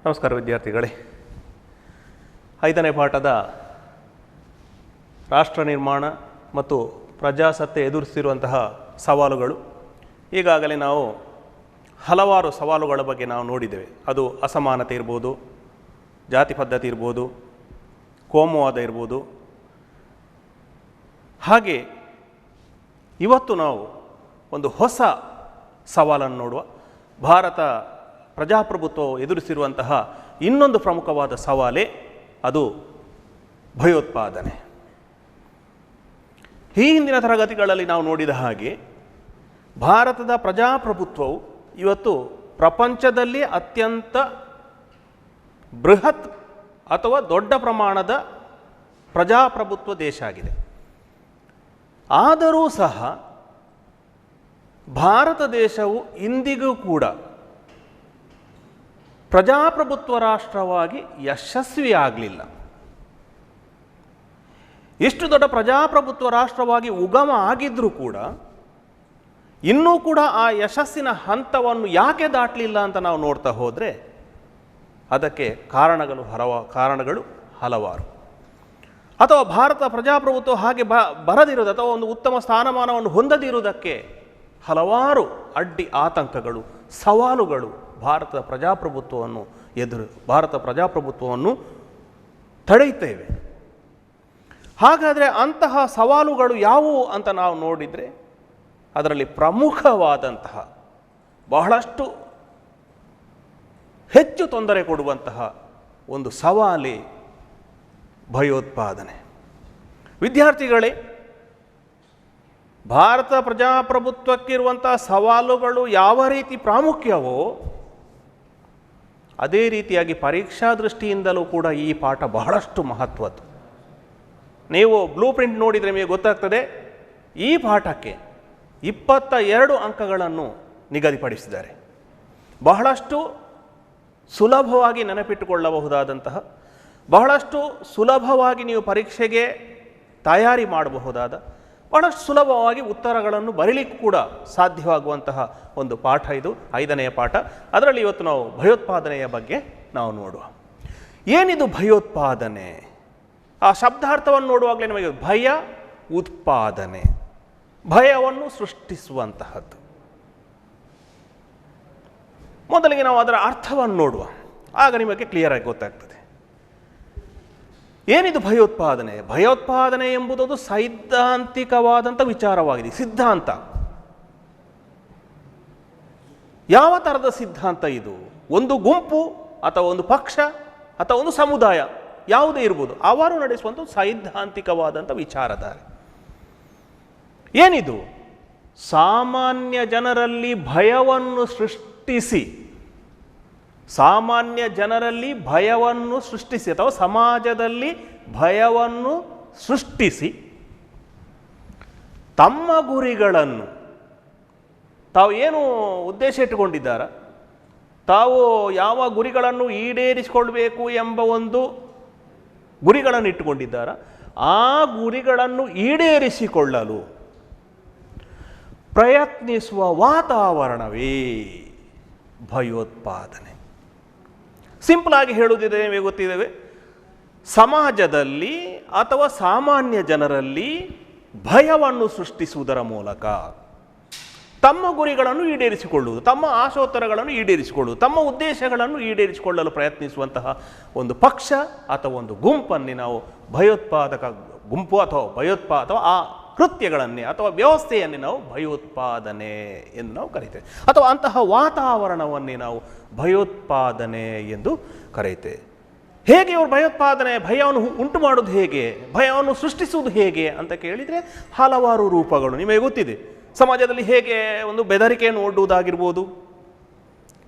ನಮಸ್ಕಾರ ವಿದ್ಯಾರ್ಥಿಗಳೇ. 5ನೇ ಪಾಠದ ರಾಷ್ಟ್ರ ನಿರ್ಮಾಣ ಮತ್ತು ಪ್ರಜಾಸತ್ತೆ ಎದುರಿಸಿರುವಂತಹ ಸವಾಲುಗಳು. ಈಗಾಗಲೇ ನಾವು ಹಲವಾರು ಸವಾಲುಗಳ ಬಗ್ಗೆ ನಾವು ನೋಡಿದ್ದೇವೆ. ಅದು ಅಸಮಾನತೆ ಇರ್ಬೋದು, ಜಾತಿ ಪದ್ಧತಿ ಇರ್ಬೋದು, ಕೋಮುವಾದ ಇರ್ಬೋದು. ಹಾಗೆ ಇವತ್ತು ನಾವು ಒಂದು ಹೊಸ ಸವಾಲನ್ನು ನೋಡುವ. ಭಾರತ ಪ್ರಜಾಪ್ರಭುತ್ವವು ಎದುರಿಸಿರುವಂತಹ ಇನ್ನೊಂದು ಪ್ರಮುಖವಾದ ಸವಾಲೇ ಅದು ಭಯೋತ್ಪಾದನೆ. ಈ ಹಿಂದಿನ ತರಗತಿಗಳಲ್ಲಿ ನಾವು ನೋಡಿದ ಹಾಗೆ ಭಾರತದ ಪ್ರಜಾಪ್ರಭುತ್ವವು ಇವತ್ತು ಪ್ರಪಂಚದಲ್ಲಿ ಅತ್ಯಂತ ಬೃಹತ್ ಅಥವಾ ದೊಡ್ಡ ಪ್ರಮಾಣದ ಪ್ರಜಾಪ್ರಭುತ್ವ ದೇಶ ಆಗಿದೆ. ಆದರೂ ಸಹ ಭಾರತ ದೇಶವು ಇಂದಿಗೂ ಕೂಡ ಪ್ರಜಾಪ್ರಭುತ್ವ ರಾಷ್ಟ್ರವಾಗಿ ಯಶಸ್ವಿಯಾಗಲಿಲ್ಲ. ಎಷ್ಟು ದೊಡ್ಡ ಪ್ರಜಾಪ್ರಭುತ್ವ ರಾಷ್ಟ್ರವಾಗಿ ಉಗಮ ಆಗಿದ್ರೂ ಕೂಡ ಇನ್ನೂ ಕೂಡ ಆ ಯಶಸ್ಸಿನ ಹಂತವನ್ನು ಯಾಕೆ ದಾಟಲಿಲ್ಲ ಅಂತ ನಾವು ನೋಡ್ತಾ ಹೋದರೆ ಅದಕ್ಕೆ ಕಾರಣಗಳು ಹಲವಾರು. ಅಥವಾ ಭಾರತ ಪ್ರಜಾಪ್ರಭುತ್ವ ಹಾಗೆ ಬರದಿರುವುದು ಅಥವಾ ಒಂದು ಉತ್ತಮ ಸ್ಥಾನಮಾನವನ್ನು ಹೊಂದದಿರುವುದಕ್ಕೆ ಹಲವಾರು ಅಡ್ಡಿ ಆತಂಕಗಳು, ಸವಾಲುಗಳು ಭಾರತ ಪ್ರಜಾಪ್ರಭುತ್ವವನ್ನು ತಡೆಯುತ್ತೇವೆ. ಹಾಗಾದರೆ ಅಂತಹ ಸವಾಲುಗಳು ಯಾವುವು ಅಂತ ನಾವು ನೋಡಿದರೆ ಅದರಲ್ಲಿ ಪ್ರಮುಖವಾದಂತಹ ಬಹಳಷ್ಟು ಹೆಚ್ಚು ತೊಂದರೆ ಕೊಡುವಂತಹ ಒಂದು ಸವಾಲೇ ಭಯೋತ್ಪಾದನೆ. ವಿದ್ಯಾರ್ಥಿಗಳೇ, ಭಾರತ ಪ್ರಜಾಪ್ರಭುತ್ವಕ್ಕಿರುವಂತಹ ಸವಾಲುಗಳು ಯಾವ ರೀತಿ ಪ್ರಾಮುಖ್ಯವೋ ಅದೇ ರೀತಿಯಾಗಿ ಪರೀಕ್ಷಾ ದೃಷ್ಟಿಯಿಂದಲೂ ಕೂಡ ಈ ಪಾಠ ಬಹಳಷ್ಟು ಮಹತ್ವದ್ದು. ನೀವು ಬ್ಲೂ ಪ್ರಿಂಟ್ ನೋಡಿದರೆ ನಿಮಗೆ ಗೊತ್ತಾಗ್ತದೆ, ಈ ಪಾಠಕ್ಕೆ 22 ಅಂಕಗಳನ್ನು ನಿಗದಿಪಡಿಸಿದ್ದಾರೆ. ಬಹಳಷ್ಟು ಸುಲಭವಾಗಿ ನೆನಪಿಟ್ಟುಕೊಳ್ಳಬಹುದಾದಂತಹ, ಬಹಳಷ್ಟು ಸುಲಭವಾಗಿ ನೀವು ಪರೀಕ್ಷೆಗೆ ತಯಾರಿ ಮಾಡಬಹುದಾದ, ಬಹಳಷ್ಟು ಸುಲಭವಾಗಿ ಉತ್ತರಗಳನ್ನು ಬರೀಲಿಕ್ಕೆ ಕೂಡ ಸಾಧ್ಯವಾಗುವಂತಹ ಒಂದು ಪಾಠ ಇದು 5ನೆಯ ಪಾಠ. ಅದರಲ್ಲಿ ಇವತ್ತು ನಾವು ಭಯೋತ್ಪಾದನೆಯ ಬಗ್ಗೆ ನಾವು ನೋಡುವ. ಏನಿದು ಭಯೋತ್ಪಾದನೆ? ಆ ಶಬ್ದಾರ್ಥವನ್ನು ನೋಡುವಾಗಲೇ ನಮಗೆ ಭಯ, ಉತ್ಪಾದನೆ, ಭಯವನ್ನು ಸೃಷ್ಟಿಸುವಂತಹದ್ದು. ಮೊದಲಿಗೆ ನಾವು ಅದರ ಅರ್ಥವನ್ನು ನೋಡುವ, ಆಗ ನಿಮಗೆ ಕ್ಲಿಯರ್ ಆಗಿ ಗೊತ್ತಾಗ್ತದೆ. ಏನಿದು ಭಯೋತ್ಪಾದನೆ? ಭಯೋತ್ಪಾದನೆ ಎಂಬುದು ಸೈದ್ಧಾಂತಿಕವಾದಂಥ ವಿಚಾರವಾಗಿದೆ, ಸಿದ್ಧಾಂತ. ಯಾವ ಥರದ ಸಿದ್ಧಾಂತ ಇದು? ಒಂದು ಗುಂಪು ಅಥವಾ ಒಂದು ಪಕ್ಷ ಅಥವಾ ಒಂದು ಸಮುದಾಯ ಯಾವುದೇ ಇರ್ಬೋದು, ಅವರು ನಡೆಸುವಂಥ ಸೈದ್ಧಾಂತಿಕವಾದಂಥ ವಿಚಾರಧಾರೆ. ಏನಿದು? ಸಾಮಾನ್ಯ ಜನರಲ್ಲಿ ಭಯವನ್ನು ಸೃಷ್ಟಿಸಿ ಅಥವಾ ಸಮಾಜದಲ್ಲಿ ಭಯವನ್ನು ಸೃಷ್ಟಿಸಿ ತಮ್ಮ ಗುರಿಗಳನ್ನು, ತಾವು ಏನು ಉದ್ದೇಶ ಇಟ್ಟುಕೊಂಡಿದ್ದಾರ, ತಾವು ಯಾವ ಗುರಿಗಳನ್ನು ಈಡೇರಿಸಿಕೊಳ್ಬೇಕು ಎಂಬ ಒಂದು ಗುರಿಗಳನ್ನು ಇಟ್ಟುಕೊಂಡಿದ್ದಾರ, ಆ ಗುರಿಗಳನ್ನು ಈಡೇರಿಸಿಕೊಳ್ಳಲು ಪ್ರಯತ್ನಿಸುವ ವಾತಾವರಣವೇ ಭಯೋತ್ಪಾದನೆ. ಸಿಂಪಲ್ ಆಗಿ ಹೇಳುವುದಿದೆ, ನಿಮಗೆ ಗೊತ್ತಿದ್ದೇವೆ, ಸಮಾಜದಲ್ಲಿ ಅಥವಾ ಸಾಮಾನ್ಯ ಜನರಲ್ಲಿ ಭಯವನ್ನು ಸೃಷ್ಟಿಸುವುದರ ಮೂಲಕ ತಮ್ಮ ಗುರಿಗಳನ್ನು ಈಡೇರಿಸಿಕೊಳ್ಳುವುದು, ತಮ್ಮ ಆಶೋತ್ತರಗಳನ್ನು ಈಡೇರಿಸಿಕೊಳ್ಳುವುದು, ತಮ್ಮ ಉದ್ದೇಶಗಳನ್ನು ಈಡೇರಿಸಿಕೊಳ್ಳಲು ಪ್ರಯತ್ನಿಸುವಂತಹ ಒಂದು ಪಕ್ಷ ಅಥವಾ ಒಂದು ಗುಂಪನ್ನೇ ನಾವು ಭಯೋತ್ಪಾದಕ ಗುಂಪು ಅಥವಾ ಆ ಕೃತ್ಯಗಳನ್ನೇ ಅಥವಾ ವ್ಯವಸ್ಥೆಯನ್ನೇ ನಾವು ಭಯೋತ್ಪಾದನೆ ಎಂದು ನಾವು ಕರೀತೇವೆ. ಅಥವಾ ಅಂತಹ ವಾತಾವರಣವನ್ನೇ ನಾವು ಭಯೋತ್ಪಾದನೆ ಎಂದು ಕರೆಯುತ್ತೇವೆ. ಹೇಗೆ ಇವರು ಭಯವನ್ನು ಉಂಟು ಮಾಡೋದು ಹೇಗೆ, ಭಯವನ್ನು ಸೃಷ್ಟಿಸುವುದು ಹೇಗೆ ಅಂತ ಕೇಳಿದರೆ ಹಲವಾರು ರೂಪಗಳು ನಿಮಗೆ ಗೊತ್ತಿದೆ. ಸಮಾಜದಲ್ಲಿ ಹೇಗೆ ಒಂದು ಬೆದರಿಕೆಯನ್ನು ಒಡ್ಡುವುದಾಗಿರ್ಬೋದು,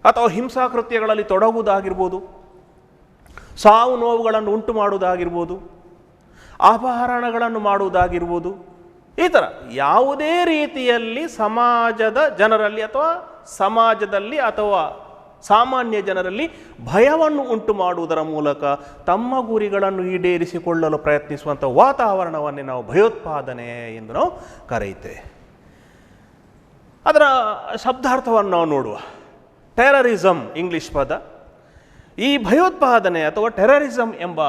ಅಥವಾ ಹಿಂಸಾಕೃತ್ಯಗಳಲ್ಲಿ ತೊಡಗುವುದಾಗಿರ್ಬೋದು, ಸಾವು ನೋವುಗಳನ್ನು ಉಂಟು ಮಾಡುವುದಾಗಿರ್ಬೋದು, ಅಪಹರಣಗಳನ್ನು ಮಾಡುವುದಾಗಿರ್ಬೋದು, ಈ ಥರ ಯಾವುದೇ ರೀತಿಯಲ್ಲಿ ಸಮಾಜದ ಜನರಲ್ಲಿ ಅಥವಾ ಸಾಮಾನ್ಯ ಜನರಲ್ಲಿ ಭಯವನ್ನು ಉಂಟು ಮಾಡುವುದರ ಮೂಲಕ ತಮ್ಮ ಗುರಿಗಳನ್ನು ಈಡೇರಿಸಿಕೊಳ್ಳಲು ಪ್ರಯತ್ನಿಸುವಂಥ ವಾತಾವರಣವನ್ನೇ ನಾವು ಭಯೋತ್ಪಾದನೆ ಎಂದು ನಾವು ಕರೆಯುತ್ತೇವೆ. ಅದರ ಶಬ್ದಾರ್ಥವನ್ನು ನಾವು ನೋಡುವ. ಟೆರರಿಸಮ್ ಇಂಗ್ಲಿಷ್ ಪದ. ಈ ಭಯೋತ್ಪಾದನೆ ಅಥವಾ ಟೆರರಿಸಮ್ ಎಂಬ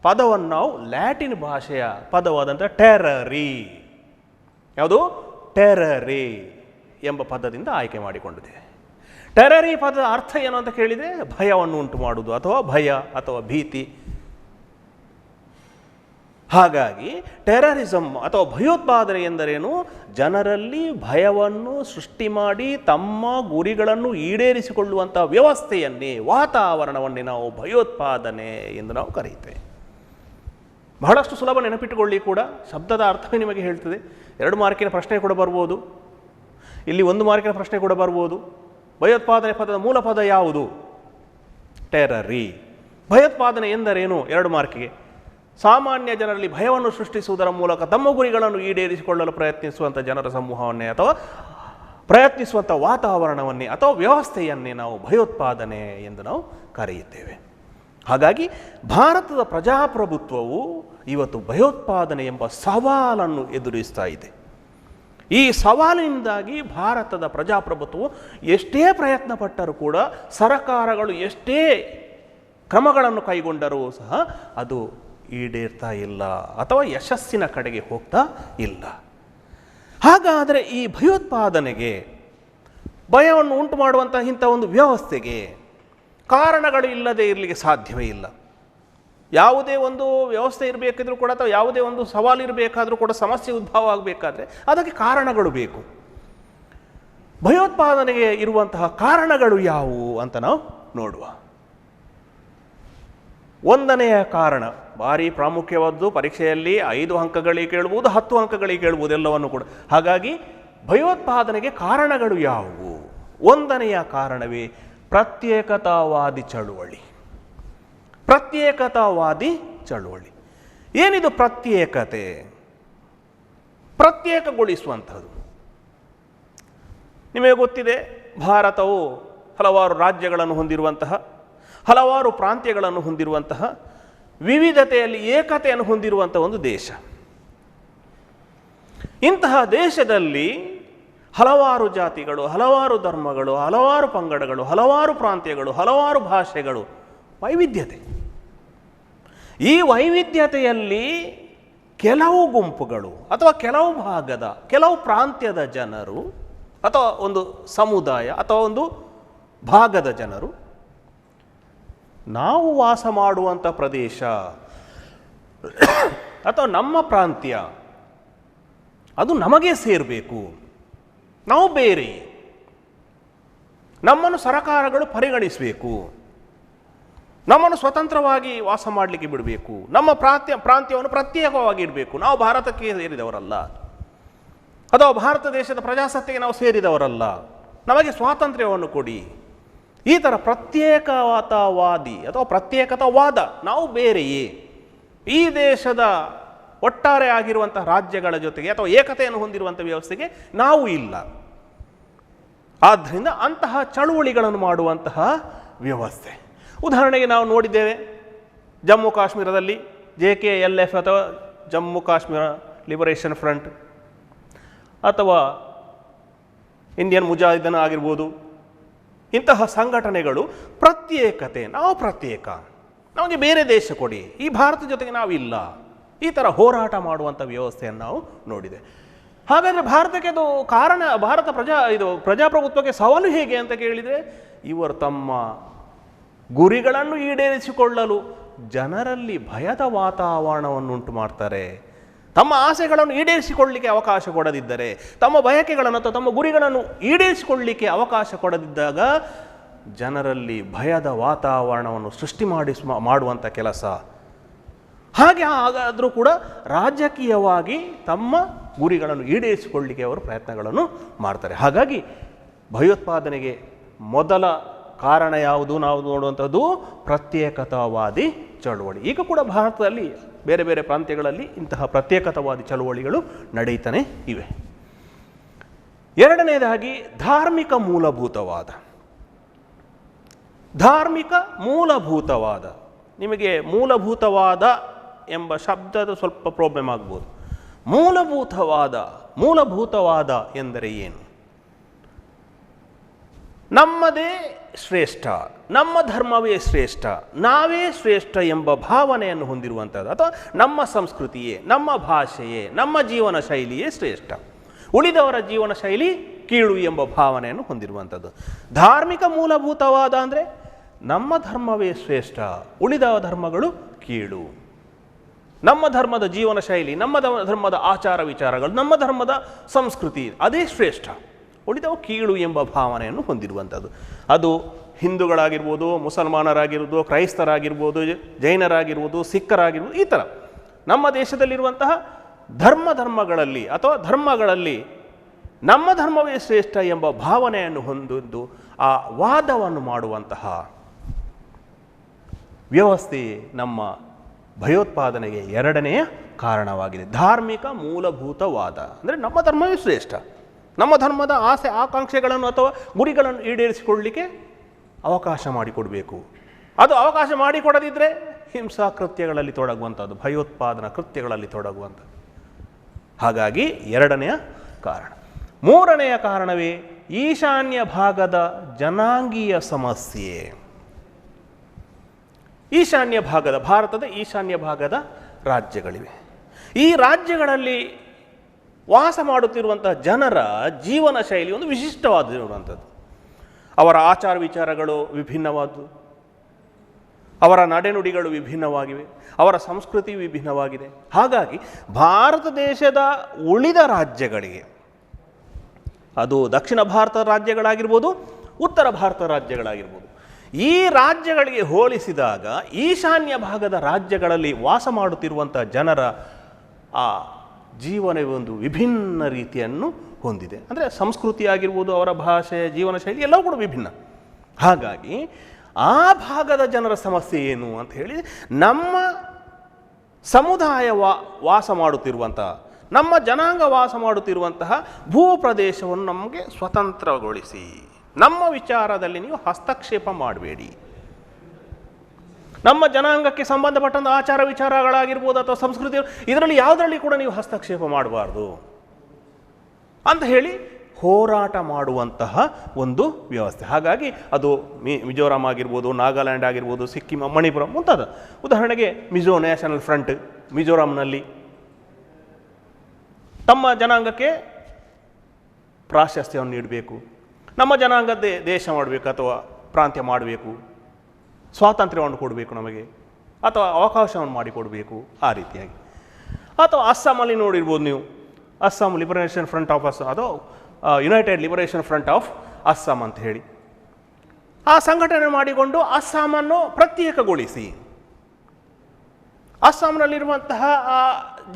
ಪದವನ್ನು ನಾವು ಲ್ಯಾಟಿನ್ ಭಾಷೆಯ ಪದವಾದಂಥ ಟೆರರಿ, ಯಾವುದು ಟೆರರಿ ಎಂಬ ಪದದಿಂದ ಆಯ್ಕೆ ಮಾಡಿಕೊಂಡಿದೆ. ಟೆರರಿ ಪದದ ಅರ್ಥ ಏನು ಅಂತ ಕೇಳಿದರೆ ಭಯವನ್ನು ಉಂಟು ಮಾಡುವುದು ಅಥವಾ ಭಯ ಅಥವಾ ಭೀತಿ. ಹಾಗಾಗಿ ಟೆರರಿಸಮ್ ಅಥವಾ ಭಯೋತ್ಪಾದನೆ ಎಂದರೇನು? ಜನರಲ್ಲಿ ಭಯವನ್ನು ಸೃಷ್ಟಿ ಮಾಡಿ ತಮ್ಮ ಗುರಿಗಳನ್ನು ಈಡೇರಿಸಿಕೊಳ್ಳುವಂಥ ವ್ಯವಸ್ಥೆಯನ್ನೇ, ವಾತಾವರಣವನ್ನೇ ನಾವು ಭಯೋತ್ಪಾದನೆ ಎಂದು ನಾವು ಕರೆಯುತ್ತೇವೆ. ಬಹಳಷ್ಟು ಸುಲಭ ನೆನಪಿಟ್ಟುಕೊಳ್ಳಿ ಕೂಡ, ಶಬ್ದದ ಅರ್ಥವೇ ನಿಮಗೆ ಹೇಳ್ತದೆ. 2 ಮಾರ್ಕಿನ ಪ್ರಶ್ನೆ ಕೂಡ ಬರ್ಬೋದು, ಇಲ್ಲಿ 1 ಮಾರ್ಕಿನ ಪ್ರಶ್ನೆ ಕೂಡ ಬರ್ಬೋದು. ಭಯೋತ್ಪಾದನೆ ಪದದ ಮೂಲ ಪದ ಯಾವುದು? ಟೆರರಿ. ಭಯೋತ್ಪಾದನೆ ಎಂದರೇನು? 2 ಮಾರ್ಕಿಗೆ. ಸಾಮಾನ್ಯ ಜನರಲ್ಲಿ ಭಯವನ್ನು ಸೃಷ್ಟಿಸುವುದರ ಮೂಲಕ ತಮ್ಮ ಗುರಿಗಳನ್ನು ಈಡೇರಿಸಿಕೊಳ್ಳಲು ಪ್ರಯತ್ನಿಸುವಂಥ ಜನರ ಸಮೂಹವನ್ನೇ ಅಥವಾ ಪ್ರಯತ್ನಿಸುವಂಥ ವಾತಾವರಣವನ್ನೇ ಅಥವಾ ವ್ಯವಸ್ಥೆಯನ್ನೇ ನಾವು ಭಯೋತ್ಪಾದನೆ ಎಂದು ನಾವು ಕರೆಯುತ್ತೇವೆ. ಹಾಗಾಗಿ ಭಾರತದ ಪ್ರಜಾಪ್ರಭುತ್ವವು ಇವತ್ತು ಭಯೋತ್ಪಾದನೆ ಎಂಬ ಸವಾಲನ್ನು ಎದುರಿಸ್ತಾ ಇದೆ. ಈ ಸವಾಲಿನಿಂದಾಗಿ ಭಾರತದ ಪ್ರಜಾಪ್ರಭುತ್ವವು ಎಷ್ಟೇ ಪ್ರಯತ್ನ ಪಟ್ಟರೂ ಕೂಡ, ಸರ್ಕಾರಗಳು ಎಷ್ಟೇ ಕ್ರಮಗಳನ್ನು ಕೈಗೊಂಡರೂ ಸಹ ಅದು ಈಡೇರ್ತಾ ಇಲ್ಲ ಅಥವಾ ಯಶಸ್ಸಿನ ಕಡೆಗೆ ಹೋಗ್ತಾ ಇಲ್ಲ. ಹಾಗಾದರೆ ಈ ಭಯೋತ್ಪಾದನೆಗೆ, ಭಯವನ್ನು ಉಂಟು ಮಾಡುವಂಥ ಇಂಥ ಒಂದು ವ್ಯವಸ್ಥೆಗೆ ಕಾರಣಗಳು ಇಲ್ಲದೆ ಇರಲಿಕ್ಕೆ ಸಾಧ್ಯವೇ ಇಲ್ಲ. ಯಾವುದೇ ಒಂದು ವ್ಯವಸ್ಥೆ ಇರಬೇಕಿದ್ರೂ ಕೂಡ ಅಥವಾ ಯಾವುದೇ ಒಂದು ಸವಾಲು ಇರಬೇಕಾದ್ರೂ ಕೂಡ, ಸಮಸ್ಯೆ ಉದ್ಭವ ಆಗಬೇಕಾದ್ರೆ ಅದಕ್ಕೆ ಕಾರಣಗಳು ಬೇಕು. ಭಯೋತ್ಪಾದನೆಗೆ ಇರುವಂತಹ ಕಾರಣಗಳು ಯಾವುವು ಅಂತ ನಾವು ನೋಡುವ. 1ನೆಯ ಕಾರಣ ಭಾರಿ ಪ್ರಾಮುಖ್ಯವಾದ್ದು. ಪರೀಕ್ಷೆಯಲ್ಲಿ 5 ಅಂಕಗಳಿಗೆ ಕೇಳ್ಬೋದು, 10 ಅಂಕಗಳಿಗೆ ಕೇಳ್ಬೋದು, ಎಲ್ಲವನ್ನು ಕೂಡ. ಹಾಗಾಗಿ ಭಯೋತ್ಪಾದನೆಗೆ ಕಾರಣಗಳು ಯಾವುವು? 1ನೆಯ ಕಾರಣವೇ ಪ್ರತ್ಯೇಕತಾವಾದಿ ಚಳುವಳಿ. ಪ್ರತ್ಯೇಕತಾವಾದಿ ಚಳುವಳಿ ಏನಿದು? ಪ್ರತ್ಯೇಕತೆ, ಪ್ರತ್ಯೇಕಗೊಳಿಸುವಂಥದ್ದು. ನಿಮಗೆ ಗೊತ್ತಿದೆ, ಭಾರತವು ಹಲವಾರು ರಾಜ್ಯಗಳನ್ನು ಹೊಂದಿರುವಂತಹ, ಹಲವಾರು ಪ್ರಾಂತ್ಯಗಳನ್ನು ಹೊಂದಿರುವಂತಹ, ವಿವಿಧತೆಯಲ್ಲಿ ಏಕತೆಯನ್ನು ಹೊಂದಿರುವಂಥ ಒಂದು ದೇಶ. ಇಂತಹ ದೇಶದಲ್ಲಿ ಹಲವಾರು ಜಾತಿಗಳು, ಹಲವಾರು ಧರ್ಮಗಳು, ಹಲವಾರು ಪಂಗಡಗಳು, ಹಲವಾರು ಪ್ರಾಂತ್ಯಗಳು, ಹಲವಾರು ಭಾಷೆಗಳು, ವೈವಿಧ್ಯತೆ. ಈ ವೈವಿಧ್ಯತೆಯಲ್ಲಿ ಕೆಲವು ಗುಂಪುಗಳು ಅಥವಾ ಕೆಲವು ಭಾಗದ, ಕೆಲವು ಪ್ರಾಂತ್ಯದ ಜನರು ಅಥವಾ ಒಂದು ಸಮುದಾಯ ಅಥವಾ ಒಂದು ಭಾಗದ ಜನರು, ನಾವು ವಾಸ ಮಾಡುವಂಥ ಪ್ರದೇಶ ಅಥವಾ ನಮ್ಮ ಪ್ರಾಂತ್ಯ ಅದು ನಮಗೆ ಸೇರಬೇಕು, ನಾವು ಬೇರೆ, ನಮ್ಮನ್ನು ಸರಕಾರಗಳು ಪರಿಗಣಿಸಬೇಕು, ನಮ್ಮನ್ನು ಸ್ವತಂತ್ರವಾಗಿ ವಾಸ ಮಾಡಲಿಕ್ಕೆ ಬಿಡಬೇಕು, ನಮ್ಮ ಪ್ರಾಂತ್ಯವನ್ನು ಪ್ರತ್ಯೇಕವಾಗಿ ಇಡಬೇಕು, ನಾವು ಭಾರತಕ್ಕೆ ಸೇರಿದವರಲ್ಲ ಅಥವಾ ಭಾರತ ದೇಶದ ಪ್ರಜಾಸತ್ತೆಗೆ ನಾವು ಸೇರಿದವರಲ್ಲ, ನಮಗೆ ಸ್ವಾತಂತ್ರ್ಯವನ್ನು ಕೊಡಿ. ಈ ಥರ ಪ್ರತ್ಯೇಕತಾವಾದಿ ಅಥವಾ ಪ್ರತ್ಯೇಕತಾವಾದ, ನಾವು ಬೇರೆಯೇ, ಈ ದೇಶದ ಒಟ್ಟಾರೆ ಆಗಿರುವಂತಹ ರಾಜ್ಯಗಳ ಜೊತೆಗೆ ಅಥವಾ ಏಕತೆಯನ್ನು ಹೊಂದಿರುವಂಥ ವ್ಯವಸ್ಥೆಗೆ ನಾವು ಇಲ್ಲ. ಆದ್ದರಿಂದ ಅಂತಹ ಚಳುವಳಿಗಳನ್ನು ಮಾಡುವಂತಹ ವ್ಯವಸ್ಥೆ. ಉದಾಹರಣೆಗೆ ನಾವು ನೋಡಿದ್ದೇವೆ, ಜಮ್ಮು ಕಾಶ್ಮೀರದಲ್ಲಿ JKLF ಅಥವಾ ಜಮ್ಮು ಕಾಶ್ಮೀರ ಲಿಬರೇಷನ್ ಫ್ರಂಟ್ ಅಥವಾ ಇಂಡಿಯನ್ ಮುಜಾಹಿದೀನ್ ಆಗಿರ್ಬೋದು, ಇಂತಹ ಸಂಘಟನೆಗಳು ಪ್ರತ್ಯೇಕತೆ, ನಾವು ಪ್ರತ್ಯೇಕ, ನಮಗೆ ಬೇರೆ ದೇಶ ಕೊಡಿ, ಈ ಭಾರತ ಜೊತೆಗೆ ನಾವಿಲ್ಲ, ಈ ಥರ ಹೋರಾಟ ಮಾಡುವಂಥ ವ್ಯವಸ್ಥೆಯನ್ನು ನಾವು ನೋಡಿದೆ. ಹಾಗಾದರೆ ಭಾರತಕ್ಕೆ ಅದು ಕಾರಣ, ಭಾರತ ಪ್ರಜಾಪ್ರಭುತ್ವಕ್ಕೆ ಸವಾಲು ಹೇಗೆ ಅಂತ ಕೇಳಿದರೆ, ಇವರು ತಮ್ಮ ಗುರಿಗಳನ್ನು ಈಡೇರಿಸಿಕೊಳ್ಳಲು ಜನರಲ್ಲಿ ಭಯದ ವಾತಾವರಣವನ್ನುಂಟು ಮಾಡ್ತಾರೆ. ತಮ್ಮ ಆಸೆಗಳನ್ನು ಈಡೇರಿಸಿಕೊಳ್ಳಲಿಕ್ಕೆ ಅವಕಾಶ ಕೊಡದಿದ್ದರೆ, ತಮ್ಮ ಬಯಕೆಗಳನ್ನು ಅಥವಾ ತಮ್ಮ ಗುರಿಗಳನ್ನು ಈಡೇರಿಸಿಕೊಳ್ಳಲಿಕ್ಕೆ ಅವಕಾಶ ಕೊಡದಿದ್ದಾಗ ಜನರಲ್ಲಿ ಭಯದ ವಾತಾವರಣವನ್ನು ಸೃಷ್ಟಿ ಮಾಡುವಂಥ ಕೆಲಸ. ಹಾಗೆ ಹಾಗಾದರೂ ಕೂಡ ರಾಜಕೀಯವಾಗಿ ತಮ್ಮ ಗುರಿಗಳನ್ನು ಈಡೇರಿಸಿಕೊಳ್ಳಲಿಕ್ಕೆ ಅವರು ಪ್ರಯತ್ನಗಳನ್ನು ಮಾಡ್ತಾರೆ. ಹಾಗಾಗಿ ಭಯೋತ್ಪಾದನೆಗೆ ಮೊದಲ ಕಾರಣ ಯಾವುದು ನಾವು ನೋಡುವಂಥದ್ದು? ಪ್ರತ್ಯೇಕತಾವಾದಿ ಚಳುವಳಿ. ಈಗ ಕೂಡ ಭಾರತದಲ್ಲಿ ಬೇರೆ ಬೇರೆ ಪ್ರಾಂತ್ಯಗಳಲ್ಲಿ ಇಂತಹ ಪ್ರತ್ಯೇಕತಾವಾದಿ ಚಳುವಳಿಗಳು ನಡೀತಾನೆ ಇವೆ. 2ನೇದಾಗಿ ಧಾರ್ಮಿಕ ಮೂಲಭೂತವಾದ. ಧಾರ್ಮಿಕ ಮೂಲಭೂತವಾದ, ನಿಮಗೆ ಮೂಲಭೂತವಾದ ಎಂಬ ಶಬ್ದದ ಸ್ವಲ್ಪ ಪ್ರಾಬ್ಲಮ್ ಆಗ್ಬೋದು. ಮೂಲಭೂತವಾದ ಎಂದರೆ ಏನು? ನಮ್ಮದೇ ಶ್ರೇಷ್ಠ, ನಮ್ಮ ಧರ್ಮವೇ ಶ್ರೇಷ್ಠ, ನಾವೇ ಶ್ರೇಷ್ಠ ಎಂಬ ಭಾವನೆಯನ್ನು ಹೊಂದಿರುವಂಥದ್ದು, ಅಥವಾ ನಮ್ಮ ಸಂಸ್ಕೃತಿಯೇ, ನಮ್ಮ ಭಾಷೆಯೇ, ನಮ್ಮ ಜೀವನ ಶೈಲಿಯೇ ಶ್ರೇಷ್ಠ, ಉಳಿದವರ ಜೀವನ ಶೈಲಿ ಕೀಳು ಎಂಬ ಭಾವನೆಯನ್ನು ಹೊಂದಿರುವಂಥದ್ದು. ಧಾರ್ಮಿಕ ಮೂಲಭೂತವಾದ ಅಂದರೆ ನಮ್ಮ ಧರ್ಮವೇ ಶ್ರೇಷ್ಠ, ಉಳಿದ ಧರ್ಮಗಳು ಕೀಳು, ನಮ್ಮ ಧರ್ಮದ ಜೀವನ ಶೈಲಿ, ನಮ್ಮ ಧರ್ಮದ ಆಚಾರ ವಿಚಾರಗಳು, ನಮ್ಮ ಧರ್ಮದ ಸಂಸ್ಕೃತಿ ಅದೇ ಶ್ರೇಷ್ಠ, ಉಳಿದವು ಕೀಳು ಎಂಬ ಭಾವನೆಯನ್ನು ಹೊಂದಿರುವಂಥದ್ದು. ಅದು ಹಿಂದೂಗಳಾಗಿರ್ಬೋದು, ಮುಸಲ್ಮಾನರಾಗಿರ್ಬೋದು, ಕ್ರೈಸ್ತರಾಗಿರ್ಬೋದು, ಜೈನರಾಗಿರ್ಬೋದು, ಸಿಖ್ಖರಾಗಿರ್ಬೋದು, ಈ ಥರ ನಮ್ಮ ದೇಶದಲ್ಲಿರುವಂತಹ ಧರ್ಮಗಳಲ್ಲಿ ಅಥವಾ ಧರ್ಮಗಳಲ್ಲಿ ನಮ್ಮ ಧರ್ಮವೇ ಶ್ರೇಷ್ಠ ಎಂಬ ಭಾವನೆಯನ್ನು ಹೊಂದಿದ್ದು ಆ ವಾದವನ್ನು ಮಾಡುವಂತಹ ವ್ಯವಸ್ಥೆ ನಮ್ಮ ಭಯೋತ್ಪಾದನೆಗೆ ಎರಡನೆಯ ಕಾರಣವಾಗಿದೆ. ಧಾರ್ಮಿಕ ಮೂಲಭೂತವಾದ ಅಂದರೆ ನಮ್ಮ ಧರ್ಮವೇ ಶ್ರೇಷ್ಠ, ನಮ್ಮ ಧರ್ಮದ ಆಸೆ ಆಕಾಂಕ್ಷೆಗಳನ್ನು ಅಥವಾ ಗುರಿಗಳನ್ನು ಈಡೇರಿಸಿಕೊಳ್ಳಲಿಕ್ಕೆ ಅವಕಾಶ ಮಾಡಿಕೊಡಬೇಕು. ಅದು ಅವಕಾಶ ಮಾಡಿಕೊಡದಿದ್ದರೆ ಹಿಂಸಾ ಕೃತ್ಯಗಳಲ್ಲಿ ತೊಡಗುವಂಥದ್ದು, ಭಯೋತ್ಪಾದನಾ ಕೃತ್ಯಗಳಲ್ಲಿ ತೊಡಗುವಂಥದ್ದು. ಹಾಗಾಗಿ ಎರಡನೆಯ ಕಾರಣ. ಮೂರನೆಯ ಕಾರಣವೇ ಈಶಾನ್ಯ ಭಾಗದ ಜನಾಂಗೀಯ ಸಮಸ್ಯೆ. ಈಶಾನ್ಯ ಭಾಗದ, ಭಾರತದ ಈಶಾನ್ಯ ಭಾಗದ ರಾಜ್ಯಗಳಿವೆ. ಈ ರಾಜ್ಯಗಳಲ್ಲಿ ವಾಸ ಮಾಡುತ್ತಿರುವಂತಹ ಜನರ ಜೀವನ ಶೈಲಿ ಒಂದು ವಿಶಿಷ್ಟವಾದಿರುವಂಥದ್ದು. ಅವರ ಆಚಾರ ವಿಚಾರಗಳು ವಿಭಿನ್ನವಾದ್ದು, ಅವರ ನಡೆನುಡಿಗಳು ವಿಭಿನ್ನವಾಗಿವೆ, ಅವರ ಸಂಸ್ಕೃತಿ ವಿಭಿನ್ನವಾಗಿದೆ. ಹಾಗಾಗಿ ಭಾರತ ದೇಶದ ಉಳಿದ ರಾಜ್ಯಗಳಿಗೆ, ಅದು ದಕ್ಷಿಣ ಭಾರತದ ರಾಜ್ಯಗಳಾಗಿರ್ಬೋದು, ಉತ್ತರ ಭಾರತದ ರಾಜ್ಯಗಳಾಗಿರ್ಬೋದು, ಈ ರಾಜ್ಯಗಳಿಗೆ ಹೋಲಿಸಿದಾಗ ಈಶಾನ್ಯ ಭಾಗದ ರಾಜ್ಯಗಳಲ್ಲಿ ವಾಸ ಮಾಡುತ್ತಿರುವಂಥ ಜನರ ಆ ಜೀವನವೇ ಒಂದು ವಿಭಿನ್ನ ರೀತಿಯನ್ನು ಹೊಂದಿದೆ. ಅಂದರೆ ಸಂಸ್ಕೃತಿ ಆಗಿರ್ಬೋದು, ಅವರ ಭಾಷೆ, ಜೀವನ ಶೈಲಿ ಎಲ್ಲವೂ ಕೂಡ ವಿಭಿನ್ನ. ಹಾಗಾಗಿ ಆ ಭಾಗದ ಜನರ ಸಮಸ್ಯೆ ಏನು ಅಂತ ಹೇಳಿ, ನಮ್ಮ ಸಮುದಾಯ ವಾಸ ಮಾಡುತ್ತಿರುವಂತಹ, ನಮ್ಮ ಜನಾಂಗ ವಾಸ ಮಾಡುತ್ತಿರುವಂತಹ ಭೂ ಪ್ರದೇಶವನ್ನು ನಮಗೆ ಸ್ವತಂತ್ರಗೊಳಿಸಿ, ನಮ್ಮ ವಿಚಾರದಲ್ಲಿ ನೀವು ಹಸ್ತಕ್ಷೇಪ ಮಾಡಬೇಡಿ, ನಮ್ಮ ಜನಾಂಗಕ್ಕೆ ಸಂಬಂಧಪಟ್ಟಂಥ ಆಚಾರ ವಿಚಾರಗಳಾಗಿರ್ಬೋದು ಅಥವಾ ಸಂಸ್ಕೃತಿ, ಇದರಲ್ಲಿ ಯಾವುದರಲ್ಲಿ ಕೂಡ ನೀವು ಹಸ್ತಕ್ಷೇಪ ಮಾಡಬಾರ್ದು ಅಂತ ಹೇಳಿ ಹೋರಾಟ ಮಾಡುವಂತಹ ಒಂದು ವ್ಯವಸ್ಥೆ. ಹಾಗಾಗಿ ಅದು ಮಿಜೋರಾಂ ಆಗಿರ್ಬೋದು, ನಾಗಾಲ್ಯಾಂಡ್ ಆಗಿರ್ಬೋದು, ಸಿಕ್ಕಿಂ, ಮಣಿಪುರ ಮುಂತಾದ. ಉದಾಹರಣೆಗೆ ಮಿಜೋ ನ್ಯಾಷನಲ್ ಫ್ರಂಟ್ ಮಿಜೋರಾಂನಲ್ಲಿ ತಮ್ಮ ಜನಾಂಗಕ್ಕೆ ಪ್ರಾಶಸ್ತ್ಯವನ್ನು ನೀಡಬೇಕು, ನಮ್ಮ ಜನಾಂಗದ್ದೇ ದೇಶ ಮಾಡಬೇಕು ಅಥವಾ ಪ್ರಾಂತ್ಯ ಮಾಡಬೇಕು, ಸ್ವಾತಂತ್ರ್ಯವನ್ನು ಕೊಡಬೇಕು ನಮಗೆ, ಅಥವಾ ಅವಕಾಶವನ್ನು ಮಾಡಿಕೊಡಬೇಕು, ಆ ರೀತಿಯಾಗಿ. ಅಥವಾ ಅಸ್ಸಾಮಲ್ಲಿ ನೋಡಿರ್ಬೋದು ನೀವು, Assam liberation front of Assam ಅಥವಾ united liberation front of Assam ಅಂತ ಹೇಳಿ ಆ ಸಂಘಟನೆ ಮಾಡಿಕೊಂಡು ಅಸ್ಸಾಮನ್ನು ಪ್ರತ್ಯೇಕಗೊಳಿಸಿ, ಅಸ್ಸಾಂನಲ್ಲಿರುವಂತಹ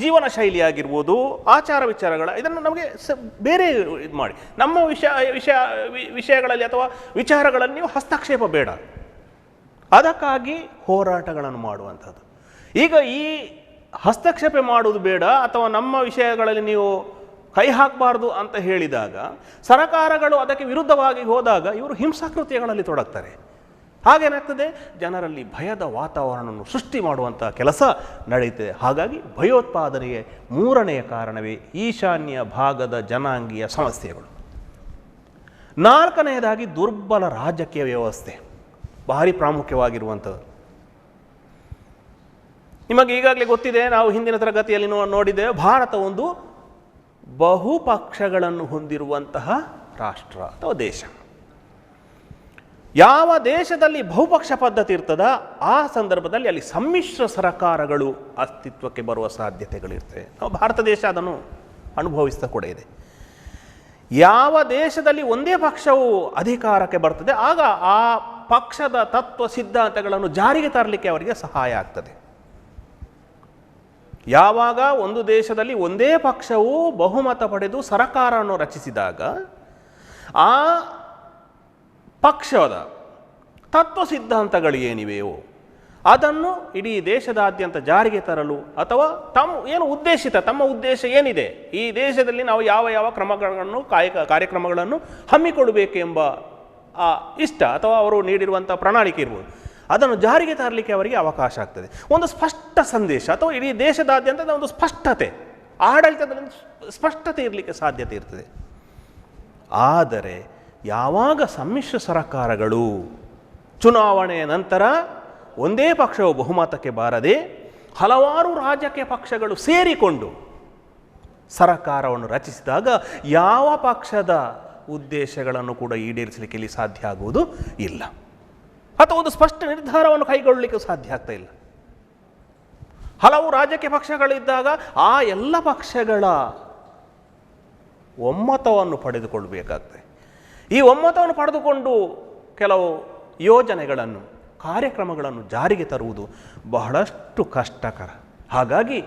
ಜೀವನ ಶೈಲಿ ಆಗಿರ್ಬೋದು, ಆಚಾರ ವಿಚಾರಗಳ ಇದನ್ನು ನಮಗೆ ಬೇರೆ ಇದು ಮಾಡಿ, ನಮ್ಮ ವಿಷಯಗಳಲ್ಲಿ ಅಥವಾ ವಿಚಾರಗಳಲ್ಲಿ ನೀವು ಹಸ್ತಕ್ಷೇಪ ಬೇಡ, ಅದಕ್ಕಾಗಿ ಹೋರಾಟಗಳನ್ನು ಮಾಡುವಂಥದ್ದು. ಈಗ ಈ ಹಸ್ತಕ್ಷೇಪ ಮಾಡುವುದು ಬೇಡ ಅಥವಾ ನಮ್ಮ ವಿಷಯಗಳಲ್ಲಿ ನೀವು ಕೈ ಹಾಕಬಾರ್ದು ಅಂತ ಹೇಳಿದಾಗ ಸರಕಾರಗಳು ಅದಕ್ಕೆ ವಿರುದ್ಧವಾಗಿ ಹೋದಾಗ ಇವರು ಹಿಂಸಾಕೃತ್ಯಗಳಲ್ಲಿ ತೊಡಗ್ತಾರೆ. ಹಾಗೇನಾಗ್ತದೆ, ಜನರಲ್ಲಿ ಭಯದ ವಾತಾವರಣವನ್ನು ಸೃಷ್ಟಿ ಮಾಡುವಂಥ ಕೆಲಸ ನಡೆಯುತ್ತದೆ. ಹಾಗಾಗಿ ಭಯೋತ್ಪಾದನೆಗೆ ಮೂರನೆಯ ಕಾರಣವೇ ಈಶಾನ್ಯ ಭಾಗದ ಜನಾಂಗೀಯ ಸಮಸ್ಯೆಗಳು. ನಾಲ್ಕನೆಯದಾಗಿ ದುರ್ಬಲ ರಾಜಕೀಯ ವ್ಯವಸ್ಥೆ ಭಾರಿ ಪ್ರಾಮುಖ್ಯವಾಗಿರುವಂಥದ್ದು. ನಿಮಗೆ ಈಗಾಗಲೇ ಗೊತ್ತಿದೆ, ನಾವು ಹಿಂದಿನ ತರಗತಿಯಲ್ಲಿ ನೋಡಿದ್ದೇವೆ, ಭಾರತ ಒಂದು ಬಹುಪಕ್ಷಗಳನ್ನು ಹೊಂದಿರುವಂತಹ ರಾಷ್ಟ್ರ ಅಥವಾ ದೇಶ. ಯಾವ ದೇಶದಲ್ಲಿ ಬಹುಪಕ್ಷ ಪದ್ಧತಿ ಇರ್ತದ ಆ ಸಂದರ್ಭದಲ್ಲಿ ಅಲ್ಲಿ ಸಮ್ಮಿಶ್ರ ಸರ್ಕಾರಗಳು ಅಸ್ತಿತ್ವಕ್ಕೆ ಬರುವ ಸಾಧ್ಯತೆಗಳಿರ್ತವೆ. ನಾವು ಭಾರತ ದೇಶ ಅದನ್ನು ಅನುಭವಿಸ್ತಾ ಕೂಡ ಇದೆ. ಯಾವ ದೇಶದಲ್ಲಿ ಒಂದೇ ಪಕ್ಷವು ಅಧಿಕಾರಕ್ಕೆ ಬರ್ತದೆ ಆಗ ಆ ಪಕ್ಷದ ತತ್ವ ಸಿದ್ಧಾಂತಗಳನ್ನು ಜಾರಿಗೆ ತರಲಿಕ್ಕೆ ಅವರಿಗೆ ಸಹಾಯ ಆಗ್ತದೆ. ಯಾವಾಗ ಒಂದು ದೇಶದಲ್ಲಿ ಒಂದೇ ಪಕ್ಷವು ಬಹುಮತ ಪಡೆದು ಸರ್ಕಾರವನ್ನು ರಚಿಸಿದಾಗ ಆ ಪಕ್ಷದ ತತ್ವ ಸಿದ್ಧಾಂತಗಳು ಏನಿವೆಯೋ ಅದನ್ನು ಇಡೀ ದೇಶದಾದ್ಯಂತ ಜಾರಿಗೆ ತರಲು ಅಥವಾ ತಮ್ಮ ಉದ್ದೇಶ ಏನಿದೆ, ಈ ದೇಶದಲ್ಲಿ ನಾವು ಯಾವ ಯಾವ ಕ್ರಮಗಳನ್ನು ಕಾರ್ಯಕ್ರಮಗಳನ್ನು ಹಮ್ಮಿಕೊಳ್ಳಬೇಕು ಎಂಬ ಇಷ್ಟ ಅಥವಾ ಅವರು ನೀಡಿರುವಂಥ ಪ್ರಣಾಳಿಕೆ ಇರ್ಬೋದು, ಅದನ್ನು ಜಾರಿಗೆ ತರಲಿಕ್ಕೆ ಅವರಿಗೆ ಅವಕಾಶ ಆಗ್ತದೆ. ಒಂದು ಸ್ಪಷ್ಟ ಸಂದೇಶ ಅಥವಾ ಇಡೀ ದೇಶದಾದ್ಯಂತ ಒಂದು ಸ್ಪಷ್ಟತೆ, ಆಡಳಿತದಲ್ಲಿ ಸ್ಪಷ್ಟತೆ ಇರಲಿಕ್ಕೆ ಸಾಧ್ಯತೆ ಇರ್ತದೆ. ಆದರೆ ಯಾವಾಗ ಸಮ್ಮಿಶ್ರ ಸರ್ಕಾರಗಳು ಚುನಾವಣೆಯ ನಂತರ ಒಂದೇ ಪಕ್ಷವು ಬಹುಮತಕ್ಕೆ ಬಾರದೆ ಹಲವಾರು ರಾಜಕೀಯ ಪಕ್ಷಗಳು ಸೇರಿಕೊಂಡು ಸರಕಾರವನ್ನು ರಚಿಸಿದಾಗ ಯಾವ ಪಕ್ಷದ ಉದ್ದೇಶಗಳನ್ನು ಕೂಡ ಈಡೇರಿಸಲಿಕ್ಕೆ ಇಲ್ಲಿ ಸಾಧ್ಯ ಆಗುವುದು ಇಲ್ಲ, ಅಥವಾ ಒಂದು ಸ್ಪಷ್ಟ ನಿರ್ಧಾರವನ್ನು ಕೈಗೊಳ್ಳಲಿಕ್ಕೆ ಸಾಧ್ಯ ಆಗ್ತಾ ಇಲ್ಲ. ಹಲವು ರಾಜಕೀಯ ಪಕ್ಷಗಳಿದ್ದಾಗ ಆ ಎಲ್ಲ ಪಕ್ಷಗಳ ಒಮ್ಮತವನ್ನು ಪಡೆದುಕೊಳ್ಳಬೇಕಾಗ್ತದೆ. ಈ ಒಮ್ಮತವನ್ನು ಪಡೆದುಕೊಂಡು ಕೆಲವು ಯೋಜನೆಗಳನ್ನು, ಕಾರ್ಯಕ್ರಮಗಳನ್ನು ಜಾರಿಗೆ ತರುವುದು ಬಹಳಷ್ಟು ಕಷ್ಟಕರ. ಹಾಗಾಗಿ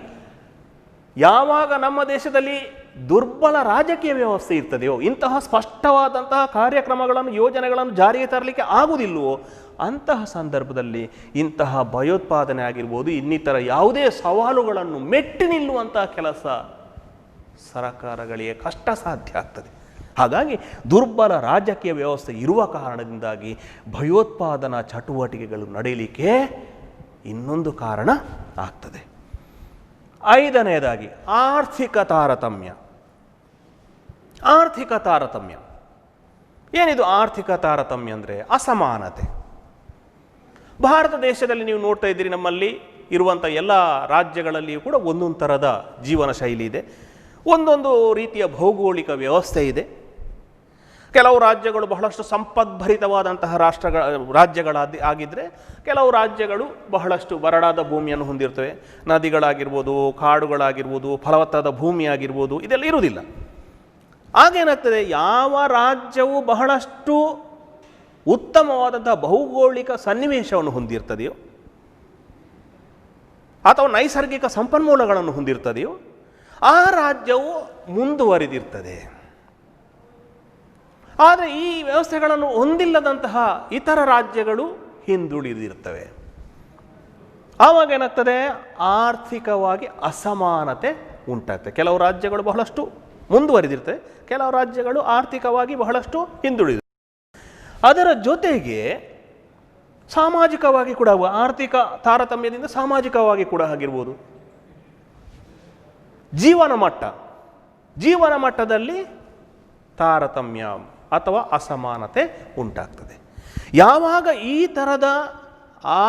ಯಾವಾಗ ನಮ್ಮ ದೇಶದಲ್ಲಿ ದುರ್ಬಲ ರಾಜಕೀಯ ವ್ಯವಸ್ಥೆ ಇರ್ತದೆಯೋ, ಇಂತಹ ಸ್ಪಷ್ಟವಾದಂತಹ ಕಾರ್ಯಕ್ರಮಗಳನ್ನು, ಯೋಜನೆಗಳನ್ನು ಜಾರಿಗೆ ತರಲಿಕ್ಕೆ ಆಗುವುದಿಲ್ಲವೋ, ಅಂತಹ ಸಂದರ್ಭದಲ್ಲಿ ಇಂತಹ ಭಯೋತ್ಪಾದನೆ ಆಗಿರ್ಬೋದು, ಇನ್ನಿತರ ಯಾವುದೇ ಸವಾಲುಗಳನ್ನು ಮೆಟ್ಟಿ ನಿಲ್ಲುವಂತಹ ಕೆಲಸ ಸರಕಾರಗಳಿಗೆ ಕಷ್ಟ ಸಾಧ್ಯ ಆಗ್ತದೆ. ಹಾಗಾಗಿ ದುರ್ಬಲ ರಾಜಕೀಯ ವ್ಯವಸ್ಥೆ ಇರುವ ಕಾರಣದಿಂದಾಗಿ ಭಯೋತ್ಪಾದನಾ ಚಟುವಟಿಕೆಗಳು ನಡೆಯಲಿಕ್ಕೆ ಇನ್ನೊಂದು ಕಾರಣ ಆಗ್ತದೆ. ಐದನೆಯದಾಗಿ ಆರ್ಥಿಕ ತಾರತಮ್ಯ. ಆರ್ಥಿಕ ತಾರತಮ್ಯ ಏನಿದು? ಆರ್ಥಿಕ ತಾರತಮ್ಯ ಅಂದರೆ ಅಸಮಾನತೆ. ಭಾರತ ದೇಶದಲ್ಲಿ ನೀವು ನೋಡ್ತಾ ಇದ್ದೀರಿ, ನಮ್ಮಲ್ಲಿ ಇರುವಂಥ ಎಲ್ಲ ರಾಜ್ಯಗಳಲ್ಲಿಯೂ ಕೂಡ ಒಂದೊಂದು ಥರದ ಜೀವನ ಶೈಲಿ ಇದೆ, ಒಂದೊಂದು ರೀತಿಯ ಭೌಗೋಳಿಕ ವ್ಯವಸ್ಥೆ ಇದೆ. ಕೆಲವು ರಾಜ್ಯಗಳು ಬಹಳಷ್ಟು ಸಂಪದ್ಭರಿತವಾದಂತಹ ರಾಜ್ಯಗಳಾಗಿದ್ದರೆ, ಕೆಲವು ರಾಜ್ಯಗಳು ಬಹಳಷ್ಟು ಬರಡಾದ ಭೂಮಿಯನ್ನು ಹೊಂದಿರ್ತವೆ. ನದಿಗಳಾಗಿರ್ಬೋದು, ಕಾಡುಗಳಾಗಿರ್ಬೋದು, ಫಲವತ್ತಾದ ಭೂಮಿ ಆಗಿರ್ಬೋದು, ಇದೆಲ್ಲ ಇರುವುದಿಲ್ಲ. ಆಗೇನಾಗ್ತದೆ, ಯಾವ ರಾಜ್ಯವು ಬಹಳಷ್ಟು ಉತ್ತಮವಾದಂತಹ ಭೌಗೋಳಿಕ ಸನ್ನಿವೇಶವನ್ನು ಹೊಂದಿರ್ತದೆಯೋ ಅಥವಾ ನೈಸರ್ಗಿಕ ಸಂಪನ್ಮೂಲಗಳನ್ನು ಹೊಂದಿರ್ತದೆಯೋ ಆ ರಾಜ್ಯವು ಮುಂದುವರಿದಿರ್ತದೆ. ಆದರೆ ಈ ವ್ಯವಸ್ಥೆಗಳನ್ನು ಹೊಂದಿಲ್ಲದಂತಹ ಇತರ ರಾಜ್ಯಗಳು ಹಿಂದುಳಿದಿರ್ತವೆ. ಆವಾಗ ಏನಾಗ್ತದೆ, ಆರ್ಥಿಕವಾಗಿ ಅಸಮಾನತೆ ಉಂಟಾಗ್ತದೆ. ಕೆಲವು ರಾಜ್ಯಗಳು ಬಹಳಷ್ಟು ಮುಂದುವರಿದಿರ್ತವೆ, ಕೆಲವು ರಾಜ್ಯಗಳು ಆರ್ಥಿಕವಾಗಿ ಬಹಳಷ್ಟು ಹಿಂದುಳಿದಿವೆ. ಅದರ ಜೊತೆಗೆ ಸಾಮಾಜಿಕವಾಗಿ ಕೂಡ ಆರ್ಥಿಕ ತಾರತಮ್ಯದಿಂದ ಸಾಮಾಜಿಕವಾಗಿ ಕೂಡ ಆಗಿರ್ಬೋದು. ಜೀವನ ಮಟ್ಟದಲ್ಲಿ ತಾರತಮ್ಯ ಅಥವಾ ಅಸಮಾನತೆ ಉಂಟಾಗ್ತದೆ. ಯಾವಾಗ ಈ ಥರದ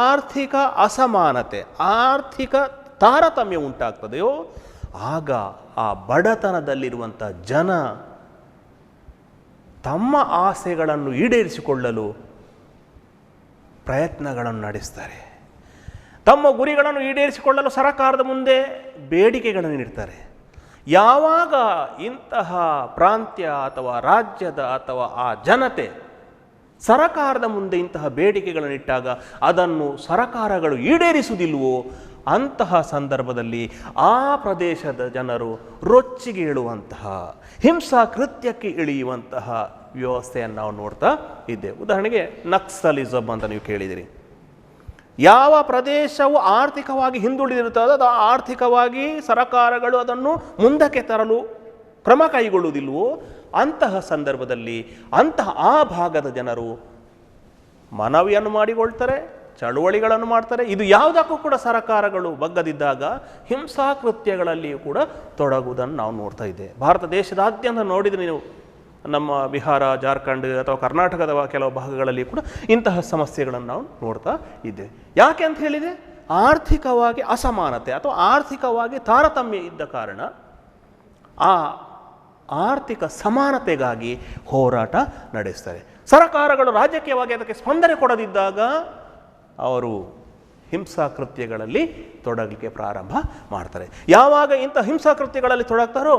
ಆರ್ಥಿಕ ಅಸಮಾನತೆ, ಆರ್ಥಿಕ ತಾರತಮ್ಯ ಉಂಟಾಗ್ತದೆಯೋ ಆಗ ಆ ಬಡತನದಲ್ಲಿರುವಂಥ ಜನ ತಮ್ಮ ಆಸೆಗಳನ್ನು ಈಡೇರಿಸಿಕೊಳ್ಳಲು ಪ್ರಯತ್ನಗಳನ್ನು ನಡೆಸ್ತಾರೆ. ತಮ್ಮ ಗುರಿಗಳನ್ನು ಈಡೇರಿಸಿಕೊಳ್ಳಲು ಸರಕಾರದ ಮುಂದೆ ಬೇಡಿಕೆಗಳನ್ನು ಇಡ್ತಾರೆ. ಯಾವಾಗ ಇಂತಹ ಪ್ರಾಂತ್ಯ ಅಥವಾ ರಾಜ್ಯದ ಅಥವಾ ಆ ಜನತೆ ಸರಕಾರದ ಮುಂದೆ ಇಂತಹ ಬೇಡಿಕೆಗಳನ್ನು ಇಟ್ಟಾಗ ಅದನ್ನು ಸರಕಾರಗಳು ಈಡೇರಿಸುವುದಿಲ್ವೋ, ಅಂತಹ ಸಂದರ್ಭದಲ್ಲಿ ಆ ಪ್ರದೇಶದ ಜನರು ರೊಚ್ಚಿಗೆ ಇಳುವಂತಹ, ಹಿಂಸಾ ಕೃತ್ಯಕ್ಕೆ ಇಳಿಯುವಂತಹ ವ್ಯವಸ್ಥೆಯನ್ನು ನಾವು ನೋಡ್ತಾ ಇದ್ದೇವೆ. ಉದಾಹರಣೆಗೆ ನಕ್ಸಲಿಸಮ್ ಅಂತ ನೀವು ಕೇಳಿದಿರಿ. ಯಾವ ಪ್ರದೇಶವು ಆರ್ಥಿಕವಾಗಿ ಹಿಂದುಳಿದಿರುತ್ತದೋ ಅದು ಆರ್ಥಿಕವಾಗಿ ಸರಕಾರಗಳು ಅದನ್ನು ಮುಂದಕ್ಕೆ ತರಲು ಕ್ರಮ ಕೈಗೊಳ್ಳುವುದಿಲ್ವೋ, ಅಂತಹ ಸಂದರ್ಭದಲ್ಲಿ ಅಂತಹ ಆ ಭಾಗದ ಜನರು ಮನವಿಯನ್ನು ಮಾಡಿಕೊಳ್ತಾರೆ, ಚಳುವಳಿಗಳನ್ನು ಮಾಡ್ತಾರೆ. ಇದು ಯಾವುದಕ್ಕೂ ಕೂಡ ಸರಕಾರಗಳು ಬಗ್ಗದಿದ್ದಾಗ ಹಿಂಸಾಕೃತ್ಯಗಳಲ್ಲಿಯೂ ಕೂಡ ತೊಡಗುವುದನ್ನು ನಾವು ನೋಡ್ತಾ ಇದ್ದೇವೆ. ಭಾರತ ದೇಶದಾದ್ಯಂತ ನೋಡಿದರೆ ನೀವು ನಮ್ಮ ಬಿಹಾರ, ಜಾರ್ಖಂಡ್ ಅಥವಾ ಕರ್ನಾಟಕದ ಕೆಲವು ಭಾಗಗಳಲ್ಲಿ ಕೂಡ ಇಂತಹ ಸಮಸ್ಯೆಗಳನ್ನು ನಾವು ನೋಡ್ತಾ ಇದ್ದೇವೆ. ಯಾಕೆ ಅಂತ ಹೇಳಿದರೆ ಆರ್ಥಿಕವಾಗಿ ಅಸಮಾನತೆ ಅಥವಾ ಆರ್ಥಿಕವಾಗಿ ತಾರತಮ್ಯ ಇದ್ದ ಕಾರಣ ಆ ಆರ್ಥಿಕ ಸಮಾನತೆಗಾಗಿ ಹೋರಾಟ ನಡೆಸ್ತಾರೆ. ಸರಕಾರಗಳು ರಾಜಕೀಯವಾಗಿ ಅದಕ್ಕೆ ಸ್ಪಂದನೆ ಕೊಡದಿದ್ದಾಗ ಅವರು ಹಿಂಸಾಕೃತ್ಯಗಳಲ್ಲಿ ತೊಡಗಲಿಕ್ಕೆ ಪ್ರಾರಂಭ ಮಾಡ್ತಾರೆ. ಯಾವಾಗ ಇಂಥ ಹಿಂಸಾಕೃತ್ಯಗಳಲ್ಲಿ ತೊಡಗ್ತಾರೋ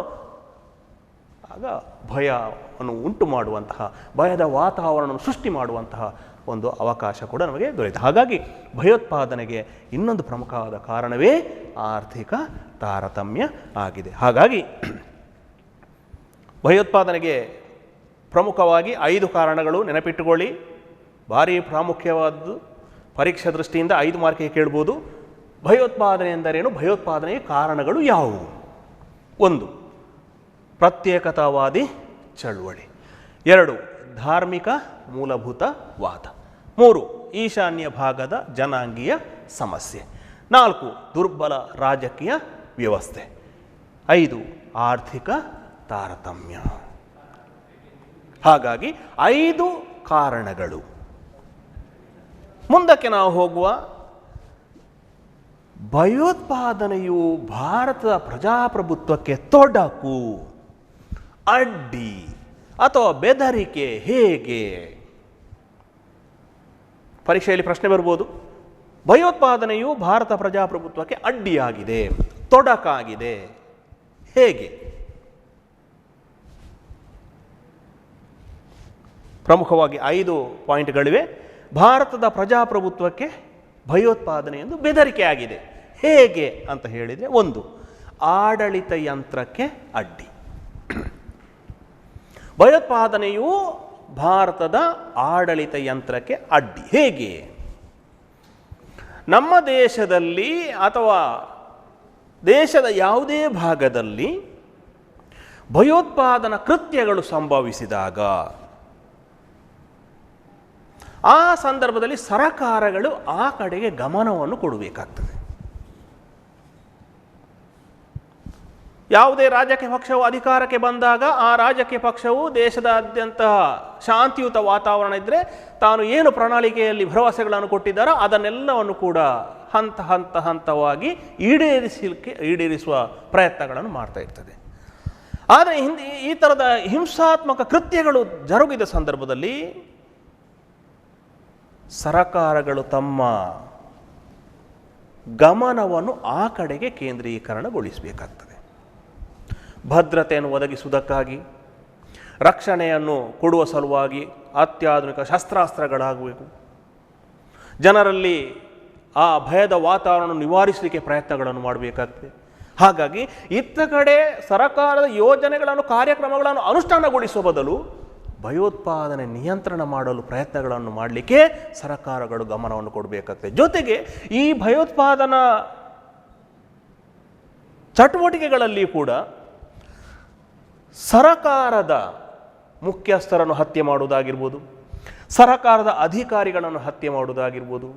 ಆಗ ಭಯವನ್ನು ಉಂಟು ಮಾಡುವಂತಹ, ಭಯದ ವಾತಾವರಣವನ್ನು ಸೃಷ್ಟಿ ಮಾಡುವಂತಹ ಒಂದು ಅವಕಾಶ ಕೂಡ ನಮಗೆ ದೊರೆಯುತ್ತೆ. ಹಾಗಾಗಿ ಭಯೋತ್ಪಾದನೆಗೆ ಇನ್ನೊಂದು ಪ್ರಮುಖವಾದ ಕಾರಣವೇ ಆರ್ಥಿಕ ತಾರತಮ್ಯ ಆಗಿದೆ. ಹಾಗಾಗಿ ಭಯೋತ್ಪಾದನೆಗೆ ಪ್ರಮುಖವಾಗಿ 5 ಕಾರಣಗಳು ನೆನಪಿಟ್ಟುಕೊಳ್ಳಿ. ಭಾರಿ ಪ್ರಾಮುಖ್ಯವಾದ್ದು, ಪರೀಕ್ಷಾ ದೃಷ್ಟಿಯಿಂದ 5 ಮಾರ್ಕಿಗೆ ಕೇಳ್ಬೋದು. ಭಯೋತ್ಪಾದನೆ ಎಂದರೇನು, ಭಯೋತ್ಪಾದನೆಯ ಕಾರಣಗಳು ಯಾವುವು? 1, ಪ್ರತ್ಯೇಕತಾವಾದಿ ಚಳುವಳಿ. 2, ಧಾರ್ಮಿಕ ಮೂಲಭೂತವಾದ. 3, ಈಶಾನ್ಯ ಭಾಗದ ಜನಾಂಗೀಯ ಸಮಸ್ಯೆ. 4, ದುರ್ಬಲ ರಾಜಕೀಯ ವ್ಯವಸ್ಥೆ. 5, ಆರ್ಥಿಕ ತಾರತಮ್ಯ. ಹಾಗಾಗಿ 5 ಕಾರಣಗಳು. ಮುಂದಕ್ಕೆ ನಾವು ಹೋಗುವ, ಭಯೋತ್ಪಾದನೆಯು ಭಾರತದ ಪ್ರಜಾಪ್ರಭುತ್ವಕ್ಕೆ ತೊಡಕು, ಅಡ್ಡಿ ಅಥವಾ ಬೆದರಿಕೆ ಹೇಗೆ? ಪರೀಕ್ಷೆಯಲ್ಲಿ ಪ್ರಶ್ನೆ ಬರ್ಬೋದು. ಭಯೋತ್ಪಾದನೆಯು ಭಾರತ ಪ್ರಜಾಪ್ರಭುತ್ವಕ್ಕೆ ಅಡ್ಡಿಯಾಗಿದೆ, ತೊಡಕಾಗಿದೆ, ಹೇಗೆ? ಪ್ರಮುಖವಾಗಿ 5 ಪಾಯಿಂಟ್ಗಳಿವೆ. ಭಾರತದ ಪ್ರಜಾಪ್ರಭುತ್ವಕ್ಕೆ ಭಯೋತ್ಪಾದನೆಯೊಂದು ಬೆದರಿಕೆಯಾಗಿದೆ. ಹೇಗೆ ಅಂತ ಹೇಳಿದರೆ, 1, ಆಡಳಿತ ಯಂತ್ರಕ್ಕೆ ಅಡ್ಡಿ. ಭಯೋತ್ಪಾದನೆಯು ಭಾರತದ ಆಡಳಿತ ಯಂತ್ರಕ್ಕೆ ಅಡ್ಡಿ. ಹೇಗೆ? ನಮ್ಮ ದೇಶದಲ್ಲಿ ಅಥವಾ ದೇಶದ ಯಾವುದೇ ಭಾಗದಲ್ಲಿ ಭಯೋತ್ಪಾದನಾ ಕೃತ್ಯಗಳು ಸಂಭವಿಸಿದಾಗ ಆ ಸಂದರ್ಭದಲ್ಲಿ ಸರಕಾರಗಳು ಆ ಕಡೆಗೆ ಗಮನವನ್ನು ಕೊಡಬೇಕಾಗ್ತದೆ. ಯಾವುದೇ ರಾಜಕೀಯ ಪಕ್ಷವು ಅಧಿಕಾರಕ್ಕೆ ಬಂದಾಗ ಆ ರಾಜಕೀಯ ಪಕ್ಷವು ದೇಶದಾದ್ಯಂತ ಶಾಂತಿಯುತ ವಾತಾವರಣ ಇದ್ದರೆ ತಾನು ಏನು ಪ್ರಣಾಳಿಕೆಯಲ್ಲಿ ಭರವಸೆಗಳನ್ನು ಕೊಟ್ಟಿದ್ದಾರೋ ಅದನ್ನೆಲ್ಲವನ್ನು ಕೂಡ ಹಂತವಾಗಿ ಈಡೇರಿಸುವ ಪ್ರಯತ್ನಗಳನ್ನು ಮಾಡ್ತಾ ಇರ್ತದೆ. ಆದರೆ ಈ ಥರದ ಹಿಂಸಾತ್ಮಕ ಕೃತ್ಯಗಳು ಜರುಗಿದ ಸಂದರ್ಭದಲ್ಲಿ ಸರಕಾರಗಳು ತಮ್ಮ ಗಮನವನ್ನು ಆ ಕಡೆಗೆ ಕೇಂದ್ರೀಕರಣಗೊಳಿಸಬೇಕಾಗ್ತದೆ. ಭದ್ರತೆಯನ್ನು ಒದಗಿಸುವುದಕ್ಕಾಗಿ, ರಕ್ಷಣೆಯನ್ನು ಕೊಡುವ ಸಲುವಾಗಿ ಅತ್ಯಾಧುನಿಕ ಶಸ್ತ್ರಾಸ್ತ್ರಗಳಾಗಬೇಕು. ಜನರಲ್ಲಿ ಆ ಭಯದ ವಾತಾವರಣ ನಿವಾರಿಸಲಿಕ್ಕೆ ಪ್ರಯತ್ನಗಳನ್ನು ಮಾಡಬೇಕಾಗ್ತದೆ. ಹಾಗಾಗಿ ಇತ್ತ ಕಡೆ ಸರಕಾರದ ಯೋಜನೆಗಳನ್ನು, ಕಾರ್ಯಕ್ರಮಗಳನ್ನು ಅನುಷ್ಠಾನಗೊಳಿಸುವ ಬದಲು ಭಯೋತ್ಪಾದನೆ ನಿಯಂತ್ರಣ ಮಾಡಲು ಪ್ರಯತ್ನಗಳನ್ನು ಮಾಡಲಿಕ್ಕೆ ಸರಕಾರಗಳು ಗಮನವನ್ನು ಕೊಡಬೇಕಾಗ್ತದೆ. ಜೊತೆಗೆ ಈ ಭಯೋತ್ಪಾದನಾ ಚಟುವಟಿಕೆಗಳಲ್ಲಿ ಕೂಡ ಸರಕಾರದ ಮುಖ್ಯಸ್ಥರನ್ನು ಹತ್ಯೆ ಮಾಡುವುದಾಗಿರ್ಬೋದು, ಸರಕಾರದ ಅಧಿಕಾರಿಗಳನ್ನು ಹತ್ಯೆ ಮಾಡುವುದಾಗಿರ್ಬೋದು,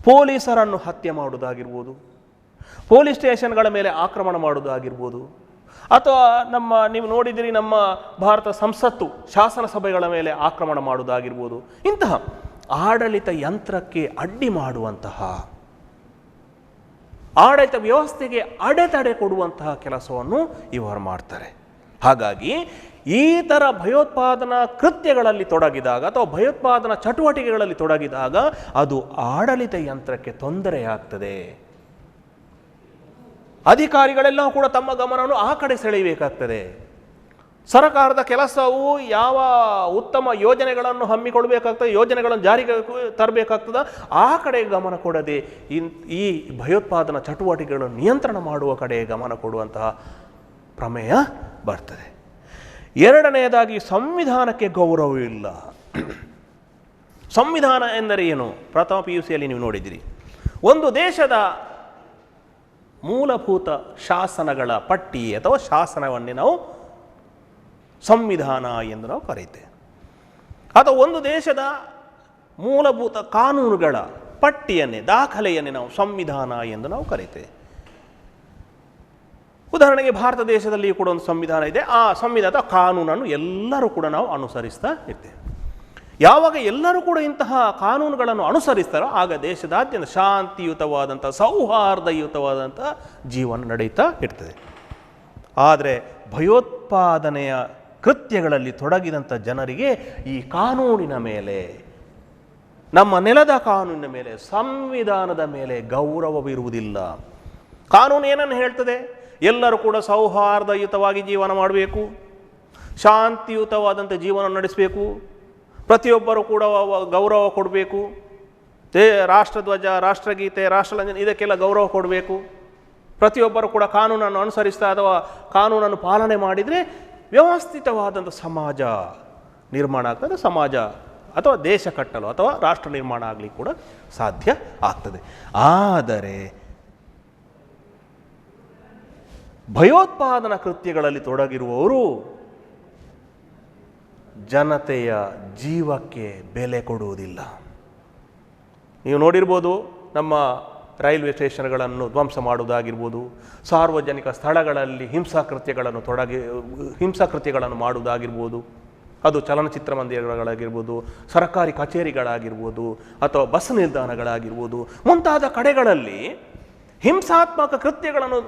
ಪೊಲೀಸರನ್ನು ಹತ್ಯೆ ಮಾಡುವುದಾಗಿರ್ಬೋದು, ಪೊಲೀಸ್ ಸ್ಟೇಷನ್ಗಳ ಮೇಲೆ ಆಕ್ರಮಣ ಮಾಡುವುದಾಗಿರ್ಬೋದು, ಅಥವಾ ನೀವು ನೋಡಿದಿರಿ ನಮ್ಮ ಭಾರತ ಸಂಸತ್ತು ಶಾಸನ ಸಭೆಗಳ ಮೇಲೆ ಆಕ್ರಮಣ ಮಾಡುವುದಾಗಿರ್ಬೋದು. ಇಂತಹ ಆಡಳಿತ ಯಂತ್ರಕ್ಕೆ ಅಡ್ಡಿ ಮಾಡುವಂತಹ, ಆಡಳಿತ ವ್ಯವಸ್ಥೆಗೆ ಅಡೆತಡೆ ಕೊಡುವಂತಹ ಕೆಲಸವನ್ನು ಇವರು ಮಾಡ್ತಾರೆ. ಹಾಗಾಗಿ ಈ ಥರ ಭಯೋತ್ಪಾದನಾ ಕೃತ್ಯಗಳಲ್ಲಿ ತೊಡಗಿದಾಗ ಅಥವಾ ಭಯೋತ್ಪಾದನಾ ಚಟುವಟಿಕೆಗಳಲ್ಲಿ ತೊಡಗಿದಾಗ ಅದು ಆಡಳಿತ ಯಂತ್ರಕ್ಕೆ ತೊಂದರೆಯಾಗ್ತದೆ. ಅಧಿಕಾರಿಗಳೆಲ್ಲ ಕೂಡ ತಮ್ಮ ಗಮನವನ್ನು ಆ ಕಡೆ ಸೆಳೆಯಬೇಕಾಗ್ತದೆ. ಸರ್ಕಾರದ ಕೆಲಸವು ಯಾವ ಉತ್ತಮ ಯೋಜನೆಗಳನ್ನು ಹಮ್ಮಿಕೊಳ್ಬೇಕಾಗ್ತದೆ, ಯೋಜನೆಗಳನ್ನು ಜಾರಿಗೆ ತರಬೇಕಾಗ್ತದೆ, ಆ ಕಡೆ ಗಮನ ಕೊಡದೆ ಈ ಭಯೋತ್ಪಾದನಾ ಚಟುವಟಿಕೆಗಳನ್ನು ನಿಯಂತ್ರಣ ಮಾಡುವ ಕಡೆ ಗಮನ ಕೊಡುವಂತಹ ಪ್ರಮೇಯ ಬರ್ತದೆ. ಎರಡನೆಯದಾಗಿ, ಸಂವಿಧಾನಕ್ಕೆ ಗೌರವವಿಲ್ಲ. ಸಂವಿಧಾನ ಎಂದರೆ ಏನು? ಪ್ರಥಮ PUCಯಲ್ಲಿ ನೀವು ನೋಡಿದ್ದೀರಿ. ಒಂದು ದೇಶದ ಮೂಲಭೂತ ಶಾಸನಗಳ ಪಟ್ಟಿ ಅಥವಾ ಶಾಸನವನ್ನೇ ನಾವು ಸಂವಿಧಾನ ಎಂದು ನಾವು ಕರೀತೇವೆ. ಅಥವಾ ಒಂದು ದೇಶದ ಮೂಲಭೂತ ಕಾನೂನುಗಳ ಪಟ್ಟಿಯನ್ನೇ, ದಾಖಲೆಯನ್ನೇ ನಾವು ಸಂವಿಧಾನ ಎಂದು ನಾವು ಕರೀತೇವೆ. ಉದಾಹರಣೆಗೆ ಭಾರತ ದೇಶದಲ್ಲಿ ಕೂಡ ಒಂದು ಸಂವಿಧಾನ ಇದೆ. ಆ ಸಂವಿಧಾನದ ಕಾನೂನನ್ನು ಎಲ್ಲರೂ ಕೂಡ ನಾವು ಅನುಸರಿಸ್ತಾ ಇರ್ತೇವೆ. ಯಾವಾಗ ಎಲ್ಲರೂ ಕೂಡ ಇಂತಹ ಕಾನೂನುಗಳನ್ನು ಅನುಸರಿಸ್ತಾರೋ ಆಗ ದೇಶದಾದ್ಯಂತ ಶಾಂತಿಯುತವಾದಂಥ, ಸೌಹಾರ್ದಯುತವಾದಂಥ ಜೀವನ ನಡೀತಾ ಇರ್ತದೆ. ಆದರೆ ಭಯೋತ್ಪಾದನೆಯ ಕೃತ್ಯಗಳಲ್ಲಿ ತೊಡಗಿದಂಥ ಜನರಿಗೆ ಈ ಕಾನೂನಿನ ಮೇಲೆ, ನಮ್ಮ ನೆಲದ ಕಾನೂನಿನ ಮೇಲೆ, ಸಂವಿಧಾನದ ಮೇಲೆ ಗೌರವವಿರುವುದಿಲ್ಲ. ಕಾನೂನು ಏನನ್ನು ಹೇಳ್ತದೆ? ಎಲ್ಲರೂ ಕೂಡ ಸೌಹಾರ್ದಯುತವಾಗಿ ಜೀವನ ಮಾಡಬೇಕು, ಶಾಂತಿಯುತವಾದಂಥ ಜೀವನ ನಡೆಸಬೇಕು, ಪ್ರತಿಯೊಬ್ಬರು ಕೂಡ ಗೌರವ ಕೊಡಬೇಕು, ರಾಷ್ಟ್ರಧ್ವಜ, ರಾಷ್ಟ್ರಗೀತೆ, ರಾಷ್ಟ್ರಲಂಘನೆ ಇದಕ್ಕೆಲ್ಲ ಗೌರವ ಕೊಡಬೇಕು. ಪ್ರತಿಯೊಬ್ಬರು ಕೂಡ ಕಾನೂನನ್ನು ಅನುಸರಿಸ್ತಾ ಅಥವಾ ಕಾನೂನನ್ನು ಪಾಲನೆ ಮಾಡಿದರೆ ವ್ಯವಸ್ಥಿತವಾದಂಥ ಸಮಾಜ ನಿರ್ಮಾಣ ಆಗ್ತದೆ. ಸಮಾಜ ಅಥವಾ ದೇಶ ಕಟ್ಟಲು ಅಥವಾ ರಾಷ್ಟ್ರ ನಿರ್ಮಾಣ ಆಗಲಿಕ್ಕೆ ಕೂಡ ಸಾಧ್ಯ ಆಗ್ತದೆ. ಆದರೆ ಭಯೋತ್ಪಾದನಾ ಕೃತ್ಯಗಳಲ್ಲಿ ತೊಡಗಿರುವವರು ಜನತೆಯ ಜೀವಕ್ಕೆ ಬೆಲೆ ಕೊಡುವುದಿಲ್ಲ. ನೀವು ನೋಡಿರ್ಬೋದು, ನಮ್ಮ ರೈಲ್ವೆ ಸ್ಟೇಷನ್ಗಳನ್ನು ಧ್ವಂಸ ಮಾಡುವುದಾಗಿರ್ಬೋದು, ಸಾರ್ವಜನಿಕ ಸ್ಥಳಗಳಲ್ಲಿ ಹಿಂಸಾಕೃತ್ಯಗಳನ್ನು ಮಾಡುವುದಾಗಿರ್ಬೋದು, ಅದು ಚಲನಚಿತ್ರ ಮಂದಿರಗಳಾಗಿರ್ಬೋದು, ಸರ್ಕಾರಿ ಕಚೇರಿಗಳಾಗಿರ್ಬೋದು, ಅಥವಾ ಬಸ್ ನಿಲ್ದಾಣಗಳಾಗಿರ್ಬೋದು, ಮುಂತಾದ ಕಡೆಗಳಲ್ಲಿ ಹಿಂಸಾತ್ಮಕ ಕೃತ್ಯಗಳನ್ನು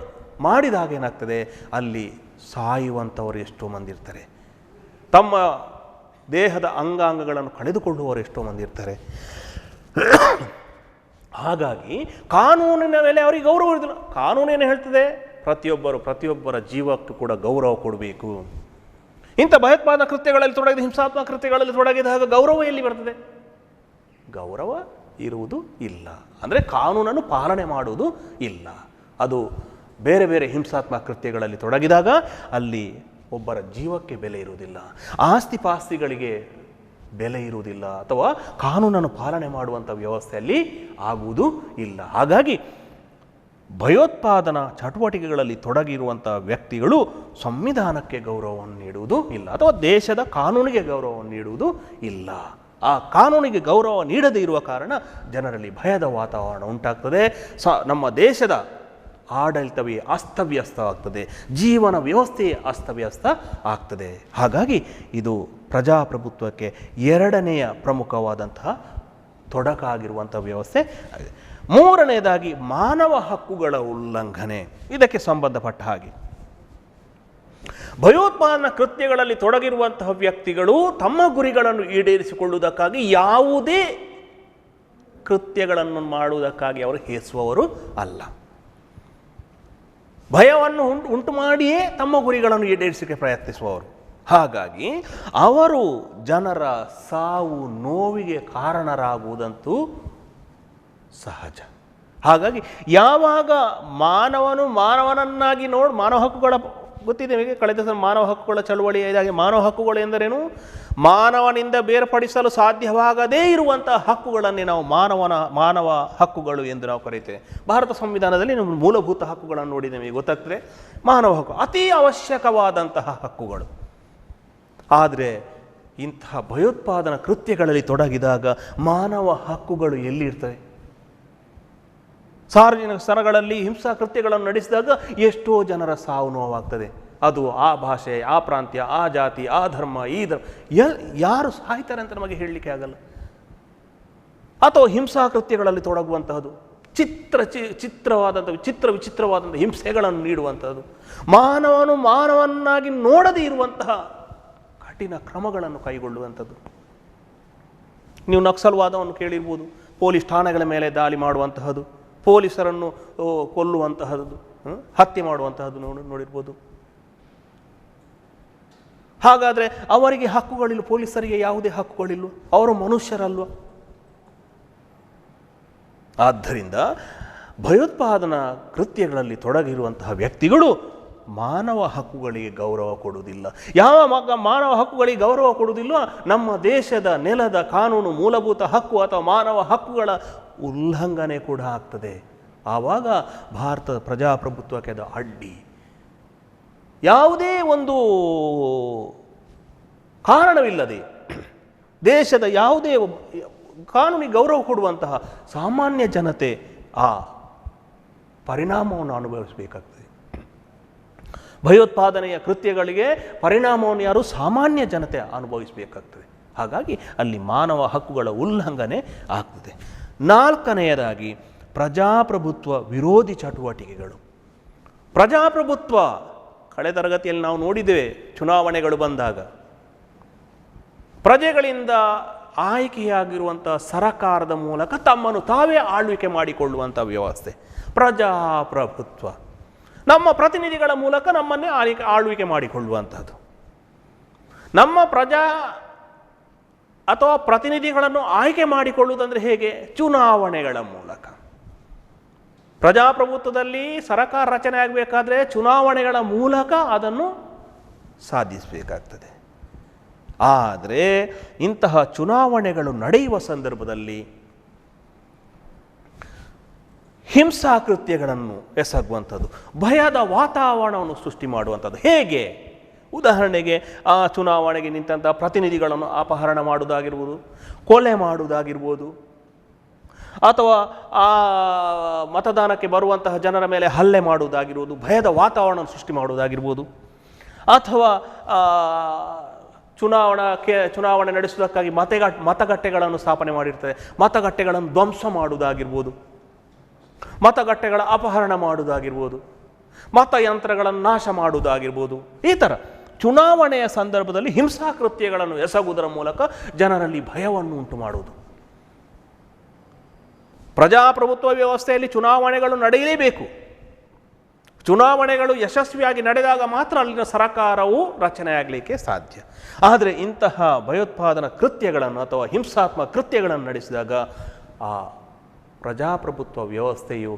ಮಾಡಿದಾಗ ಏನಾಗ್ತದೆ, ಅಲ್ಲಿ ಸಾಯುವಂಥವರು ಎಷ್ಟೋ ಮಂದಿ ಇರ್ತಾರೆ, ತಮ್ಮ ದೇಹದ ಅಂಗಾಂಗಗಳನ್ನು ಕಳೆದುಕೊಳ್ಳುವವರು ಎಷ್ಟೋ ಮಂದಿ ಇರ್ತಾರೆ. ಹಾಗಾಗಿ ಕಾನೂನಿನ ಮೇಲೆ ಅವರಿಗೆ ಗೌರವ ಇರೋದಿಲ್ಲ. ಕಾನೂನೇನು ಹೇಳ್ತದೆ, ಪ್ರತಿಯೊಬ್ಬರ ಜೀವಕ್ಕೂ ಕೂಡ ಗೌರವ ಕೊಡಬೇಕು. ಇಂಥ ಭಯೋತ್ಪಾದನಾ ಕೃತ್ಯಗಳಲ್ಲಿ ತೊಡಗಿದ, ಹಿಂಸಾತ್ಮಕ ಕೃತ್ಯಗಳಲ್ಲಿ ತೊಡಗಿದಾಗ ಗೌರವ ಎಲ್ಲಿ ಬರ್ತದೆ? ಗೌರವ ಇರುವುದು ಇಲ್ಲ. ಅಂದರೆ ಕಾನೂನನ್ನು ಪಾಲನೆ ಮಾಡುವುದು ಇಲ್ಲ. ಅದು ಬೇರೆ ಬೇರೆ ಹಿಂಸಾತ್ಮಕ ಕೃತ್ಯಗಳಲ್ಲಿ ತೊಡಗಿದಾಗ ಅಲ್ಲಿ ಒಬ್ಬರ ಜೀವಕ್ಕೆ ಬೆಲೆ ಇರುವುದಿಲ್ಲ, ಆಸ್ತಿ ಪಾಸ್ತಿಗಳಿಗೆ ಬೆಲೆ ಇರುವುದಿಲ್ಲ, ಅಥವಾ ಕಾನೂನನ್ನು ಪಾಲನೆ ಮಾಡುವಂಥ ವ್ಯವಸ್ಥೆಯಲ್ಲಿ ಆಗುವುದು ಇಲ್ಲ. ಹಾಗಾಗಿ ಭಯೋತ್ಪಾದನಾ ಚಟುವಟಿಕೆಗಳಲ್ಲಿ ತೊಡಗಿರುವಂಥ ವ್ಯಕ್ತಿಗಳು ಸಂವಿಧಾನಕ್ಕೆ ಗೌರವವನ್ನು ನೀಡುವುದು ಇಲ್ಲ, ಅಥವಾ ದೇಶದ ಕಾನೂನಿಗೆ ಗೌರವವನ್ನು ನೀಡುವುದು ಇಲ್ಲ. ಆ ಕಾನೂನಿಗೆ ಗೌರವ ನೀಡದೇ ಇರುವ ಕಾರಣ ಜನರಲ್ಲಿ ಭಯದ ವಾತಾವರಣ ಉಂಟಾಗ್ತದೆ. ನಮ್ಮ ದೇಶದ ಆಡಳಿತವೇ ಅಸ್ತವ್ಯಸ್ತ ಆಗ್ತದೆ, ಜೀವನ ವ್ಯವಸ್ಥೆಯೇ ಅಸ್ತವ್ಯಸ್ತ ಆಗ್ತದೆ. ಹಾಗಾಗಿ ಇದು ಪ್ರಜಾಪ್ರಭುತ್ವಕ್ಕೆ ಎರಡನೆಯ ಪ್ರಮುಖವಾದಂತಹ ತೊಡಕಾಗಿರುವಂಥ ವ್ಯವಸ್ಥೆ. ಮೂರನೆಯದಾಗಿ ಮಾನವ ಹಕ್ಕುಗಳ ಉಲ್ಲಂಘನೆ. ಇದಕ್ಕೆ ಸಂಬಂಧಪಟ್ಟ ಹಾಗೆ ಭಯೋತ್ಪಾದನಾ ಕೃತ್ಯಗಳಲ್ಲಿ ತೊಡಗಿರುವಂತಹ ವ್ಯಕ್ತಿಗಳು ತಮ್ಮ ಗುರಿಗಳನ್ನು ಈಡೇರಿಸಿಕೊಳ್ಳುವುದಕ್ಕಾಗಿ ಯಾವುದೇ ಕೃತ್ಯಗಳನ್ನು ಮಾಡುವುದಕ್ಕಾಗಿ ಅವರು ಹೇಸುವವರು ಅಲ್ಲ. ಭಯವನ್ನು ಉಂಟು ಮಾಡಿಯೇ ತಮ್ಮ ಗುರಿಗಳನ್ನು ಈಡೇರಿಸಲಿಕ್ಕೆ ಪ್ರಯತ್ನಿಸುವವರು. ಹಾಗಾಗಿ ಅವರು ಜನರ ಸಾವು ನೋವಿಗೆ ಕಾರಣರಾಗುವುದಂತೂ ಸಹಜ. ಹಾಗಾಗಿ ಯಾವಾಗ ಮಾನವನನ್ನಾಗಿ ಮಾನವ ಹಕ್ಕುಗಳ ಗೊತ್ತಿದೆ ನಿಮಗೆ, ಕಳೆದ ಸಲ ಮಾನವ ಹಕ್ಕುಗಳ ಚಳುವಳಿ ಇದಾಗಿ, ಮಾನವ ಹಕ್ಕುಗಳು ಎಂದರೇನು? ಮಾನವನಿಂದ ಬೇರ್ಪಡಿಸಲು ಸಾಧ್ಯವಾಗದೇ ಇರುವಂತಹ ಹಕ್ಕುಗಳನ್ನೇ ನಾವು ಮಾನವ ಹಕ್ಕುಗಳು ಎಂದು ನಾವು ಕರೀತೇವೆ. ಭಾರತ ಸಂವಿಧಾನದಲ್ಲಿ ನಮ್ಮ ಮೂಲಭೂತ ಹಕ್ಕುಗಳನ್ನು ನೋಡಿ ನಿಮಗೆ ಗೊತ್ತಾಗ್ತದೆ. ಮಾನವ ಹಕ್ಕು ಅತಿ ಅವಶ್ಯಕವಾದಂತಹ ಹಕ್ಕುಗಳು. ಆದರೆ ಇಂತಹ ಭಯೋತ್ಪಾದನಾ ಕೃತ್ಯಗಳಲ್ಲಿ ತೊಡಗಿದಾಗ ಮಾನವ ಹಕ್ಕುಗಳು ಎಲ್ಲಿರ್ತವೆ? ಸಾರ್ವಜನಿಕ ಸ್ಥಳಗಳಲ್ಲಿ ಹಿಂಸಾ ಕೃತ್ಯಗಳನ್ನು ನಡೆಸಿದಾಗ ಎಷ್ಟೋ ಜನರ ಸಾವು ನೋವಾಗ್ತದೆ. ಅದು ಆ ಭಾಷೆ, ಆ ಪ್ರಾಂತ್ಯ, ಆ ಜಾತಿ, ಆ ಧರ್ಮ, ಈ ಧರ್ಮ, ಯಾರು ಸಾಯ್ತಾರೆ ಅಂತ ನಮಗೆ ಹೇಳಲಿಕ್ಕೆ ಆಗಲ್ಲ. ಅಥವಾ ಹಿಂಸಾ ಕೃತ್ಯಗಳಲ್ಲಿ ತೊಡಗುವಂತಹದ್ದು, ವಿಚಿತ್ರವಾದಂಥ ಹಿಂಸೆಗಳನ್ನು ನೀಡುವಂಥದ್ದು, ಮಾನವನಾಗಿ ನೋಡದೇ ಇರುವಂತಹ ಕಠಿಣ ಕ್ರಮಗಳನ್ನು ಕೈಗೊಳ್ಳುವಂಥದ್ದು. ನೀವು ನಕ್ಸಲ್ವಾದವನ್ನು ಕೇಳಿರ್ಬೋದು, ಪೊಲೀಸ್ ಠಾಣೆಗಳ ಮೇಲೆ ದಾಳಿ ಮಾಡುವಂತಹದ್ದು, ಪೊಲೀಸರನ್ನು ಕೊಲ್ಲುವಂತಹದ್ದು, ಹತ್ಯೆ ಮಾಡುವಂತಹದ್ದು ನೋಡಿರ್ಬೋದು. ಹಾಗಾದರೆ ಅವರಿಗೆ ಹಕ್ಕುಗಳಿಲ್ಲ, ಪೊಲೀಸರಿಗೆ ಯಾವುದೇ ಹಕ್ಕುಗಳಿಲ್ಲ, ಅವರು ಮನುಷ್ಯರಲ್ವ? ಆದ್ದರಿಂದ ಭಯೋತ್ಪಾದನಾ ಕೃತ್ಯಗಳಲ್ಲಿ ತೊಡಗಿರುವಂತಹ ವ್ಯಕ್ತಿಗಳು ಮಾನವ ಹಕ್ಕುಗಳಿಗೆ ಗೌರವ ಕೊಡುವುದಿಲ್ಲ. ಯಾವ ಮಾನವ ಹಕ್ಕುಗಳಿಗೆ ಗೌರವ ಕೊಡುವುದಿಲ್ಲ, ನಮ್ಮ ದೇಶದ ನೆಲದ ಕಾನೂನು, ಮೂಲಭೂತ ಹಕ್ಕು ಅಥವಾ ಮಾನವ ಹಕ್ಕುಗಳ ಉಲ್ಲಂಘನೆ ಕೂಡ ಆಗ್ತದೆ. ಆವಾಗ ಭಾರತದ ಪ್ರಜಾಪ್ರಭುತ್ವಕ್ಕೆ ಅದು ಅಡ್ಡಿ. ಯಾವುದೇ ಒಂದು ಕಾರಣವಿಲ್ಲದೆ ದೇಶದ ಯಾವುದೇ ಕಾನೂನಿಗೆ ಗೌರವ ಕೊಡುವಂತಹ ಸಾಮಾನ್ಯ ಜನತೆ ಆ ಪರಿಣಾಮವನ್ನು ಅನುಭವಿಸಬೇಕಾಗ್ತದೆ. ಭಯೋತ್ಪಾದನೆಯ ಕೃತ್ಯಗಳಿಗೆ ಪರಿಣಾಮವನ್ನು ಯಾರು? ಸಾಮಾನ್ಯ ಜನತೆ ಅನುಭವಿಸಬೇಕಾಗ್ತದೆ. ಹಾಗಾಗಿ ಅಲ್ಲಿ ಮಾನವ ಹಕ್ಕುಗಳ ಉಲ್ಲಂಘನೆ ಆಗ್ತದೆ. ನಾಲ್ಕನೆಯದಾಗಿ ಪ್ರಜಾಪ್ರಭುತ್ವ ವಿರೋಧಿ ಚಟುವಟಿಕೆಗಳು. ಪ್ರಜಾಪ್ರಭುತ್ವ ಕಳೆದ ತರಗತಿಯಲ್ಲಿ ನಾವು ನೋಡಿದ್ದೇವೆ. ಚುನಾವಣೆಗಳು ಬಂದಾಗ ಪ್ರಜೆಗಳಿಂದ ಆಯ್ಕೆಯಾಗಿರುವಂಥ ಸರಕಾರದ ಮೂಲಕ ತಮ್ಮನ್ನು ತಾವೇ ಆಳ್ವಿಕೆ ಮಾಡಿಕೊಳ್ಳುವಂಥ ವ್ಯವಸ್ಥೆ ಪ್ರಜಾಪ್ರಭುತ್ವ. ನಮ್ಮ ಪ್ರತಿನಿಧಿಗಳ ಮೂಲಕ ನಮ್ಮನ್ನೇ ಆಳ್ವಿಕೆ ಮಾಡಿಕೊಳ್ಳುವಂಥದ್ದು. ನಮ್ಮ ಅಥವಾ ಪ್ರತಿನಿಧಿಗಳನ್ನು ಆಯ್ಕೆ ಮಾಡಿಕೊಳ್ಳುವುದಂದರೆ ಹೇಗೆ? ಚುನಾವಣೆಗಳ ಮೂಲಕ. ಪ್ರಜಾಪ್ರಭುತ್ವದಲ್ಲಿ ಸರಕಾರ ರಚನೆ ಆಗಬೇಕಾದ್ರೆ ಚುನಾವಣೆಗಳ ಮೂಲಕ ಅದನ್ನು ಸಾಧಿಸಬೇಕಾಗ್ತದೆ. ಆದರೆ ಇಂತಹ ಚುನಾವಣೆಗಳು ನಡೆಯುವ ಸಂದರ್ಭದಲ್ಲಿ ಹಿಂಸಾಕೃತ್ಯಗಳನ್ನು ಎಸಗುವಂಥದ್ದು, ಭಯದ ವಾತಾವರಣವನ್ನು ಸೃಷ್ಟಿ ಮಾಡುವಂಥದ್ದು. ಹೇಗೆ? ಉದಾಹರಣೆಗೆ ಆ ಚುನಾವಣೆಗೆ ನಿಂತಹ ಪ್ರತಿನಿಧಿಗಳನ್ನು ಅಪಹರಣ ಮಾಡುವುದಾಗಿರ್ಬೋದು, ಕೊಲೆ ಮಾಡುವುದಾಗಿರ್ಬೋದು, ಅಥವಾ ಆ ಮತದಾನಕ್ಕೆ ಬರುವಂತಹ ಜನರ ಮೇಲೆ ಹಲ್ಲೆ ಮಾಡುವುದಾಗಿರ್ಬೋದು, ಭಯದ ವಾತಾವರಣ ಸೃಷ್ಟಿ ಮಾಡುವುದಾಗಿರ್ಬೋದು, ಅಥವಾ ಚುನಾವಣೆ ನಡೆಸುವುದಕ್ಕಾಗಿ ಮತಗಟ್ಟೆಗಳನ್ನು ಸ್ಥಾಪನೆ ಮಾಡಿರ್ತದೆ. ಮತಗಟ್ಟೆಗಳನ್ನು ಧ್ವಂಸ ಮಾಡುವುದಾಗಿರ್ಬೋದು, ಮತಗಟ್ಟೆಗಳ ಅಪಹರಣ ಮಾಡುವುದಾಗಿರ್ಬೋದು, ಮತಯಂತ್ರಗಳನ್ನು ನಾಶ ಮಾಡುವುದಾಗಿರ್ಬೋದು. ಈ ಥರ ಚುನಾವಣೆಯ ಸಂದರ್ಭದಲ್ಲಿ ಹಿಂಸಾಕೃತ್ಯಗಳನ್ನು ಎಸಗುವುದರ ಮೂಲಕ ಜನರಲ್ಲಿ ಭಯವನ್ನು ಉಂಟು ಮಾಡುವುದು. ಪ್ರಜಾಪ್ರಭುತ್ವ ವ್ಯವಸ್ಥೆಯಲ್ಲಿ ಚುನಾವಣೆಗಳು ನಡೆಯಲೇಬೇಕು. ಚುನಾವಣೆಗಳು ಯಶಸ್ವಿಯಾಗಿ ನಡೆದಾಗ ಮಾತ್ರ ಅಲ್ಲಿನ ಸರಕಾರವು ರಚನೆಯಾಗಲಿಕ್ಕೆ ಸಾಧ್ಯ. ಆದರೆ ಇಂತಹ ಭಯೋತ್ಪಾದನಾ ಕೃತ್ಯಗಳನ್ನು ಅಥವಾ ಹಿಂಸಾತ್ಮಕ ಕೃತ್ಯಗಳನ್ನು ನಡೆಸಿದಾಗ ಆ ಪ್ರಜಾಪ್ರಭುತ್ವ ವ್ಯವಸ್ಥೆಯು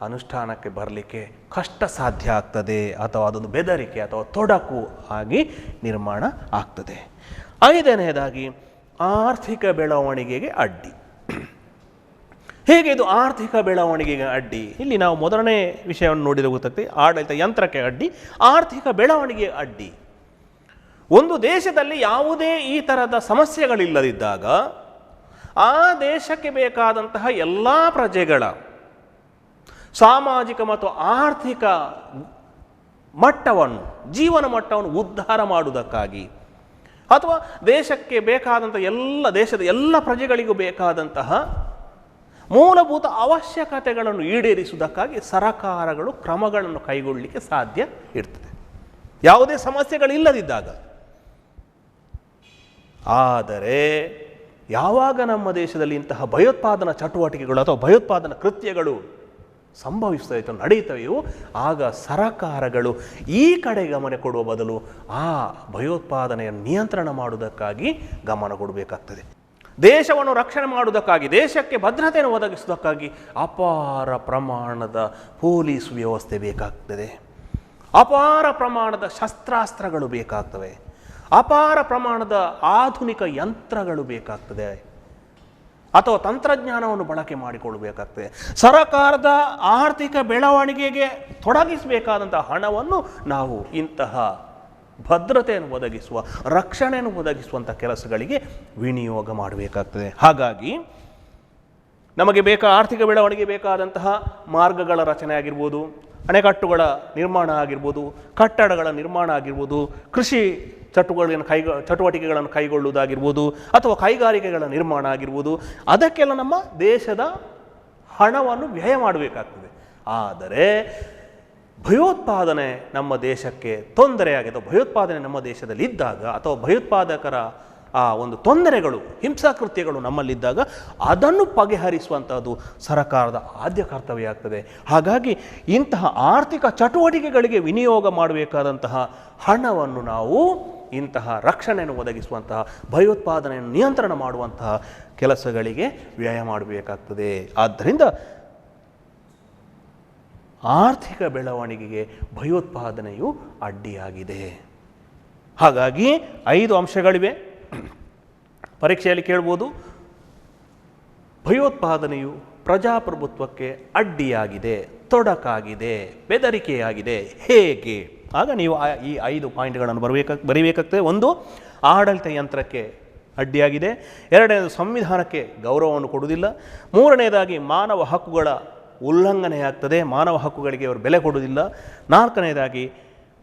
ಅನುಷ್ಠಾನಕ್ಕೆ ಬರಲಿಕ್ಕೆ ಕಷ್ಟ ಸಾಧ್ಯ ಆಗ್ತದೆ, ಅಥವಾ ಅದೊಂದು ಬೆದರಿಕೆ ಅಥವಾ ತೊಡಕು ಆಗಿ ನಿರ್ಮಾಣ ಆಗ್ತದೆ. 5ನೇದಾಗಿ ಆರ್ಥಿಕ ಬೆಳವಣಿಗೆಗೆ ಅಡ್ಡಿ. ಹೇಗೆ ಇದು ಆರ್ಥಿಕ ಬೆಳವಣಿಗೆಗೆ ಅಡ್ಡಿ? ಇಲ್ಲಿ ನಾವು ಮೊದಲನೇ ವಿಷಯವನ್ನು ನೋಡಿದರೆ ಗೊತ್ತಾಗ್ತದೆ. ಆಡಳಿತ ಯಂತ್ರಕ್ಕೆ ಅಡ್ಡಿ, ಆರ್ಥಿಕ ಬೆಳವಣಿಗೆಗೆ ಅಡ್ಡಿ. ಒಂದು ದೇಶದಲ್ಲಿ ಯಾವುದೇ ಈ ಥರದ ಸಮಸ್ಯೆಗಳಿಲ್ಲದಿದ್ದಾಗ ಆ ದೇಶಕ್ಕೆ ಬೇಕಾದಂತಹ ಎಲ್ಲ ಪ್ರಜೆಗಳ ಸಾಮಾಜಿಕ ಮತ್ತು ಆರ್ಥಿಕ ಮಟ್ಟವನ್ನು, ಜೀವನ ಮಟ್ಟವನ್ನು ಉದ್ಧಾರ ಮಾಡುವುದಕ್ಕಾಗಿ, ಅಥವಾ ದೇಶಕ್ಕೆ ಬೇಕಾದಂಥ ದೇಶದ ಎಲ್ಲ ಪ್ರಜೆಗಳಿಗೂ ಬೇಕಾದಂತಹ ಮೂಲಭೂತ ಅವಶ್ಯಕತೆಗಳನ್ನು ಈಡೇರಿಸುವುದಕ್ಕಾಗಿ ಸರಕಾರಗಳು ಕ್ರಮಗಳನ್ನು ಕೈಗೊಳ್ಳಲಿಕ್ಕೆ ಸಾಧ್ಯ ಇರ್ತದೆ, ಯಾವುದೇ ಸಮಸ್ಯೆಗಳಿಲ್ಲದಿದ್ದಾಗ. ಆದರೆ ಯಾವಾಗ ನಮ್ಮ ದೇಶದಲ್ಲಿ ಇಂತಹ ಭಯೋತ್ಪಾದನಾ ಚಟುವಟಿಕೆಗಳು ಅಥವಾ ಭಯೋತ್ಪಾದನಾ ಕೃತ್ಯಗಳು ಸಂಭವಿಸ್ತವೆ, ನಡೆಯುತ್ತವೆಯೋ, ಆಗ ಸರಕಾರಗಳು ಈ ಕಡೆ ಗಮನ ಕೊಡುವ ಬದಲು ಆ ಭಯೋತ್ಪಾದನೆಯನ್ನು ನಿಯಂತ್ರಣ ಮಾಡುವುದಕ್ಕಾಗಿ ಗಮನ ಕೊಡಬೇಕಾಗ್ತದೆ. ದೇಶವನ್ನು ರಕ್ಷಣೆ ಮಾಡುವುದಕ್ಕಾಗಿ, ದೇಶಕ್ಕೆ ಭದ್ರತೆಯನ್ನು ಒದಗಿಸುವುದಕ್ಕಾಗಿ ಅಪಾರ ಪ್ರಮಾಣದ ಪೊಲೀಸ್ ವ್ಯವಸ್ಥೆ ಬೇಕಾಗ್ತದೆ, ಅಪಾರ ಪ್ರಮಾಣದ ಶಸ್ತ್ರಾಸ್ತ್ರಗಳು ಬೇಕಾಗ್ತವೆ, ಅಪಾರ ಪ್ರಮಾಣದ ಆಧುನಿಕ ಯಂತ್ರಗಳು ಬೇಕಾಗ್ತದೆ, ಅಥವಾ ತಂತ್ರಜ್ಞಾನವನ್ನು ಬಳಕೆ ಮಾಡಿಕೊಳ್ಳಬೇಕಾಗ್ತದೆ. ಸರಕಾರದ ಆರ್ಥಿಕ ಬೆಳವಣಿಗೆಗೆ ತೊಡಗಿಸಬೇಕಾದಂಥ ಹಣವನ್ನು ನಾವು ಇಂತಹ ಭದ್ರತೆಯನ್ನು ಒದಗಿಸುವ, ರಕ್ಷಣೆಯನ್ನು ಒದಗಿಸುವಂಥ ಕೆಲಸಗಳಿಗೆ ವಿನಿಯೋಗ ಮಾಡಬೇಕಾಗ್ತದೆ. ಹಾಗಾಗಿ ನಮಗೆ ಆರ್ಥಿಕ ಬೆಳವಣಿಗೆ ಬೇಕಾದಂತಹ ಮಾರ್ಗಗಳ ರಚನೆ ಆಗಿರ್ಬೋದು, ಅಣೆಕಟ್ಟುಗಳ ನಿರ್ಮಾಣ ಆಗಿರ್ಬೋದು, ಕಟ್ಟಡಗಳ ನಿರ್ಮಾಣ ಆಗಿರ್ಬೋದು, ಕೃಷಿ ಚಟುವಟಿಕೆಗಳನ್ನು ಕೈಗೊಳ್ಳುವುದಾಗಿರ್ಬೋದು, ಅಥವಾ ಕೈಗಾರಿಕೆಗಳ ನಿರ್ಮಾಣ ಆಗಿರ್ಬೋದು, ಅದಕ್ಕೆಲ್ಲ ನಮ್ಮ ದೇಶದ ಹಣವನ್ನು ವ್ಯಯ ಮಾಡಬೇಕಾಗ್ತದೆ. ಆದರೆ ಭಯೋತ್ಪಾದನೆ ನಮ್ಮ ದೇಶಕ್ಕೆ ತೊಂದರೆಯಾಗಿ, ಅಥವಾ ಭಯೋತ್ಪಾದನೆ ನಮ್ಮ ದೇಶದಲ್ಲಿ ಇದ್ದಾಗ, ಅಥವಾ ಭಯೋತ್ಪಾದಕರ ಆ ಒಂದು ತೊಂದರೆಗಳು, ಹಿಂಸಾಕೃತ್ಯಗಳು ನಮ್ಮಲ್ಲಿದ್ದಾಗ ಅದನ್ನು ಬಗೆಹರಿಸುವಂಥದ್ದು ಸರಕಾರದ ಆದ್ಯ ಕರ್ತವ್ಯ ಆಗ್ತದೆ. ಹಾಗಾಗಿ ಇಂತಹ ಆರ್ಥಿಕ ಚಟುವಟಿಕೆಗಳಿಗೆ ವಿನಿಯೋಗ ಮಾಡಬೇಕಾದಂತಹ ಹಣವನ್ನು ನಾವು ಇಂತಹ ರಕ್ಷಣೆಯನ್ನು ಒದಗಿಸುವಂತಹ, ಭಯೋತ್ಪಾದನೆಯನ್ನು ನಿಯಂತ್ರಣ ಮಾಡುವಂತಹ ಕೆಲಸಗಳಿಗೆ ವ್ಯಯ ಮಾಡಬೇಕಾಗ್ತದೆ. ಆದ್ದರಿಂದ ಆರ್ಥಿಕ ಬೆಳವಣಿಗೆಗೆ ಭಯೋತ್ಪಾದನೆಯು ಅಡ್ಡಿಯಾಗಿದೆ. ಹಾಗಾಗಿ 5 ಅಂಶಗಳಿವೆ. ಪರೀಕ್ಷೆಯಲ್ಲಿ ಕೇಳ್ಬೋದು, ಭಯೋತ್ಪಾದನೆಯು ಪ್ರಜಾಪ್ರಭುತ್ವಕ್ಕೆ ಅಡ್ಡಿಯಾಗಿದೆ, ತೊಡಕಾಗಿದೆ, ಬೆದರಿಕೆಯಾಗಿದೆ, ಹೇಗೆ? ಆಗ ನೀವು ಈ 5 ಪಾಯಿಂಟ್ಗಳನ್ನು ಬರೀಬೇಕಾಗ್ತದೆ. 1, ಆಡಳಿತ ಯಂತ್ರಕ್ಕೆ ಅಡ್ಡಿಯಾಗಿದೆ. 2ನೇದು, ಸಂವಿಧಾನಕ್ಕೆ ಗೌರವವನ್ನು ಕೊಡುವುದಿಲ್ಲ. 3ನೇದಾಗಿ, ಮಾನವ ಹಕ್ಕುಗಳ ಉಲ್ಲಂಘನೆಯಾಗ್ತದೆ, ಮಾನವ ಹಕ್ಕುಗಳಿಗೆ ಅವರು ಬೆಲೆ ಕೊಡುವುದಿಲ್ಲ. 4ನೇದಾಗಿ,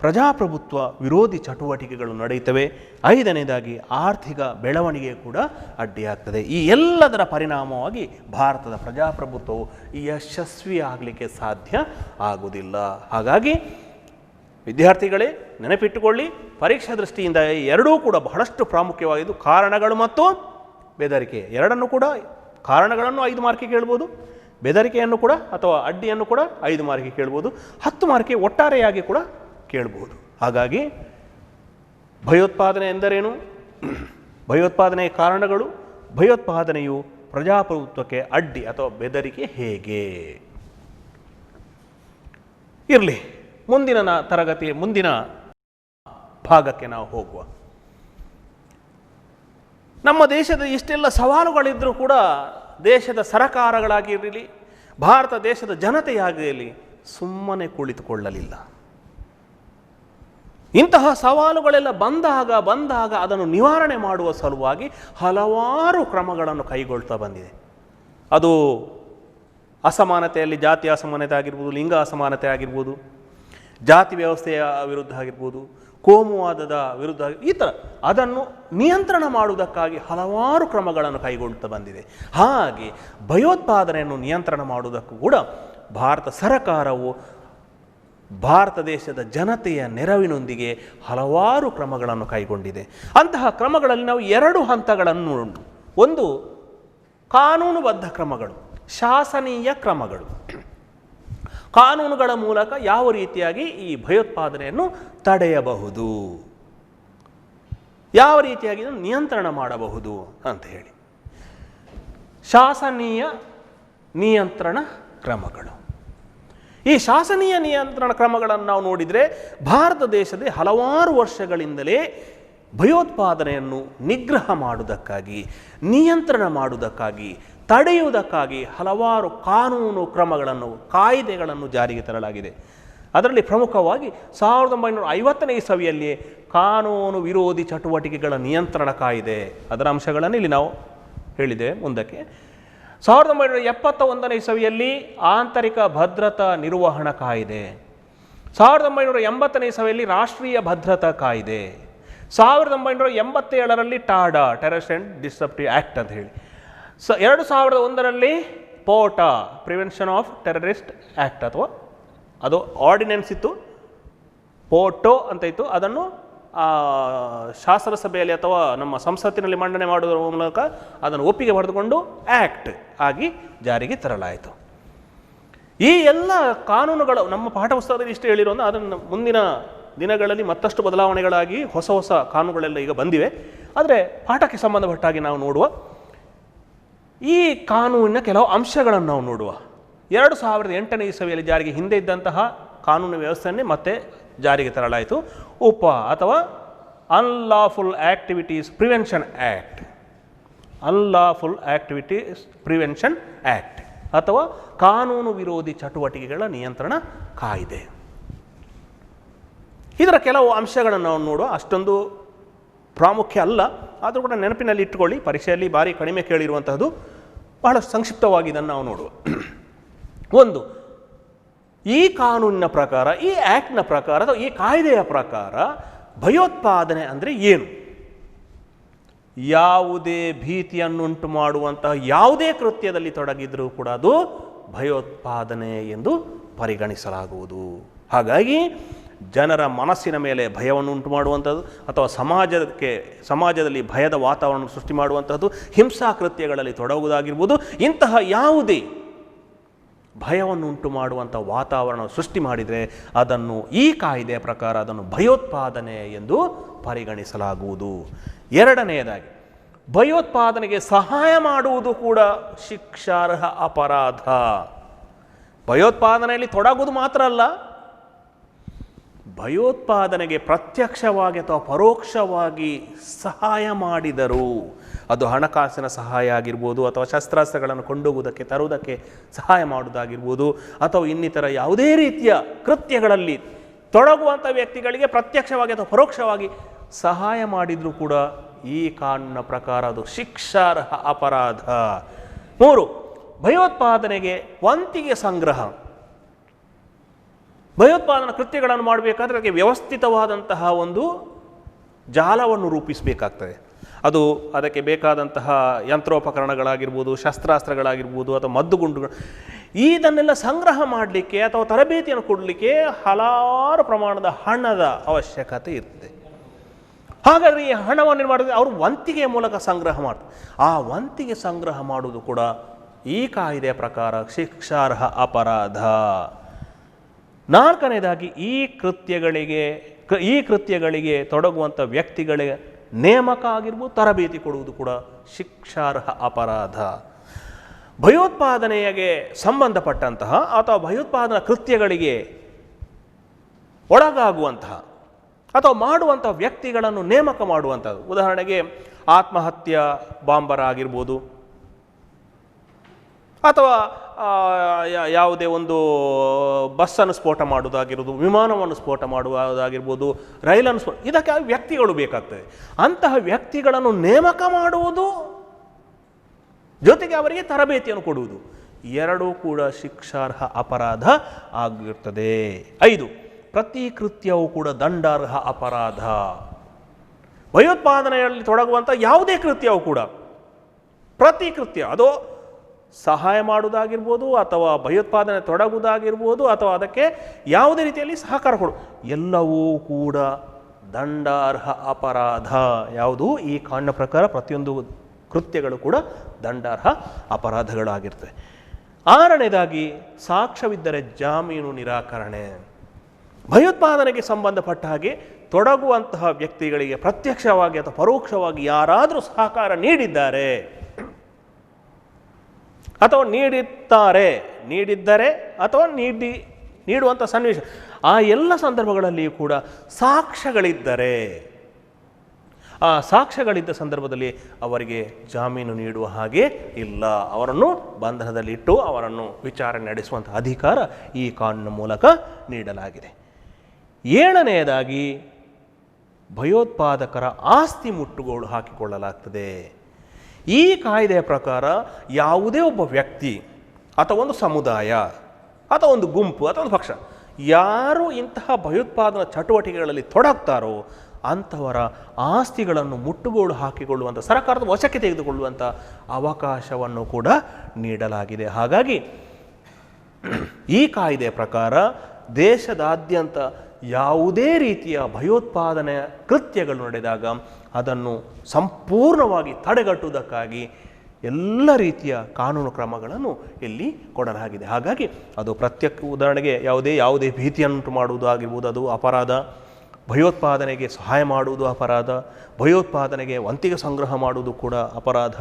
ಪ್ರಜಾಪ್ರಭುತ್ವ ವಿರೋಧಿ ಚಟುವಟಿಕೆಗಳು ನಡೆಯುತ್ತವೆ. 5ನೇದಾಗಿ, ಆರ್ಥಿಕ ಬೆಳವಣಿಗೆ ಕೂಡ ಅಡ್ಡಿಯಾಗ್ತದೆ. ಈ ಎಲ್ಲದರ ಪರಿಣಾಮವಾಗಿ ಭಾರತದ ಪ್ರಜಾಪ್ರಭುತ್ವವು ಯಶಸ್ವಿಯಾಗಲಿಕ್ಕೆ ಸಾಧ್ಯ ಆಗುವುದಿಲ್ಲ. ಹಾಗಾಗಿ ವಿದ್ಯಾರ್ಥಿಗಳೇ, ನೆನಪಿಟ್ಟುಕೊಳ್ಳಿ, ಪರೀಕ್ಷಾ ದೃಷ್ಟಿಯಿಂದ ಎರಡೂ ಕೂಡ ಬಹಳಷ್ಟು ಪ್ರಾಮುಖ್ಯವಾಗಿದ್ದು, ಕಾರಣಗಳು ಮತ್ತು ಬೆದರಿಕೆ ಎರಡನ್ನೂ ಕೂಡ, ಕಾರಣಗಳನ್ನು 5 ಮಾರ್ಕಿಗೆ ಕೇಳ್ಬೋದು, ಬೆದರಿಕೆಯನ್ನು ಕೂಡ ಅಥವಾ ಅಡ್ಡಿಯನ್ನು ಕೂಡ 5 ಮಾರ್ಕಿಗೆ ಕೇಳ್ಬೋದು, 10 ಮಾರ್ಕಿಗೆ ಒಟ್ಟಾರೆಯಾಗಿ ಕೂಡ ಕೇಳ್ಬೋದು. ಹಾಗಾಗಿ ಭಯೋತ್ಪಾದನೆ ಎಂದರೇನು, ಭಯೋತ್ಪಾದನೆಯ ಕಾರಣಗಳು, ಭಯೋತ್ಪಾದನೆಯು ಪ್ರಜಾಪ್ರಭುತ್ವಕ್ಕೆ ಅಡ್ಡಿ ಅಥವಾ ಬೆದರಿಕೆ ಹೇಗೆ? ಇರಲಿ, ಮುಂದಿನ ಭಾಗಕ್ಕೆ ನಾವು ಹೋಗುವ. ನಮ್ಮ ದೇಶದ ಇಷ್ಟೆಲ್ಲ ಸವಾಲುಗಳಿದ್ದರೂ ಕೂಡ ದೇಶದ ಸರಕಾರಗಳಾಗಿರಲಿ, ಭಾರತ ದೇಶದ ಜನತೆಯಾಗಿರಲಿ ಸುಮ್ಮನೆ ಕುಳಿತುಕೊಳ್ಳಲಿಲ್ಲ. ಇಂತಹ ಸವಾಲುಗಳೆಲ್ಲ ಬಂದಾಗ ಅದನ್ನು ನಿವಾರಣೆ ಮಾಡುವ ಸಲುವಾಗಿ ಹಲವಾರು ಕ್ರಮಗಳನ್ನು ಕೈಗೊಳ್ತಾ ಬಂದಿದೆ. ಅದು ಅಸಮಾನತೆಯಲ್ಲಿ ಜಾತಿ ಅಸಮಾನತೆ ಆಗಿರ್ಬೋದು, ಲಿಂಗ ಅಸಮಾನತೆ ಆಗಿರ್ಬೋದು, ಜಾತಿ ವ್ಯವಸ್ಥೆಯ ವಿರುದ್ಧ ಆಗಿರ್ಬೋದು, ಕೋಮುವಾದದ ವಿರುದ್ಧ ಈ ಥರ ಅದನ್ನು ನಿಯಂತ್ರಣ ಮಾಡುವುದಕ್ಕಾಗಿ ಹಲವಾರು ಕ್ರಮಗಳನ್ನು ಕೈಗೊಳ್ಳುತ್ತಾ ಬಂದಿದೆ. ಹಾಗೆ ಭಯೋತ್ಪಾದನೆಯನ್ನು ನಿಯಂತ್ರಣ ಮಾಡುವುದಕ್ಕೂ ಕೂಡ ಭಾರತ ಸರ್ಕಾರವು ಭಾರತ ದೇಶದ ಜನತೆಯ ನೆರವಿನೊಂದಿಗೆ ಹಲವಾರು ಕ್ರಮಗಳನ್ನು ಕೈಗೊಂಡಿದೆ. ಅಂತಹ ಕ್ರಮಗಳಲ್ಲಿ ನಾವು 2 ಹಂತಗಳನ್ನು, ಒಂದು ಕಾನೂನುಬದ್ಧ ಕ್ರಮಗಳು, ಶಾಸನೀಯ ಕ್ರಮಗಳು. ಕಾನೂನುಗಳ ಮೂಲಕ ಯಾವ ರೀತಿಯಾಗಿ ಈ ಭಯೋತ್ಪಾದನೆಯನ್ನು ತಡೆಯಬಹುದು, ಯಾವ ರೀತಿಯಾಗಿ ನಿಯಂತ್ರಣ ಮಾಡಬಹುದು ಅಂತ ಹೇಳಿ. ಶಾಸನೀಯ ನಿಯಂತ್ರಣ ಕ್ರಮಗಳು. ಈ ಶಾಸನೀಯ ನಿಯಂತ್ರಣ ಕ್ರಮಗಳನ್ನು ನಾವು ನೋಡಿದರೆ ಭಾರತ ದೇಶದ ಹಲವಾರು ವರ್ಷಗಳಿಂದಲೇ ಭಯೋತ್ಪಾದನೆಯನ್ನು ನಿಗ್ರಹ ಮಾಡುವುದಕ್ಕಾಗಿ, ನಿಯಂತ್ರಣ ಮಾಡುವುದಕ್ಕಾಗಿ, ತಡೆಯುವುದಕ್ಕಾಗಿ ಹಲವಾರು ಕಾನೂನು ಕ್ರಮಗಳನ್ನು, ಕಾಯ್ದೆಗಳನ್ನು ಜಾರಿಗೆ ತರಲಾಗಿದೆ. ಅದರಲ್ಲಿ ಪ್ರಮುಖವಾಗಿ 1950ನೇ ಇಸವಿಯಲ್ಲಿಯೇ ಕಾನೂನು ವಿರೋಧಿ ಚಟುವಟಿಕೆಗಳ ನಿಯಂತ್ರಣ ಕಾಯ್ದೆ, ಅದರ ಅಂಶಗಳನ್ನು ಇಲ್ಲಿ ನಾವು ಹೇಳಿದ್ದೇವೆ. ಮುಂದಕ್ಕೆ 1971ನೇ ಇಸವಿಯಲ್ಲಿ ಆಂತರಿಕ ಭದ್ರತಾ ನಿರ್ವಹಣಾ ಕಾಯ್ದೆ, 1980ನೇ ಇಸವಿಯಲ್ಲಿ ರಾಷ್ಟ್ರೀಯ ಭದ್ರತಾ ಕಾಯ್ದೆ, 1987ರಲ್ಲಿ TADA terrorist and disruptive act ಅಂತ ಹೇಳಿ, 2001ರಲ್ಲಿ POTA prevention of terrorist act, ಅಥವಾ ಅದು ಆರ್ಡಿನೆನ್ಸ್ ಇತ್ತು, ಪೋಟೋ ಅಂತ ಇತ್ತು. ಅದನ್ನು ಶಾಸನಸಭೆಯಲ್ಲಿ ಅಥವಾ ನಮ್ಮ ಸಂಸತ್ತಿನಲ್ಲಿ ಮಂಡನೆ ಮಾಡುವುದರ ಮೂಲಕ ಅದನ್ನು ಒಪ್ಪಿಗೆ ಪಡೆದುಕೊಂಡು ಆ್ಯಕ್ಟ್ ಆಗಿ ಜಾರಿಗೆ ತರಲಾಯಿತು. ಈ ಎಲ್ಲ ಕಾನೂನುಗಳು ನಮ್ಮ ಪಾಠಪುಸ್ತಕದಲ್ಲಿ ಇಷ್ಟು ಹೇಳಿರೋದು, ಅದನ್ನು ಮುಂದಿನ ದಿನಗಳಲ್ಲಿ ಮತ್ತಷ್ಟು ಬದಲಾವಣೆಗಳಾಗಿ ಹೊಸ ಹೊಸ ಕಾನೂನುಗಳೆಲ್ಲ ಈಗ ಬಂದಿವೆ. ಆದರೆ ಪಾಠಕ್ಕೆ ಸಂಬಂಧಪಟ್ಟಾಗಿ ನಾವು ನೋಡುವ ಈ ಕಾನೂನಿನ ಕೆಲವು ಅಂಶಗಳನ್ನು ನಾವು ನೋಡುವ. 2008ನೇ ಇಸವಿಯಲ್ಲಿ ಜಾರಿಗೆ ಹಿಂದೆ ಇದ್ದಂತಹ ಕಾನೂನು ವ್ಯವಸ್ಥೆಯನ್ನೇ ಮತ್ತೆ ಜಾರಿಗೆ ತರಲಾಯಿತು. ಉಪ ಅಥವಾ unlawful activities prevention act, unlawful activities prevention act ಅಥವಾ ಕಾನೂನು ವಿರೋಧಿ ಚಟುವಟಿಕೆಗಳ ನಿಯಂತ್ರಣ ಕಾಯ್ದೆ. ಇದರ ಕೆಲವು ಅಂಶಗಳನ್ನು ನಾವು ನೋಡುವ. ಅಷ್ಟೊಂದು ಪ್ರಾಮುಖ್ಯ ಅಲ್ಲ, ಆದರೂ ಕೂಡ ನೆನಪಿನಲ್ಲಿ ಇಟ್ಟುಕೊಳ್ಳಿ, ಪರೀಕ್ಷೆಯಲ್ಲಿ ಭಾರಿ ಕಡಿಮೆ ಕೇಳಿರುವಂತಹದ್ದು. ಬಹಳ ಸಂಕ್ಷಿಪ್ತವಾಗಿ ಇದನ್ನು ನಾವು ನೋಡುವ. ಒಂದು, ಈ ಕಾನೂನಿನ ಪ್ರಕಾರ, ಈ ಆ್ಯಕ್ಟ್ನ ಪ್ರಕಾರ ಅಥವಾ ಈ ಕಾಯ್ದೆಯ ಪ್ರಕಾರ ಭಯೋತ್ಪಾದನೆ ಅಂದರೆ ಏನು? ಯಾವುದೇ ಭೀತಿಯನ್ನುಂಟು ಮಾಡುವಂತಹ ಯಾವುದೇ ಕೃತ್ಯದಲ್ಲಿ ತೊಡಗಿದ್ರೂ ಕೂಡ ಅದು ಭಯೋತ್ಪಾದನೆ ಎಂದು ಪರಿಗಣಿಸಲಾಗುವುದು. ಹಾಗಾಗಿ ಜನರ ಮನಸ್ಸಿನ ಮೇಲೆ ಭಯವನ್ನು ಉಂಟು ಮಾಡುವಂಥದ್ದು ಅಥವಾ ಸಮಾಜದಲ್ಲಿ ಭಯದ ವಾತಾವರಣ ಸೃಷ್ಟಿ ಮಾಡುವಂಥದ್ದು, ಹಿಂಸಾ ಕೃತ್ಯಗಳಲ್ಲಿ ತೊಡಗುವುದಾಗಿರ್ಬೋದು, ಇಂತಹ ಯಾವುದೇ ಭಯವನ್ನು ಉಂಟು ಮಾಡುವಂಥ ವಾತಾವರಣ ಸೃಷ್ಟಿ ಮಾಡಿದರೆ ಅದನ್ನು ಈ ಕಾಯ್ದೆಯ ಪ್ರಕಾರ ಅದನ್ನು ಭಯೋತ್ಪಾದನೆ ಎಂದು ಪರಿಗಣಿಸಲಾಗುವುದು. ಎರಡನೆಯದಾಗಿ, ಭಯೋತ್ಪಾದನೆಗೆ ಸಹಾಯ ಮಾಡುವುದು ಕೂಡ ಶಿಕ್ಷಾರ್ಹ ಅಪರಾಧ. ಭಯೋತ್ಪಾದನೆಯಲ್ಲಿ ತೊಡಗುವುದು ಮಾತ್ರ ಅಲ್ಲ, ಭಯೋತ್ಪಾದನೆಗೆ ಪ್ರತ್ಯಕ್ಷವಾಗಿ ಅಥವಾ ಪರೋಕ್ಷವಾಗಿ ಸಹಾಯ ಮಾಡಿದರು, ಅದು ಹಣಕಾಸಿನ ಸಹಾಯ ಆಗಿರ್ಬೋದು, ಅಥವಾ ಶಸ್ತ್ರಾಸ್ತ್ರಗಳನ್ನು ಕೊಂಡೋಗುವುದಕ್ಕೆ ತರುವುದಕ್ಕೆ ಸಹಾಯ ಮಾಡುವುದಾಗಿರ್ಬೋದು, ಅಥವಾ ಇನ್ನಿತರ ಯಾವುದೇ ರೀತಿಯ ಕೃತ್ಯಗಳಲ್ಲಿ ತೊಡಗುವಂಥ ವ್ಯಕ್ತಿಗಳಿಗೆ ಪ್ರತ್ಯಕ್ಷವಾಗಿ ಅಥವಾ ಪರೋಕ್ಷವಾಗಿ ಸಹಾಯ ಮಾಡಿದರೂ ಕೂಡ ಈ ಕಾನೂನಿನ ಪ್ರಕಾರ ಅದು ಶಿಕ್ಷಾರ್ಹ ಅಪರಾಧ. 3, ಭಯೋತ್ಪಾದನೆಗೆ ವಂತಿಗೆ ಸಂಗ್ರಹ. ಭಯೋತ್ಪಾದನಾ ಕೃತ್ಯಗಳನ್ನು ಮಾಡಬೇಕಾದ್ರೆ ಅದಕ್ಕೆ ವ್ಯವಸ್ಥಿತವಾದಂತಹ ಒಂದು ಜಾಲವನ್ನು ರೂಪಿಸಬೇಕಾಗ್ತದೆ. ಅದಕ್ಕೆ ಬೇಕಾದಂತಹ ಯಂತ್ರೋಪಕರಣಗಳಾಗಿರ್ಬೋದು, ಶಸ್ತ್ರಾಸ್ತ್ರಗಳಾಗಿರ್ಬೋದು, ಅಥವಾ ಮದ್ದುಗುಂಡುಗಳು, ಇದನ್ನೆಲ್ಲ ಸಂಗ್ರಹ ಮಾಡಲಿಕ್ಕೆ ಅಥವಾ ತರಬೇತಿಯನ್ನು ಕೊಡಲಿಕ್ಕೆ ಹಲವಾರು ಪ್ರಮಾಣದ ಹಣದ ಅವಶ್ಯಕತೆ ಇರ್ತದೆ. ಹಾಗಾದರೆ ಈ ಹಣವನ್ನು ಮಾಡಿದ್ರೆ ಅವರು ವಂತಿಗೆಯ ಮೂಲಕ ಸಂಗ್ರಹ ಮಾಡ್ತಾರೆ. ಆ ವಂತಿಗೆ ಸಂಗ್ರಹ ಮಾಡುವುದು ಕೂಡ ಈ ಕಾಯ್ದೆಯ ಪ್ರಕಾರ ಶಿಕ್ಷಾರ್ಹ ಅಪರಾಧ. 4ನೇದಾಗಿ, ಈ ಕೃತ್ಯಗಳಿಗೆ ತೊಡಗುವಂಥ ವ್ಯಕ್ತಿಗಳಿಗೆ ನೇಮಕ ಆಗಿರ್ಬೋದು, ತರಬೇತಿ ಕೊಡುವುದು ಕೂಡ ಶಿಕ್ಷಾರ್ಹ ಅಪರಾಧ. ಭಯೋತ್ಪಾದನೆಗೆ ಸಂಬಂಧಪಟ್ಟಂತಹ ಅಥವಾ ಭಯೋತ್ಪಾದನಾ ಕೃತ್ಯಗಳಿಗೆ ಒಳಗಾಗುವಂತಹ ಅಥವಾ ಮಾಡುವಂಥ ವ್ಯಕ್ತಿಗಳನ್ನು ನೇಮಕ ಮಾಡುವಂಥದ್ದು. ಉದಾಹರಣೆಗೆ ಆತ್ಮಹತ್ಯಾ ಬಾಂಬರ್ ಆಗಿರ್ಬೋದು, ಅಥವಾ ಯಾವುದೇ ಒಂದು ಬಸ್ಸನ್ನು ಸ್ಫೋಟ ಮಾಡುವುದಾಗಿರ್ಬೋದು, ವಿಮಾನವನ್ನು ಸ್ಫೋಟ ಮಾಡುವುದಾಗಿರ್ಬೋದು, ರೈಲನ್ನು ಇದಕ್ಕೆ ವ್ಯಕ್ತಿಗಳು ಬೇಕಾಗ್ತದೆ. ಅಂತಹ ವ್ಯಕ್ತಿಗಳನ್ನು ನೇಮಕ ಮಾಡುವುದು ಜೊತೆಗೆ ಅವರಿಗೆ ತರಬೇತಿಯನ್ನು ಕೊಡುವುದು, ಎರಡೂ ಕೂಡ ಶಿಕ್ಷಾರ್ಹ ಅಪರಾಧ ಆಗಿರುತ್ತದೆ. 5, ಪ್ರತಿ ಕೃತ್ಯವೂ ಕೂಡ ದಂಡಾರ್ಹ ಅಪರಾಧ. ಭಯೋತ್ಪಾದನೆಯಲ್ಲಿ ತೊಡಗುವಂಥ ಯಾವುದೇ ಕೃತ್ಯವೂ ಕೂಡ, ಪ್ರತಿ ಕೃತ್ಯ, ಅದು ಸಹಾಯ ಮಾಡುವುದಾಗಿರ್ಬೋದು ಅಥವಾ ಭಯೋತ್ಪಾದನೆ ತೊಡಗುವುದಾಗಿರ್ಬೋದು ಅಥವಾ ಅದಕ್ಕೆ ಯಾವುದೇ ರೀತಿಯಲ್ಲಿ ಸಹಕಾರ ಕೊಡು, ಎಲ್ಲವೂ ಕೂಡ ದಂಡಾರ್ಹ ಅಪರಾಧ. ಯಾವುದು? ಈ ಕಾನೂನಿನ ಪ್ರಕಾರ ಪ್ರತಿಯೊಂದು ಕೃತ್ಯಗಳು ಕೂಡ ದಂಡಾರ್ಹ ಅಪರಾಧಗಳಾಗಿರ್ತವೆ. ಆರನೇದಾಗಿ, ಸಾಕ್ಷ್ಯವಿದ್ದರೆ ಜಾಮೀನು ನಿರಾಕರಣೆ. ಭಯೋತ್ಪಾದನೆಗೆ ಸಂಬಂಧಪಟ್ಟ ಹಾಗೆ ತೊಡಗುವಂತಹ ವ್ಯಕ್ತಿಗಳಿಗೆ ಪ್ರತ್ಯಕ್ಷವಾಗಿ ಅಥವಾ ಪರೋಕ್ಷವಾಗಿ ಯಾರಾದರೂ ಸಹಕಾರ ನೀಡಿದ್ದಾರೆ ಅಥವಾ ನೀಡಿದ್ದರೆ ಅಥವಾ ನೀಡುವಂಥ ಸನ್ನಿವೇಶ, ಆ ಎಲ್ಲ ಸಂದರ್ಭಗಳಲ್ಲಿಯೂ ಕೂಡ ಸಾಕ್ಷ್ಯಗಳಿದ್ದರೆ, ಆ ಸಾಕ್ಷ್ಯಗಳಿದ್ದ ಸಂದರ್ಭದಲ್ಲಿ ಅವರಿಗೆ ಜಾಮೀನು ನೀಡುವ ಹಾಗೆ ಇಲ್ಲ. ಅವರನ್ನು ಬಂಧನದಲ್ಲಿಟ್ಟು ಅವರನ್ನು ವಿಚಾರಣೆ ನಡೆಸುವಂಥ ಅಧಿಕಾರ ಈ ಕಾನೂನಿನ ಮೂಲಕ ನೀಡಲಾಗಿದೆ. ಏಳನೆಯದಾಗಿ, ಭಯೋತ್ಪಾದಕರ ಆಸ್ತಿ ಮುಟ್ಟುಗೋಲು ಹಾಕಿಕೊಳ್ಳಲಾಗ್ತದೆ. ಈ ಕಾಯ್ದೆಯ ಪ್ರಕಾರ ಯಾವುದೇ ಒಬ್ಬ ವ್ಯಕ್ತಿ ಅಥವಾ ಒಂದು ಸಮುದಾಯ ಅಥವಾ ಒಂದು ಗುಂಪು ಅಥವಾ ಒಂದು ಪಕ್ಷ ಯಾರು ಇಂತಹ ಭಯೋತ್ಪಾದನಾ ಚಟುವಟಿಕೆಗಳಲ್ಲಿ ತೊಡಗ್ತಾರೋ ಅಂಥವರ ಆಸ್ತಿಗಳನ್ನು ಮುಟ್ಟುಗೋಲು ಹಾಕಿಕೊಳ್ಳುವಂಥ, ಸರ್ಕಾರದ ವಶಕ್ಕೆ ತೆಗೆದುಕೊಳ್ಳುವಂಥ ಅವಕಾಶವನ್ನು ಕೂಡ ನೀಡಲಾಗಿದೆ. ಹಾಗಾಗಿ ಈ ಕಾಯ್ದೆಯ ಪ್ರಕಾರ ದೇಶದಾದ್ಯಂತ ಯಾವುದೇ ರೀತಿಯ ಭಯೋತ್ಪಾದನೆಯ ಕೃತ್ಯಗಳು ನಡೆದಾಗ ಅದನ್ನು ಸಂಪೂರ್ಣವಾಗಿ ತಡೆಗಟ್ಟುವುದಕ್ಕಾಗಿ ಎಲ್ಲ ರೀತಿಯ ಕಾನೂನು ಕ್ರಮಗಳನ್ನು ಇಲ್ಲಿ ಕೊಡಲಾಗಿದೆ. ಹಾಗಾಗಿ ಅದು ಉದಾಹರಣೆಗೆ ಯಾವುದೇ ಭೀತಿಯನ್ನುಂಟು ಮಾಡುವುದು ಆಗಿರ್ಬೋದು, ಅದು ಅಪರಾಧ. ಭಯೋತ್ಪಾದನೆಗೆ ಸಹಾಯ ಮಾಡುವುದು ಅಪರಾಧ. ಭಯೋತ್ಪಾದನೆಗೆ ವಂತಿಗೆ ಸಂಗ್ರಹ ಮಾಡುವುದು ಕೂಡ ಅಪರಾಧ.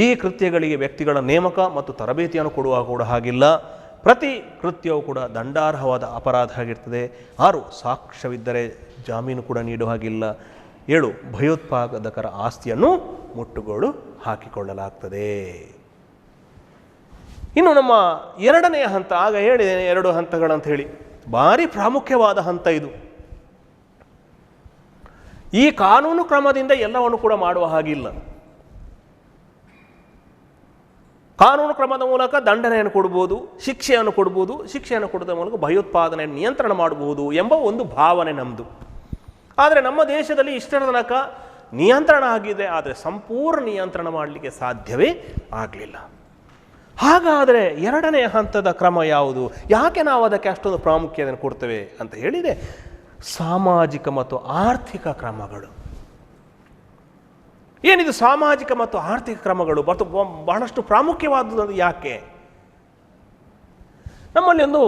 ಈ ಕೃತ್ಯಗಳಿಗೆ ವ್ಯಕ್ತಿಗಳ ನೇಮಕ ಮತ್ತು ತರಬೇತಿಯನ್ನು ಕೊಡುವ ಕೂಡ ಹಾಗಿಲ್ಲ. ಪ್ರತಿ ಕೃತ್ಯವೂ ಕೂಡ ದಂಡಾರ್ಹವಾದ ಅಪರಾಧ ಆಗಿರ್ತದೆ. 6, ಸಾಕ್ಷ್ಯವಿದ್ದರೆ ಜಾಮೀನು ಕೂಡ ನೀಡುವ ಹಾಗಿಲ್ಲ. 7, ಭಯೋತ್ಪಾದಕರ ಆಸ್ತಿಯನ್ನು ಮುಟ್ಟುಗೋಲು ಹಾಕಿಕೊಳ್ಳಲಾಗ್ತದೆ. ಇನ್ನು ನಮ್ಮ ಎರಡನೆಯ ಹಂತ, ಆಗ ಹೇಳಿದ್ದೇನೆ 2 ಹಂತಗಳಂತ ಹೇಳಿ, ಭಾರಿ ಪ್ರಾಮುಖ್ಯವಾದ ಹಂತ ಇದು. ಈ ಕಾನೂನು ಕ್ರಮದಿಂದ ಎಲ್ಲವನ್ನು ಕೂಡ ಮಾಡುವ ಹಾಗಿಲ್ಲ. ಕಾನೂನು ಕ್ರಮದ ಮೂಲಕ ದಂಡನೆಯನ್ನು ಕೊಡ್ಬೋದು, ಶಿಕ್ಷೆಯನ್ನು ಕೊಡ್ಬೋದು, ಶಿಕ್ಷೆಯನ್ನು ಕೊಡೋದ್ರ ಮೂಲಕ ಭಯೋತ್ಪಾದನೆಯನ್ನು ನಿಯಂತ್ರಣ ಮಾಡಬಹುದು ಎಂಬ ಒಂದು ಭಾವನೆ ನಮ್ಮದು. ಆದರೆ ನಮ್ಮ ದೇಶದಲ್ಲಿ ಇಷ್ಟರ ತನಕ ನಿಯಂತ್ರಣ ಆಗಿದೆ, ಆದರೆ ಸಂಪೂರ್ಣ ನಿಯಂತ್ರಣ ಮಾಡಲಿಕ್ಕೆ ಸಾಧ್ಯವೇ ಆಗಲಿಲ್ಲ. ಹಾಗಾದರೆ ಎರಡನೇ ಹಂತದ ಕ್ರಮ ಯಾವುದು? ಯಾಕೆ ನಾವು ಅದಕ್ಕೆ ಅಷ್ಟೊಂದು ಪ್ರಾಮುಖ್ಯತೆಯನ್ನು ಕೊಡ್ತೇವೆ ಅಂತ ಹೇಳಿದೆ, ಸಾಮಾಜಿಕ ಮತ್ತು ಆರ್ಥಿಕ ಕ್ರಮಗಳು. ಏನಿದು ಸಾಮಾಜಿಕ ಮತ್ತು ಆರ್ಥಿಕ ಕ್ರಮಗಳು ಮತ್ತು ಬಹಳಷ್ಟು ಪ್ರಾಮುಖ್ಯವಾದುದು? ಯಾಕೆ? ನಮ್ಮಲ್ಲಿ ಒಂದು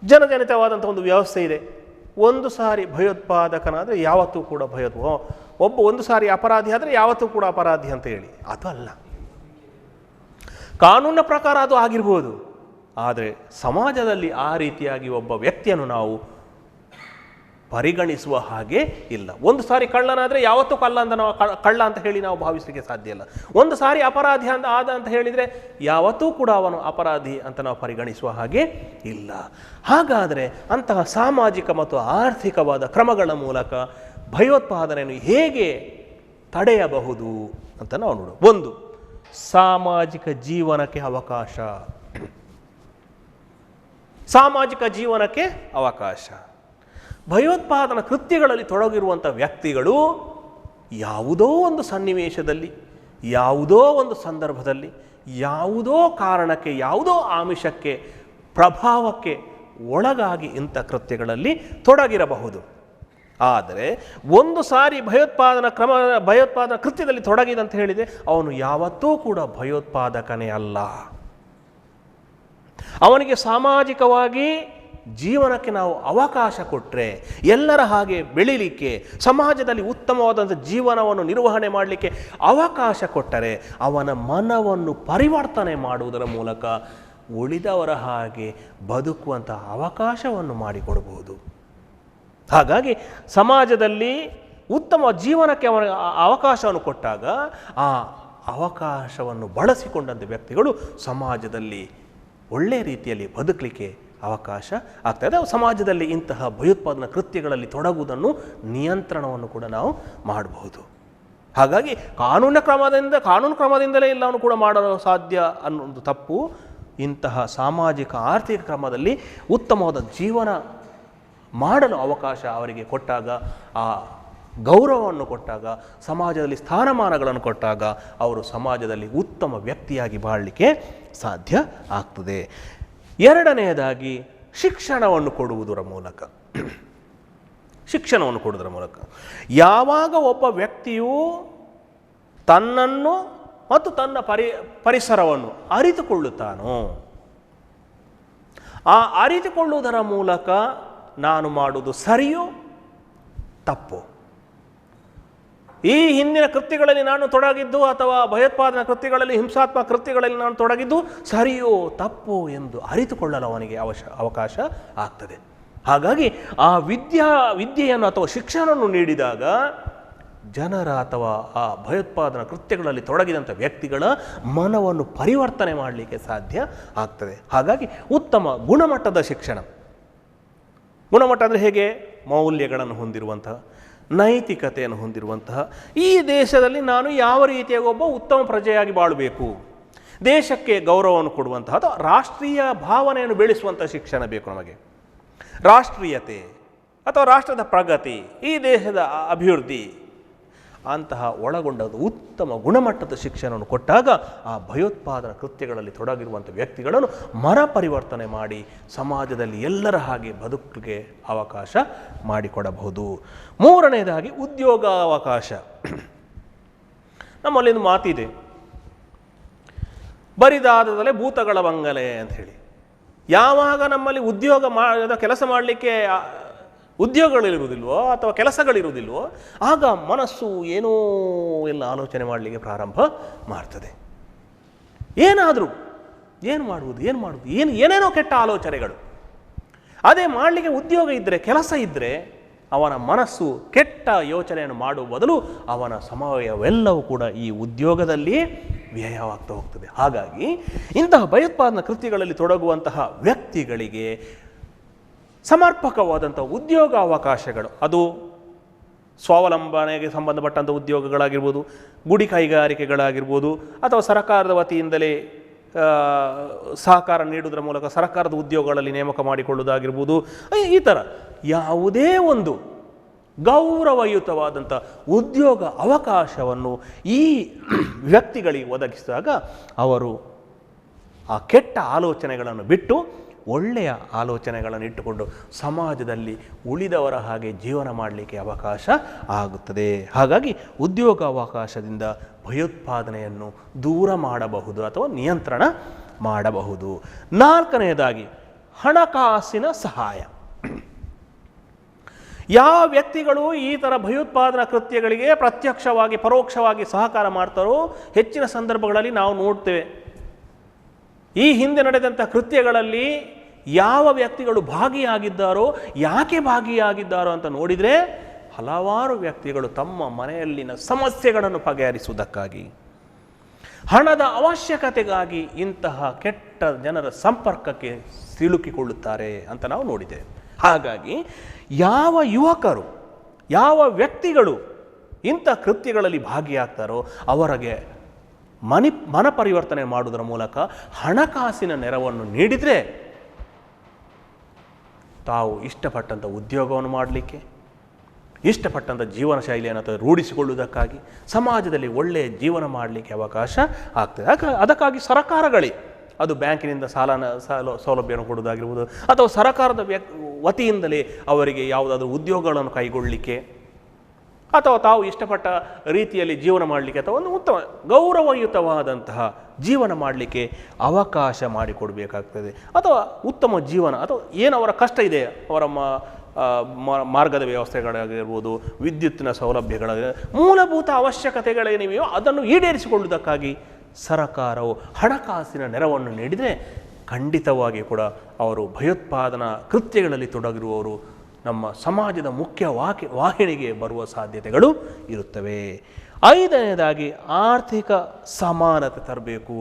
ಜನಜನಿತವಾದಂಥ ಒಂದು ವ್ಯವಸ್ಥೆ ಇದೆ. ಒಂದು ಸಾರಿ ಭಯೋತ್ಪಾದಕನಾದರೆ ಯಾವತ್ತೂ ಕೂಡ ಒಂದು ಸಾರಿ ಅಪರಾಧಿ ಆದರೆ ಯಾವತ್ತೂ ಕೂಡ ಅಪರಾಧಿ ಅಂತ ಹೇಳಿ, ಅದು ಅಲ್ಲ. ಕಾನೂನಿನ ಪ್ರಕಾರ ಅದು ಆಗಿರ್ಬೋದು, ಆದರೆ ಸಮಾಜದಲ್ಲಿ ಆ ರೀತಿಯಾಗಿ ಒಬ್ಬ ವ್ಯಕ್ತಿಯನ್ನು ನಾವು ಪರಿಗಣಿಸುವ ಹಾಗೆ ಇಲ್ಲ. ಒಂದು ಸಾರಿ ಕಳ್ಳನಾದರೆ ಯಾವತ್ತೂ ಕಳ್ಳ ಅಂತ ಹೇಳಿ ನಾವು ಭಾವಿಸಲಿಕ್ಕೆ ಸಾಧ್ಯ ಇಲ್ಲ. ಒಂದು ಸಾರಿ ಅಪರಾಧಿ ಅಂತ ಹೇಳಿದರೆ ಯಾವತ್ತೂ ಕೂಡ ಅವನು ಅಪರಾಧಿ ಅಂತ ನಾವು ಪರಿಗಣಿಸುವ ಹಾಗೆ ಇಲ್ಲ. ಹಾಗಾದರೆ ಅಂತಹ ಸಾಮಾಜಿಕ ಮತ್ತು ಆರ್ಥಿಕವಾದ ಕ್ರಮಗಳ ಮೂಲಕ ಭಯೋತ್ಪಾದನೆಯನ್ನು ಹೇಗೆ ತಡೆಯಬಹುದು ಅಂತ ನಾವು ನೋಡೋಣ. 1, ಸಾಮಾಜಿಕ ಜೀವನಕ್ಕೆ ಅವಕಾಶ. ಸಾಮಾಜಿಕ ಜೀವನಕ್ಕೆ ಅವಕಾಶ. ಭಯೋತ್ಪಾದನಾ ಕೃತ್ಯಗಳಲ್ಲಿ ತೊಡಗಿರುವಂಥ ವ್ಯಕ್ತಿಗಳು ಯಾವುದೋ ಒಂದು ಸನ್ನಿವೇಶದಲ್ಲಿ, ಯಾವುದೋ ಒಂದು ಸಂದರ್ಭದಲ್ಲಿ, ಯಾವುದೋ ಕಾರಣಕ್ಕೆ, ಯಾವುದೋ ಆಮಿಷಕ್ಕೆ, ಪ್ರಭಾವಕ್ಕೆ ಒಳಗಾಗಿ ಇಂಥ ಕೃತ್ಯಗಳಲ್ಲಿ ತೊಡಗಿರಬಹುದು. ಆದರೆ ಒಂದು ಸಾರಿ ಭಯೋತ್ಪಾದನಾ ಕೃತ್ಯದಲ್ಲಿ ತೊಡಗಿದಂತ ಹೇಳಿದರೆ ಅವನು ಯಾವತ್ತೂ ಕೂಡ ಭಯೋತ್ಪಾದಕನೇ ಅಲ್ಲ. ಅವನಿಗೆ ಸಾಮಾಜಿಕವಾಗಿ ಜೀವನಕ್ಕೆ ನಾವು ಅವಕಾಶ ಕೊಟ್ಟರೆ, ಎಲ್ಲರ ಹಾಗೆ ಬೆಳೀಲಿಕ್ಕೆ, ಸಮಾಜದಲ್ಲಿ ಉತ್ತಮವಾದಂಥ ಜೀವನವನ್ನು ನಿರ್ವಹಣೆ ಮಾಡಲಿಕ್ಕೆ ಅವಕಾಶ ಕೊಟ್ಟರೆ ಅವನ ಮನವನ್ನು ಪರಿವರ್ತನೆ ಮಾಡುವುದರ ಮೂಲಕ ಉಳಿದವರ ಹಾಗೆ ಬದುಕುವಂಥ ಅವಕಾಶವನ್ನು ಮಾಡಿಕೊಡಬಹುದು. ಹಾಗಾಗಿ ಸಮಾಜದಲ್ಲಿ ಉತ್ತಮ ಜೀವನಕ್ಕೆ ಅವನ ಅವಕಾಶವನ್ನು ಕೊಟ್ಟಾಗ ಆ ಅವಕಾಶವನ್ನು ಬಳಸಿಕೊಂಡಂಥ ವ್ಯಕ್ತಿಗಳು ಸಮಾಜದಲ್ಲಿ ಒಳ್ಳೆಯ ರೀತಿಯಲ್ಲಿ ಬದುಕಲಿಕ್ಕೆ ಅವಕಾಶ ಆಗ್ತದೆ. ಸಮಾಜದಲ್ಲಿ ಇಂತಹ ಭಯೋತ್ಪಾದನಾ ಕೃತ್ಯಗಳಲ್ಲಿ ತೊಡಗುವುದನ್ನು ನಿಯಂತ್ರಣವನ್ನು ಕೂಡ ನಾವು ಮಾಡಬಹುದು. ಹಾಗಾಗಿ ಕಾನೂನು ಕ್ರಮದಿಂದಲೇ ಎಲ್ಲವನ್ನು ಕೂಡ ಮಾಡಲು ಸಾಧ್ಯ ಅನ್ನೋದು ತಪ್ಪು. ಇಂತಹ ಸಾಮಾಜಿಕ ಆರ್ಥಿಕ ಕ್ರಮದಲ್ಲಿ ಉತ್ತಮವಾದ ಜೀವನ ಮಾಡಲು ಅವಕಾಶ ಅವರಿಗೆ ಕೊಟ್ಟಾಗ, ಆ ಗೌರವವನ್ನು ಕೊಟ್ಟಾಗ, ಸಮಾಜದಲ್ಲಿ ಸ್ಥಾನಮಾನಗಳನ್ನು ಕೊಟ್ಟಾಗ ಅವರು ಸಮಾಜದಲ್ಲಿ ಉತ್ತಮ ವ್ಯಕ್ತಿಯಾಗಿ ಬಾಳಲಿಕ್ಕೆ ಸಾಧ್ಯ ಆಗ್ತದೆ. ಎರಡನೆಯದಾಗಿ ಶಿಕ್ಷಣವನ್ನು ಕೊಡುವುದರ ಮೂಲಕ, ಶಿಕ್ಷಣವನ್ನು ಕೊಡುವುದರ ಮೂಲಕ ಯಾವಾಗ ಒಬ್ಬ ವ್ಯಕ್ತಿಯು ತನ್ನನ್ನು ಮತ್ತು ತನ್ನ ಪರಿಸರವನ್ನು ಅರಿತುಕೊಳ್ಳುತ್ತಾನೋ, ಆ ಅರಿತುಕೊಳ್ಳುವುದರ ಮೂಲಕ ನಾನು ಮಾಡುವುದು ಸರಿಯೋ ತಪ್ಪು, ಈ ಹಿಂದಿನ ಕೃತ್ಯಗಳಲ್ಲಿ ನಾನು ತೊಡಗಿದ್ದು ಅಥವಾ ಭಯೋತ್ಪಾದನಾ ಕೃತ್ಯಗಳಲ್ಲಿ, ಹಿಂಸಾತ್ಮಕ ಕೃತ್ಯಗಳಲ್ಲಿ ನಾನು ತೊಡಗಿದ್ದು ಸರಿಯೋ ತಪ್ಪು ಎಂದು ಅರಿತುಕೊಳ್ಳಲು ಅವನಿಗೆ ಅವಕಾಶ ಆಗ್ತದೆ. ಹಾಗಾಗಿ ಆ ವಿದ್ಯೆಯನ್ನು ಅಥವಾ ಶಿಕ್ಷಣವನ್ನು ನೀಡಿದಾಗ ಜನರ ಅಥವಾ ಆ ಭಯೋತ್ಪಾದನಾ ಕೃತ್ಯಗಳಲ್ಲಿ ತೊಡಗಿದಂಥ ವ್ಯಕ್ತಿಗಳ ಮನವನ್ನು ಪರಿವರ್ತನೆ ಮಾಡಲಿಕ್ಕೆ ಸಾಧ್ಯ ಆಗ್ತದೆ. ಹಾಗಾಗಿ ಉತ್ತಮ ಗುಣಮಟ್ಟದ ಶಿಕ್ಷಣ, ಗುಣಮಟ್ಟ ಅಂದರೆ ಹೇಗೆ? ಮೌಲ್ಯಗಳನ್ನು ಹೊಂದಿರುವಂತಹ, ನೈತಿಕತೆಯನ್ನು ಹೊಂದಿರುವಂತಹ, ಈ ದೇಶದಲ್ಲಿ ನಾನು ಯಾವ ರೀತಿಯಾಗಿ ಒಬ್ಬ ಉತ್ತಮ ಪ್ರಜೆಯಾಗಿ ಬಾಳಬೇಕು, ದೇಶಕ್ಕೆ ಗೌರವವನ್ನು ಕೊಡುವಂತಹ ಅಥವಾ ರಾಷ್ಟ್ರೀಯ ಭಾವನೆಯನ್ನು ಬೆಳೆಸುವಂಥ ಶಿಕ್ಷಣ ಬೇಕು ನಮಗೆ. ರಾಷ್ಟ್ರೀಯತೆ ಅಥವಾ ರಾಷ್ಟ್ರದ ಪ್ರಗತಿ, ಈ ದೇಶದ ಅಭಿವೃದ್ಧಿ ಅಂತಹ ಒಳಗೊಂಡ ಉತ್ತಮ ಗುಣಮಟ್ಟದ ಶಿಕ್ಷಣವನ್ನು ಕೊಟ್ಟಾಗ ಆ ಭಯೋತ್ಪಾದನಾ ಕೃತ್ಯಗಳಲ್ಲಿ ತೊಡಗಿರುವಂಥ ವ್ಯಕ್ತಿಗಳನ್ನು ಮನ ಪರಿವರ್ತನೆ ಮಾಡಿ ಸಮಾಜದಲ್ಲಿ ಎಲ್ಲರ ಹಾಗೆ ಬದುಕಿಗೆ ಅವಕಾಶ ಮಾಡಿಕೊಡಬಹುದು. ಮೂರನೆಯದಾಗಿ ಉದ್ಯೋಗಾವಕಾಶ. ನಮ್ಮಲ್ಲಿಂದು ಮಾತಿದೆ, ಬರಿದಾದದಲ್ಲೇ ಭೂತಗಳ ಬಂಗಲೆ ಅಂತ ಹೇಳಿ. ಯಾವಾಗ ನಮ್ಮಲ್ಲಿ ಕೆಲಸ ಮಾಡಲಿಕ್ಕೆ ಉದ್ಯೋಗಗಳಿರುವುದಿಲ್ವೋ ಅಥವಾ ಕೆಲಸಗಳಿರುವುದಿಲ್ವೋ ಆಗ ಮನಸ್ಸು ಏನೋ ಎಲ್ಲ ಆಲೋಚನೆ ಮಾಡಲಿಕ್ಕೆ ಪ್ರಾರಂಭ ಮಾಡ್ತದೆ. ಏನು ಮಾಡುವುದು ಏನೇನೋ ಕೆಟ್ಟ ಆಲೋಚನೆಗಳು. ಅದೇ ಮಾಡಲಿಕ್ಕೆ ಉದ್ಯೋಗ ಇದ್ದರೆ, ಕೆಲಸ ಇದ್ದರೆ ಅವನ ಮನಸ್ಸು ಕೆಟ್ಟ ಯೋಚನೆಯನ್ನು ಮಾಡುವ ಬದಲು ಅವನ ಸಮಯವೆಲ್ಲವೂ ಕೂಡ ಈ ಉದ್ಯೋಗದಲ್ಲಿ ವ್ಯಯವಾಗ್ತಾ ಹೋಗ್ತದೆ. ಹಾಗಾಗಿ ಇಂತಹ ಭಯೋತ್ಪಾದನಾ ಕೃತ್ಯಗಳಲ್ಲಿ ತೊಡಗುವಂತಹ ವ್ಯಕ್ತಿಗಳಿಗೆ ಸಮರ್ಪಕವಾದಂಥ ಉದ್ಯೋಗ ಅವಕಾಶಗಳು, ಅದು ಸ್ವಾವಲಂಬನೆಗೆ ಸಂಬಂಧಪಟ್ಟಂಥ ಉದ್ಯೋಗಗಳಾಗಿರ್ಬೋದು, ಗುಡಿ ಕೈಗಾರಿಕೆಗಳಾಗಿರ್ಬೋದು, ಅಥವಾ ಸರ್ಕಾರದ ವತಿಯಿಂದಲೇ ಸಹಕಾರ ನೀಡುವುದರ ಮೂಲಕ ಸರ್ಕಾರದ ಉದ್ಯೋಗಗಳಲ್ಲಿ ನೇಮಕ ಮಾಡಿಕೊಳ್ಳುವುದಾಗಿರ್ಬೋದು, ಈ ಥರ ಯಾವುದೇ ಒಂದು ಗೌರವಯುತವಾದಂಥ ಉದ್ಯೋಗ ಅವಕಾಶವನ್ನು ಈ ವ್ಯಕ್ತಿಗಳಿಗೆ ಒದಗಿಸಿದಾಗ ಅವರು ಆ ಕೆಟ್ಟ ಆಲೋಚನೆಗಳನ್ನು ಬಿಟ್ಟು ಒಳ್ಳೆಯ ಆಲೋಚನೆಗಳನ್ನು ಇಟ್ಟುಕೊಂಡು ಸಮಾಜದಲ್ಲಿ ಉಳಿದವರ ಹಾಗೆ ಜೀವನ ಮಾಡಲಿಕ್ಕೆ ಅವಕಾಶ ಆಗುತ್ತದೆ. ಹಾಗಾಗಿ ಉದ್ಯೋಗಾವಕಾಶದಿಂದ ಭಯೋತ್ಪಾದನೆಯನ್ನು ದೂರ ಮಾಡಬಹುದು ಅಥವಾ ನಿಯಂತ್ರಣ ಮಾಡಬಹುದು. ನಾಲ್ಕನೆಯದಾಗಿ ಹಣಕಾಸಿನ ಸಹಾಯ. ಯಾವ ವ್ಯಕ್ತಿಗಳು ಈ ಥರ ಭಯೋತ್ಪಾದನಾ ಕೃತ್ಯಗಳಿಗೆ ಪ್ರತ್ಯಕ್ಷವಾಗಿ ಪರೋಕ್ಷವಾಗಿ ಸಹಕಾರ ಮಾಡ್ತಾರೋ ಹೆಚ್ಚಿನ ಸಂದರ್ಭಗಳಲ್ಲಿ ನಾವು ನೋಡ್ತೇವೆ. ಈ ಹಿಂದೆ ನಡೆದಂಥ ಕೃತ್ಯಗಳಲ್ಲಿ ಯಾವ ವ್ಯಕ್ತಿಗಳು ಭಾಗಿಯಾಗಿದ್ದಾರೋ, ಯಾಕೆ ಭಾಗಿಯಾಗಿದ್ದಾರೋ ಅಂತ ನೋಡಿದರೆ ಹಲವಾರು ವ್ಯಕ್ತಿಗಳು ತಮ್ಮ ಮನೆಯಲ್ಲಿನ ಸಮಸ್ಯೆಗಳನ್ನು ಬಗೆಹರಿಸುವುದಕ್ಕಾಗಿ, ಹಣದ ಅವಶ್ಯಕತೆಗಾಗಿ ಇಂತಹ ಕೆಟ್ಟ ಜನರ ಸಂಪರ್ಕಕ್ಕೆ ಸಿಲುಕಿಕೊಳ್ಳುತ್ತಾರೆ ಅಂತ ನಾವು ನೋಡಿದ್ದೇವೆ. ಹಾಗಾಗಿ ಯಾವ ಯುವಕರು, ಯಾವ ವ್ಯಕ್ತಿಗಳು ಇಂಥ ಕೃತ್ಯಗಳಲ್ಲಿ ಭಾಗಿಯಾಗ್ತಾರೋ ಅವರಿಗೆ ಮನ ಪರಿವರ್ತನೆ ಮಾಡುವುದರ ಮೂಲಕ ಹಣಕಾಸಿನ ನೆರವನ್ನು ನೀಡಿದರೆ ತಾವು ಇಷ್ಟಪಟ್ಟಂಥ ಉದ್ಯೋಗವನ್ನು ಮಾಡಲಿಕ್ಕೆ, ಇಷ್ಟಪಟ್ಟಂಥ ಜೀವನ ಶೈಲಿಯನ್ನು ರೂಢಿಸಿಕೊಳ್ಳುವುದಕ್ಕಾಗಿ, ಸಮಾಜದಲ್ಲಿ ಒಳ್ಳೆಯ ಜೀವನ ಮಾಡಲಿಕ್ಕೆ ಅವಕಾಶ ಆಗ್ತದೆ. ಅದಕ್ಕಾಗಿ ಸರ್ಕಾರಗಳೇ, ಅದು ಬ್ಯಾಂಕಿನಿಂದ ಸೌಲಭ್ಯವನ್ನು ಕೊಡುವುದಾಗಿರ್ಬೋದು ಅಥವಾ ಸರ್ಕಾರದ ವತಿಯಿಂದಲೇ ಅವರಿಗೆ ಯಾವುದಾದ್ರೂ ಉದ್ಯೋಗಗಳನ್ನು ಕೈಗೊಳ್ಳಲಿಕ್ಕೆ ಅಥವಾ ತಾವು ಇಷ್ಟಪಟ್ಟ ರೀತಿಯಲ್ಲಿ ಜೀವನ ಮಾಡಲಿಕ್ಕೆ ಅಥವಾ ಒಂದು ಉತ್ತಮ ಗೌರವಯುತವಾದಂತಹ ಜೀವನ ಮಾಡಲಿಕ್ಕೆ ಅವಕಾಶ ಮಾಡಿಕೊಡಬೇಕಾಗ್ತದೆ. ಅಥವಾ ಉತ್ತಮ ಜೀವನ ಅಥವಾ ಏನು ಅವರ ಕಷ್ಟ ಇದೆ, ಅವರ ಮಾರ್ಗದ ವ್ಯವಸ್ಥೆಗಳಾಗಿರ್ಬೋದು, ವಿದ್ಯುತ್ತಿನ ಸೌಲಭ್ಯಗಳಾಗಿರ್ಬೋದು, ಮೂಲಭೂತ ಅವಶ್ಯಕತೆಗಳೇನಿವೆಯೋ ಅದನ್ನು ಈಡೇರಿಸಿಕೊಳ್ಳುವುದಕ್ಕಾಗಿ ಸರ್ಕಾರವು ಹಣಕಾಸಿನ ನೆರವನ್ನು ನೀಡಿದರೆ ಖಂಡಿತವಾಗಿ ಕೂಡ ಅವರು ಭಯೋತ್ಪಾದನಾ ಕೃತ್ಯಗಳಲ್ಲಿ ತೊಡಗಿರುವವರು ನಮ್ಮ ಸಮಾಜದ ಮುಖ್ಯ ವಾಹಿನಿಗೆ ಬರುವ ಸಾಧ್ಯತೆಗಳು ಇರುತ್ತವೆ. ಐದನೇದಾಗಿ ಆರ್ಥಿಕ ಸಮಾನತೆ ತರಬೇಕು.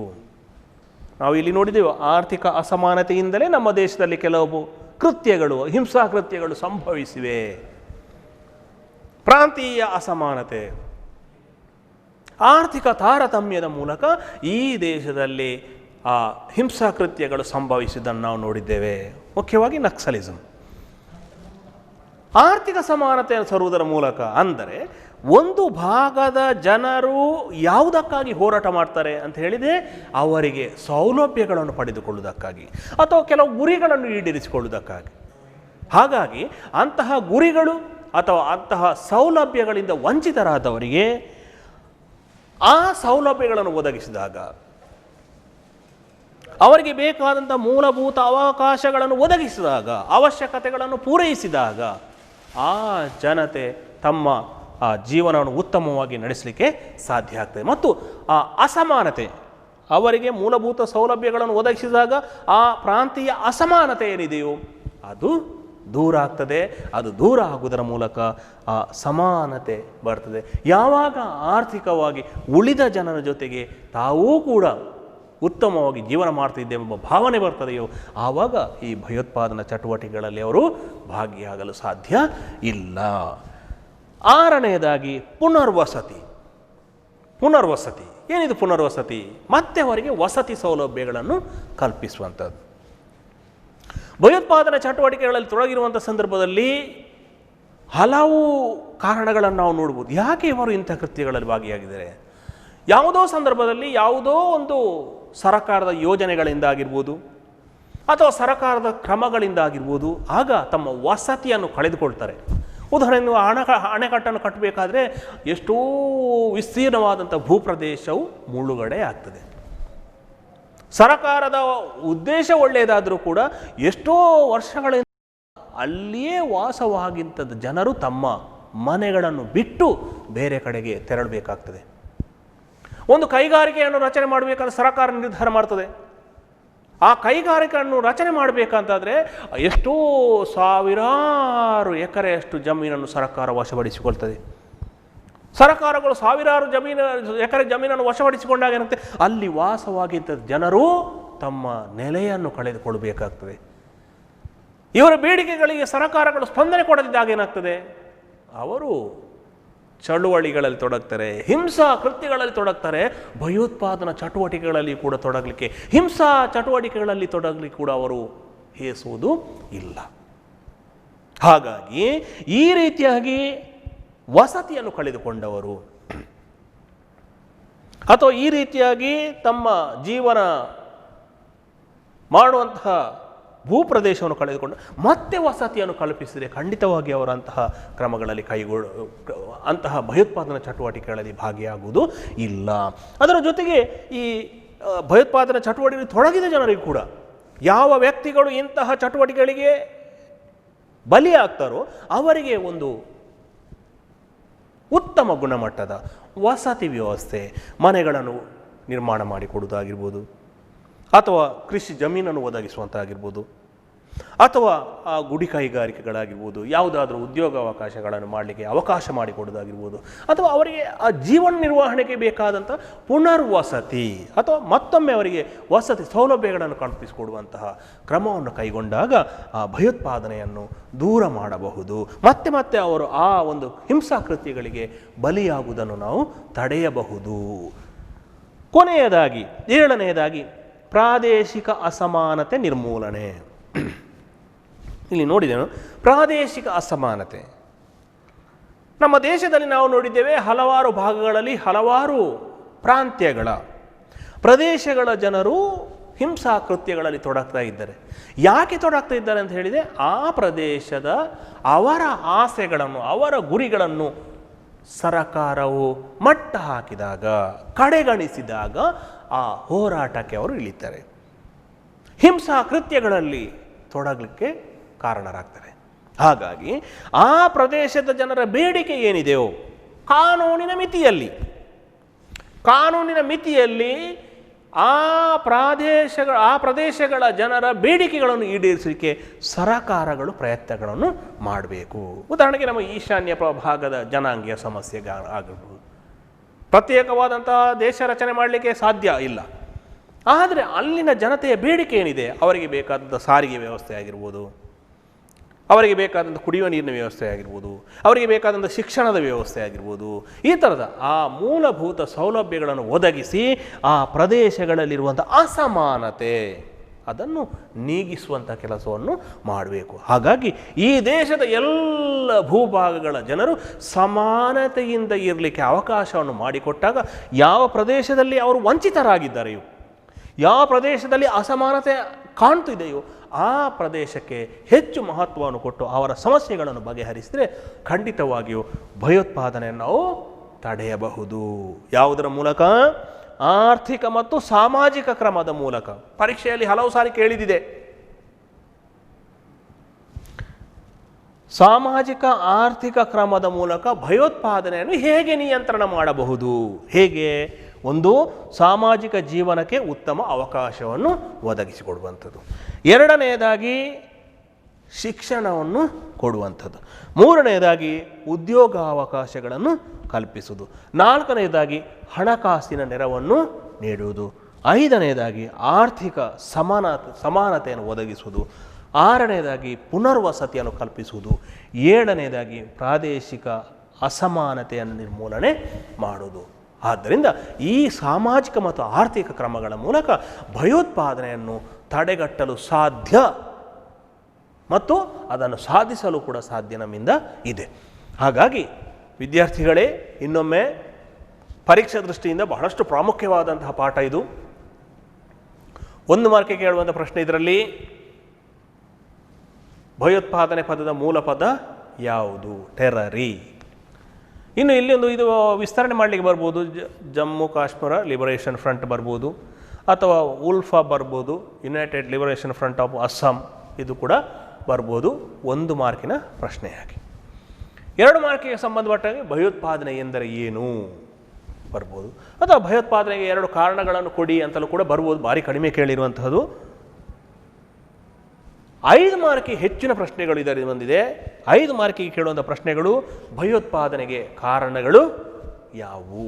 ನಾವು ಇಲ್ಲಿ ನೋಡಿದ್ದೇವೆ, ಆರ್ಥಿಕ ಅಸಮಾನತೆಯಿಂದಲೇ ನಮ್ಮ ದೇಶದಲ್ಲಿ ಕೆಲವು ಕೃತ್ಯಗಳು, ಹಿಂಸಾ ಕೃತ್ಯಗಳು ಸಂಭವಿಸಿವೆ. ಪ್ರಾಂತೀಯ ಅಸಮಾನತೆ, ಆರ್ಥಿಕ ತಾರತಮ್ಯದ ಮೂಲಕ ಈ ದೇಶದಲ್ಲಿ ಹಿಂಸಾಕೃತ್ಯಗಳು ಸಂಭವಿಸಿದ್ದನ್ನು ನಾವು ನೋಡಿದ್ದೇವೆ. ಮುಖ್ಯವಾಗಿ ನಕ್ಸಲಿಸಮ್. ಆರ್ಥಿಕ ಸಮಾನತೆಯನ್ನು ತರುವುದರ ಮೂಲಕ, ಅಂದರೆ ಒಂದು ಭಾಗದ ಜನರು ಯಾವುದಕ್ಕಾಗಿ ಹೋರಾಟ ಮಾಡ್ತಾರೆ ಅಂತ ಹೇಳಿದರೆ ಅವರಿಗೆ ಸೌಲಭ್ಯಗಳನ್ನು ಪಡೆದುಕೊಳ್ಳುವುದಕ್ಕಾಗಿ ಅಥವಾ ಕೆಲವು ಗುರಿಗಳನ್ನು ಈಡೇರಿಸಿಕೊಳ್ಳುವುದಕ್ಕಾಗಿ. ಹಾಗಾಗಿ ಅಂತಹ ಗುರಿಗಳು ಅಥವಾ ಅಂತಹ ಸೌಲಭ್ಯಗಳಿಂದ ವಂಚಿತರಾದವರಿಗೆ ಆ ಸೌಲಭ್ಯಗಳನ್ನು ಒದಗಿಸಿದಾಗ, ಅವರಿಗೆ ಬೇಕಾದಂಥ ಮೂಲಭೂತ ಅವಕಾಶಗಳನ್ನು ಒದಗಿಸಿದಾಗ, ಅವಶ್ಯಕತೆಗಳನ್ನು ಪೂರೈಸಿದಾಗ ಆ ಜನತೆ ತಮ್ಮ ಜೀವನವನ್ನು ಉತ್ತಮವಾಗಿ ನಡೆಸಲಿಕ್ಕೆ ಸಾಧ್ಯ ಆಗ್ತದೆ. ಮತ್ತು ಆ ಅಸಮಾನತೆ, ಅವರಿಗೆ ಮೂಲಭೂತ ಸೌಲಭ್ಯಗಳನ್ನು ಒದಗಿಸಿದಾಗ ಆ ಪ್ರಾಂತೀಯ ಅಸಮಾನತೆ ಏನಿದೆಯೋ ಅದು ದೂರ ಆಗ್ತದೆ. ಅದು ದೂರ ಆಗುವುದರ ಮೂಲಕ ಆ ಸಮಾನತೆ ಬರ್ತದೆ. ಯಾವಾಗ ಆರ್ಥಿಕವಾಗಿ ಉಳಿದ ಜನರ ಜೊತೆಗೆ ತಾವೂ ಕೂಡ ಉತ್ತಮವಾಗಿ ಜೀವನ ಮಾಡ್ತಿದ್ದೇವೆ ಎಂಬ ಭಾವನೆ ಬರ್ತದೆಯೋ ಆವಾಗ ಈ ಭಯೋತ್ಪಾದನಾ ಚಟುವಟಿಕೆಗಳಲ್ಲಿ ಅವರು ಭಾಗಿಯಾಗಲು ಸಾಧ್ಯ ಇಲ್ಲ. ಆರನೆಯದಾಗಿ ಪುನರ್ವಸತಿ. ಏನಿದು ಪುನರ್ವಸತಿ? ಮತ್ತೆ ಅವರಿಗೆ ವಸತಿ ಸೌಲಭ್ಯಗಳನ್ನು ಕಲ್ಪಿಸುವಂಥದ್ದು. ಭಯೋತ್ಪಾದನಾ ಚಟುವಟಿಕೆಗಳಲ್ಲಿ ತೊಡಗಿರುವಂಥ ಸಂದರ್ಭದಲ್ಲಿ ಹಲವು ಕಾರಣಗಳನ್ನು ನಾವು ನೋಡ್ಬೋದು. ಯಾಕೆ ಇವರು ಇಂಥ ಕೃತ್ಯಗಳಲ್ಲಿ ಭಾಗಿಯಾಗಿದ್ದಾರೆ? ಯಾವುದೋ ಸಂದರ್ಭದಲ್ಲಿ ಯಾವುದೋ ಒಂದು ಸರಕಾರದ ಯೋಜನೆಗಳಿಂದಾಗಿರ್ಬೋದು ಅಥವಾ ಸರಕಾರದ ಕ್ರಮಗಳಿಂದಾಗಿರ್ಬೋದು ಆಗ ತಮ್ಮ ವಸತಿಯನ್ನು ಕಳೆದುಕೊಳ್ತಾರೆ. ಉದಾಹರಣೆಗೆ ಅಣೆಕಟ್ಟನ್ನು ಕಟ್ಟಬೇಕಾದ್ರೆ ಎಷ್ಟೋ ವಿಸ್ತೀರ್ಣವಾದಂಥ ಭೂಪ್ರದೇಶವು ಮುಳುಗಡೆ ಆಗ್ತದೆ. ಸರಕಾರದ ಉದ್ದೇಶ ಒಳ್ಳೆಯದಾದರೂ ಕೂಡ ಎಷ್ಟೋ ವರ್ಷಗಳಿಂದ ಅಲ್ಲಿಯೇ ವಾಸವಾಗಿದ್ದ ಜನರು ತಮ್ಮ ಮನೆಗಳನ್ನು ಬಿಟ್ಟು ಬೇರೆ ಕಡೆಗೆ ತೆರಳಬೇಕಾಗ್ತದೆ. ಒಂದು ಕೈಗಾರಿಕೆಯನ್ನು ರಚನೆ ಮಾಡಬೇಕಾದ್ರೆ ಸರಕಾರ ನಿರ್ಧಾರ ಮಾಡ್ತದೆ. ಆ ಕೈಗಾರಿಕೆಯನ್ನು ರಚನೆ ಮಾಡಬೇಕಂತಾದರೆ ಎಷ್ಟೋ ಸಾವಿರಾರು ಎಕರೆಯಷ್ಟು ಜಮೀನನ್ನು ಸರ್ಕಾರ ವಶಪಡಿಸಿಕೊಳ್ತದೆ. ಸರ್ಕಾರಗಳು ಸಾವಿರಾರು ಎಕರೆ ಜಮೀನನ್ನು ವಶಪಡಿಸಿಕೊಂಡಾಗ ಏನಾಗ್ತದೆ, ಅಲ್ಲಿ ವಾಸವಾಗಿದ್ದ ಜನರು ತಮ್ಮ ನೆಲೆಯನ್ನು ಕಳೆದುಕೊಳ್ಳಬೇಕಾಗ್ತದೆ. ಇವರ ಬೇಡಿಕೆಗಳಿಗೆ ಸರ್ಕಾರಗಳು ಸ್ಪಂದನೆ ಕೊಡದಿದ್ದಾಗ ಏನಾಗ್ತದೆ, ಅವರು ಚಳುವಳಿಗಳಲ್ಲಿ ತೊಡಗ್ತಾರೆ, ಹಿಂಸಾ ಕೃತ್ಯಗಳಲ್ಲಿ ತೊಡಗ್ತಾರೆ, ಭಯೋತ್ಪಾದನಾ ಚಟುವಟಿಕೆಗಳಲ್ಲಿ ಕೂಡ ತೊಡಗಲಿಕ್ಕೆ, ಹಿಂಸಾ ಚಟುವಟಿಕೆಗಳಲ್ಲಿ ತೊಡಗಲಿಕ್ಕೆ ಕೂಡ ಅವರು ಹೇಸುವುದು ಇಲ್ಲ. ಹಾಗಾಗಿ ಈ ರೀತಿಯಾಗಿ ವಸತಿಯನ್ನು ಕಳೆದುಕೊಂಡವರು ಅಥವಾ ಈ ರೀತಿಯಾಗಿ ತಮ್ಮ ಜೀವನ ಮಾಡುವಂತಹ ಭೂಪ್ರದೇಶವನ್ನು ಕಳೆದುಕೊಂಡು ಮತ್ತೆ ವಸತಿಯನ್ನು ಕಲ್ಪಿಸಿದರೆ ಖಂಡಿತವಾಗಿ ಅವರಂತಹ ಕ್ರಮಗಳಲ್ಲಿ ಅಂತಹ ಭಯೋತ್ಪಾದನಾ ಚಟುವಟಿಕೆಗಳಲ್ಲಿ ಭಾಗಿಯಾಗುವುದು ಇಲ್ಲ. ಅದರ ಜೊತೆಗೆ ಈ ಭಯೋತ್ಪಾದನಾ ಚಟುವಟಿಕೆಯಲ್ಲಿ ತೊಡಗಿದ ಜನರಿಗೂ ಕೂಡ ಯಾವ ವ್ಯಕ್ತಿಗಳು ಇಂತಹ ಚಟುವಟಿಕೆಗಳಿಗೆ ಬಲಿಯಾಗ್ತಾರೋ ಅವರಿಗೆ ಒಂದು ಉತ್ತಮ ಗುಣಮಟ್ಟದ ವಸತಿ ವ್ಯವಸ್ಥೆ, ಮನೆಗಳನ್ನು ನಿರ್ಮಾಣ ಮಾಡಿಕೊಡುವುದಾಗಿರ್ಬೋದು ಅಥವಾ ಕೃಷಿ ಜಮೀನನ್ನು ಒದಗಿಸುವಂತಾಗಿರ್ಬೋದು ಅಥವಾ ಆ ಗುಡಿ ಕೈಗಾರಿಕೆಗಳಾಗಿರ್ಬೋದು, ಯಾವುದಾದ್ರೂ ಉದ್ಯೋಗಾವಕಾಶಗಳನ್ನು ಮಾಡಲಿಕ್ಕೆ ಅವಕಾಶ ಮಾಡಿಕೊಡೋದಾಗಿರ್ಬೋದು ಅಥವಾ ಅವರಿಗೆ ಆ ಜೀವನ ನಿರ್ವಹಣೆಗೆ ಬೇಕಾದಂಥ ಪುನರ್ವಸತಿ ಅಥವಾ ಮತ್ತೊಮ್ಮೆ ಅವರಿಗೆ ವಸತಿ ಸೌಲಭ್ಯಗಳನ್ನು ಕಲ್ಪಿಸಿಕೊಡುವಂತಹ ಕ್ರಮವನ್ನು ಕೈಗೊಂಡಾಗ ಆ ಭಯೋತ್ಪಾದನೆಯನ್ನು ದೂರ ಮಾಡಬಹುದು. ಮತ್ತೆ ಮತ್ತೆ ಅವರು ಆ ಒಂದು ಹಿಂಸಾಕೃತ್ಯಗಳಿಗೆ ಬಲಿಯಾಗುವುದನ್ನು ನಾವು ತಡೆಯಬಹುದು. ಕೊನೆಯದಾಗಿ 7ನೇದಾಗಿ ಪ್ರಾದೇಶಿಕ ಅಸಮಾನತೆ ನಿರ್ಮೂಲನೆ. ಇಲ್ಲಿ ನೋಡಿದೆನು ಪ್ರಾದೇಶಿಕ ಅಸಮಾನತೆ. ನಮ್ಮ ದೇಶದಲ್ಲಿ ನಾವು ನೋಡಿದ್ದೇವೆ, ಹಲವಾರು ಭಾಗಗಳಲ್ಲಿ ಹಲವಾರು ಪ್ರದೇಶಗಳ ಜನರು ಹಿಂಸಾ ಕೃತ್ಯಗಳಲ್ಲಿ ತೊಡಗ್ತಾ ಇದ್ದಾರೆ. ಯಾಕೆ ತೊಡಗ್ತಾ ಇದ್ದಾರೆ ಅಂತ ಹೇಳಿದರೆ, ಆ ಪ್ರದೇಶದ ಅವರ ಆಸೆಗಳನ್ನು, ಅವರ ಗುರಿಗಳನ್ನು ಸರಕಾರವು ಮಟ್ಟ ಹಾಕಿದಾಗ, ಕಡೆಗಣಿಸಿದಾಗ ಆ ಹೋರಾಟಕ್ಕೆ ಅವರು ಇಳಿತಾರೆ, ಹಿಂಸಾ ಕೃತ್ಯಗಳಲ್ಲಿ ತೊಡಗಲಿಕ್ಕೆ ಕಾರಣರಾಗ್ತಾರೆ. ಹಾಗಾಗಿ ಆ ಪ್ರದೇಶದ ಜನರ ಬೇಡಿಕೆ ಏನಿದೆಯೋ ಕಾನೂನಿನ ಮಿತಿಯಲ್ಲಿ ಆ ಪ್ರದೇಶಗಳ ಜನರ ಬೇಡಿಕೆಗಳನ್ನು ಈಡೇರಿಸಲಿಕ್ಕೆ ಸರಕಾರಗಳು ಪ್ರಯತ್ನಗಳನ್ನು ಮಾಡಬೇಕು. ಉದಾಹರಣೆಗೆ ನಮ್ಮ ಈಶಾನ್ಯ ಭಾಗದ ಜನಾಂಗೀಯ ಸಮಸ್ಯೆ ಆಗಿರ್ಬೋದು, ಪ್ರತ್ಯೇಕವಾದಂತಹ ದೇಶ ರಚನೆ ಮಾಡಲಿಕ್ಕೆ ಸಾಧ್ಯ ಇಲ್ಲ. ಆದರೆ ಅಲ್ಲಿನ ಜನತೆಯ ಬೇಡಿಕೆ ಏನಿದೆ, ಅವರಿಗೆ ಬೇಕಾದ ಸಾರಿಗೆ ವ್ಯವಸ್ಥೆ ಆಗಿರ್ಬೋದು, ಅವರಿಗೆ ಬೇಕಾದಂಥ ಕುಡಿಯುವ ನೀರಿನ ವ್ಯವಸ್ಥೆ ಆಗಿರ್ಬೋದು, ಅವರಿಗೆ ಬೇಕಾದಂಥ ಶಿಕ್ಷಣದ ವ್ಯವಸ್ಥೆ ಆಗಿರ್ಬೋದು, ಈ ಥರದ ಆ ಮೂಲಭೂತ ಸೌಲಭ್ಯಗಳನ್ನು ಒದಗಿಸಿ ಆ ಪ್ರದೇಶಗಳಲ್ಲಿರುವಂಥ ಅಸಮಾನತೆ ಅದನ್ನು ನೀಗಿಸುವಂಥ ಕೆಲಸವನ್ನು ಮಾಡಬೇಕು. ಹಾಗಾಗಿ ಈ ದೇಶದ ಎಲ್ಲ ಭೂಭಾಗಗಳ ಜನರು ಸಮಾನತೆಯಿಂದ ಇರಲಿಕ್ಕೆ ಅವಕಾಶವನ್ನು ಮಾಡಿಕೊಟ್ಟಾಗ ಯಾವ ಪ್ರದೇಶದಲ್ಲಿ ಅವರು ವಂಚಿತರಾಗಿದ್ದಾರೆಯೋ, ಯಾವ ಪ್ರದೇಶದಲ್ಲಿ ಅಸಮಾನತೆ ಕಾಣ್ತಿದೆಯೋ ಆ ಪ್ರದೇಶಕ್ಕೆ ಹೆಚ್ಚು ಮಹತ್ವವನ್ನು ಕೊಟ್ಟು ಅವರ ಸಮಸ್ಯೆಗಳನ್ನು ಬಗೆಹರಿಸಿದರೆ ಖಂಡಿತವಾಗಿಯೂ ಭಯೋತ್ಪಾದನೆಯನ್ನು ನಾವು ತಡೆಯಬಹುದು. ಯಾವುದರ ಮೂಲಕ? ಆರ್ಥಿಕ ಮತ್ತು ಸಾಮಾಜಿಕ ಕ್ರಮದ ಮೂಲಕ. ಪರೀಕ್ಷೆಯಲ್ಲಿ ಹಲವು ಸಾರಿ ಕೇಳಿದಿದೆ, ಸಾಮಾಜಿಕ ಆರ್ಥಿಕ ಕ್ರಮದ ಮೂಲಕ ಭಯೋತ್ಪಾದನೆಯನ್ನು ಹೇಗೆ ನಿಯಂತ್ರಣ ಮಾಡಬಹುದು? ಹೇಗೆ? ಒಂದು, ಸಾಮಾಜಿಕ ಜೀವನಕ್ಕೆ ಉತ್ತಮ ಅವಕಾಶವನ್ನು ಒದಗಿಸಿಕೊಡುವಂಥದ್ದು. ಎರಡನೆಯದಾಗಿ ಶಿಕ್ಷಣವನ್ನು ಕೊಡುವಂಥದ್ದು. ಮೂರನೆಯದಾಗಿ ಉದ್ಯೋಗಾವಕಾಶಗಳನ್ನು ಕಲ್ಪಿಸುವುದು. ನಾಲ್ಕನೆಯದಾಗಿ ಹಣಕಾಸಿನ ನೆರವನ್ನು ನೀಡುವುದು. ಐದನೆಯದಾಗಿ ಆರ್ಥಿಕ ಸಮಾನತೆಯನ್ನು ಒದಗಿಸುವುದು. ಆರನೆಯದಾಗಿ ಪುನರ್ವಸತಿಯನ್ನು ಕಲ್ಪಿಸುವುದು. ಏಳನೆಯದಾಗಿ ಪ್ರಾದೇಶಿಕ ಅಸಮಾನತೆಯನ್ನು ನಿರ್ಮೂಲನೆ ಮಾಡುವುದು. ಆದ್ದರಿಂದ ಈ ಸಾಮಾಜಿಕ ಮತ್ತು ಆರ್ಥಿಕ ಕ್ರಮಗಳ ಮೂಲಕ ಭಯೋತ್ಪಾದನೆಯನ್ನು ತಡೆಗಟ್ಟಲು ಸಾಧ್ಯ ಮತ್ತು ಅದನ್ನು ಸಾಧಿಸಲು ಕೂಡ ಸಾಧ್ಯ ನಮ್ಮಿಂದ ಇದೆ. ಹಾಗಾಗಿ ವಿದ್ಯಾರ್ಥಿಗಳೇ, ಇನ್ನೊಮ್ಮೆ ಪರೀಕ್ಷಾ ದೃಷ್ಟಿಯಿಂದ ಬಹಳಷ್ಟು ಪ್ರಾಮುಖ್ಯವಾದಂತಹ ಪಾಠ ಇದು. 1 ಮಾರ್ಕಿಗೆ ಕೇಳುವಂಥ ಪ್ರಶ್ನೆ ಇದರಲ್ಲಿ ಭಯೋತ್ಪಾದನೆ ಪದದ ಮೂಲ ಪದ ಯಾವುದು? ಟೆರರಿ. ಇನ್ನು ಇಲ್ಲಿ ಇದು ವಿಸ್ತರಣೆ ಮಾಡಲಿಕ್ಕೆ ಬರ್ಬೋದು. ಜಮ್ಮು ಕಾಶ್ಮೀರ ಲಿಬರೇಷನ್ ಫ್ರಂಟ್ ಬರ್ಬೋದು, ಅಥವಾ ಉಲ್ಫಾ ಬರ್ಬೋದು, United liberation front of Assam ಇದು ಕೂಡ ಬರ್ಬೋದು 1 ಮಾರ್ಕಿನ ಪ್ರಶ್ನೆಯಾಗಿ. 2 ಮಾರ್ಕಿಗೆ ಸಂಬಂಧಪಟ್ಟಾಗೆ ಭಯೋತ್ಪಾದನೆ ಎಂದರೆ ಏನು ಬರ್ಬೋದು, ಅಥವಾ ಭಯೋತ್ಪಾದನೆಗೆ 2 ಕಾರಣಗಳನ್ನು ಕೊಡಿ ಅಂತಲೂ ಕೂಡ ಬರ್ಬೋದು. ಭಾರಿ ಕಡಿಮೆ ಕೇಳಿರುವಂತಹದ್ದು. 5 ಮಾರ್ಕಿಗೆ ಹೆಚ್ಚಿನ ಪ್ರಶ್ನೆಗಳು ಇದರಲ್ಲಿ ಬಂದಿದೆ. 5 ಮಾರ್ಕಿಗೆ ಕೇಳುವಂಥ ಪ್ರಶ್ನೆಗಳು ಭಯೋತ್ಪಾದನೆಗೆ ಕಾರಣಗಳು ಯಾವುವು,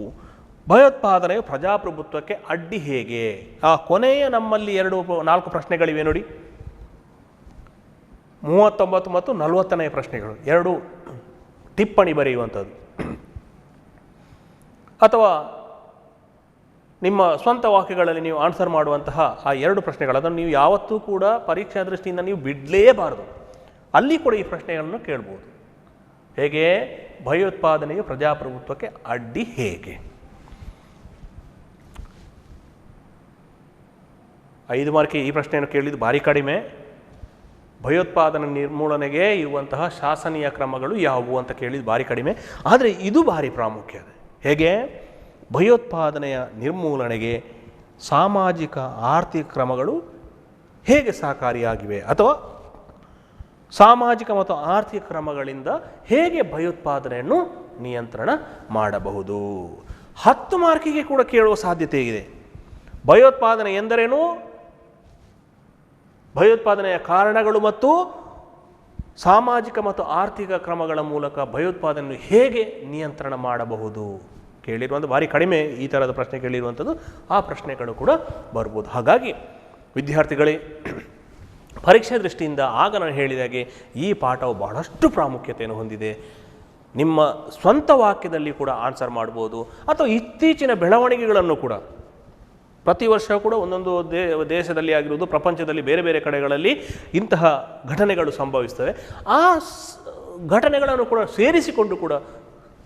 ಭಯೋತ್ಪಾದನೆಯು ಪ್ರಜಾಪ್ರಭುತ್ವಕ್ಕೆ ಅಡ್ಡಿ ಹೇಗೆ. ಆ ಕೊನೆಯ ನಮ್ಮಲ್ಲಿ 4 ಪ್ರಶ್ನೆಗಳಿವೆ ನೋಡಿ, 39 ಮತ್ತು 40ನೇ ಪ್ರಶ್ನೆಗಳು 2 ಟಿಪ್ಪಣಿ ಬರೆಯುವಂಥದ್ದು, ಅಥವಾ ನಿಮ್ಮ ಸ್ವಂತ ವಾಕ್ಯಗಳಲ್ಲಿ ನೀವು ಆನ್ಸರ್ ಮಾಡುವಂತಹ ಆ 2 ಪ್ರಶ್ನೆಗಳು, ಅದನ್ನು ನೀವು ಯಾವತ್ತೂ ಕೂಡ ಪರೀಕ್ಷಾ ದೃಷ್ಟಿಯಿಂದ ನೀವು ಬಿಡಲೇಬಾರದು. ಅಲ್ಲಿ ಕೂಡ ಈ ಪ್ರಶ್ನೆಗಳನ್ನು ಕೇಳ್ಬೋದು. ಹೇಗೆ? ಭಯೋತ್ಪಾದನೆಯು ಪ್ರಜಾಪ್ರಭುತ್ವಕ್ಕೆ ಅಡ್ಡಿ ಹೇಗೆ. 5 ಮಾರ್ಕಿಗೆ ಈ ಪ್ರಶ್ನೆಯನ್ನು ಕೇಳಿದ್ದು ಭಾರಿ ಕಡಿಮೆ. ಭಯೋತ್ಪಾದನೆ ನಿರ್ಮೂಲನೆಗೆ ಇರುವಂತಹ ಶಾಸನೀಯ ಕ್ರಮಗಳು ಯಾವುವು ಅಂತ ಕೇಳಿದ್ದು ಭಾರಿ ಕಡಿಮೆ. ಆದರೆ ಇದು ಭಾರಿ ಪ್ರಾಮುಖ್ಯ. ಹೇಗೆ? ಭಯೋತ್ಪಾದನೆಯ ನಿರ್ಮೂಲನೆಗೆ ಸಾಮಾಜಿಕ ಆರ್ಥಿಕ ಕ್ರಮಗಳು ಹೇಗೆ ಸಹಕಾರಿಯಾಗಿವೆ, ಅಥವಾ ಸಾಮಾಜಿಕ ಮತ್ತು ಆರ್ಥಿಕ ಕ್ರಮಗಳಿಂದ ಹೇಗೆ ಭಯೋತ್ಪಾದನೆಯನ್ನು ನಿಯಂತ್ರಣ ಮಾಡಬಹುದು. 10 ಮಾರ್ಕಿಗೆ ಕೂಡ ಕೇಳುವ ಸಾಧ್ಯತೆ ಇದೆ. ಭಯೋತ್ಪಾದನೆ ಎಂದರೇನು, ಭಯೋತ್ಪಾದನೆಯ ಕಾರಣಗಳು ಮತ್ತು ಸಾಮಾಜಿಕ ಮತ್ತು ಆರ್ಥಿಕ ಕ್ರಮಗಳ ಮೂಲಕ ಭಯೋತ್ಪಾದನೆಯನ್ನು ಹೇಗೆ ನಿಯಂತ್ರಣ ಮಾಡಬಹುದು ಕೇಳಿರುವಂಥ ಭಾರಿ ಕಡಿಮೆ ಈ ಥರದ ಪ್ರಶ್ನೆ ಕೇಳಿರುವಂಥದ್ದು. ಆ ಪ್ರಶ್ನೆಗಳು ಕೂಡ ಬರ್ಬೋದು. ಹಾಗಾಗಿ ವಿದ್ಯಾರ್ಥಿಗಳೇ, ಪರೀಕ್ಷೆ ದೃಷ್ಟಿಯಿಂದ ಆಗ ನಾನು ಹೇಳಿದಾಗೆ ಈ ಪಾಠವು ಬಹಳಷ್ಟು ಪ್ರಾಮುಖ್ಯತೆಯನ್ನು ಹೊಂದಿದೆ. ನಿಮ್ಮ ಸ್ವಂತ ವಾಕ್ಯದಲ್ಲಿ ಕೂಡ ಆನ್ಸರ್ ಮಾಡ್ಬೋದು, ಅಥವಾ ಇತ್ತೀಚಿನ ಬೆಳವಣಿಗೆಗಳನ್ನು ಕೂಡ ಪ್ರತಿ ವರ್ಷ ಕೂಡ ಒಂದೊಂದು ದೇಶದಲ್ಲಿ ಆಗಿರುವುದು, ಪ್ರಪಂಚದಲ್ಲಿ ಬೇರೆ ಬೇರೆ ಕಡೆಗಳಲ್ಲಿ ಇಂತಹ ಘಟನೆಗಳು ಸಂಭವಿಸ್ತವೆ. ಆ ಘಟನೆಗಳನ್ನು ಕೂಡ ಸೇರಿಸಿಕೊಂಡು ಕೂಡ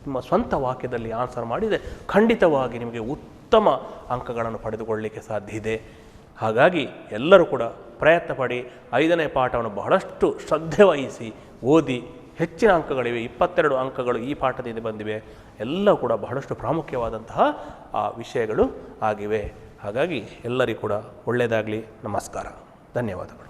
ನಿಮ್ಮ ಸ್ವಂತ ವಾಕ್ಯದಲ್ಲಿ ಆನ್ಸರ್ ಮಾಡಿದರೆ ಖಂಡಿತವಾಗಿ ನಿಮಗೆ ಉತ್ತಮ ಅಂಕಗಳನ್ನು ಪಡೆದುಕೊಳ್ಳಲಿಕ್ಕೆ ಸಾಧ್ಯ ಇದೆ. ಹಾಗಾಗಿ ಎಲ್ಲರೂ ಕೂಡ ಪ್ರಯತ್ನ ಪಡಿ. 5ನೇ ಪಾಠವನ್ನು ಬಹಳಷ್ಟು ಶ್ರದ್ಧೆ ವಹಿಸಿ ಓದಿ. ಹೆಚ್ಚಿನ ಅಂಕಗಳಿವೆ, 22 ಅಂಕಗಳು ಈ ಪಾಠದಿಂದ ಬಂದಿವೆ. ಎಲ್ಲ ಕೂಡ ಬಹಳಷ್ಟು ಪ್ರಾಮುಖ್ಯವಾದಂತಹ ಆ ವಿಷಯಗಳು ಆಗಿವೆ. ಹಾಗಾಗಿ ಎಲ್ಲರಿಗೂ ಕೂಡ ಒಳ್ಳೆಯದಾಗಲಿ. ನಮಸ್ಕಾರ, ಧನ್ಯವಾದಗಳು.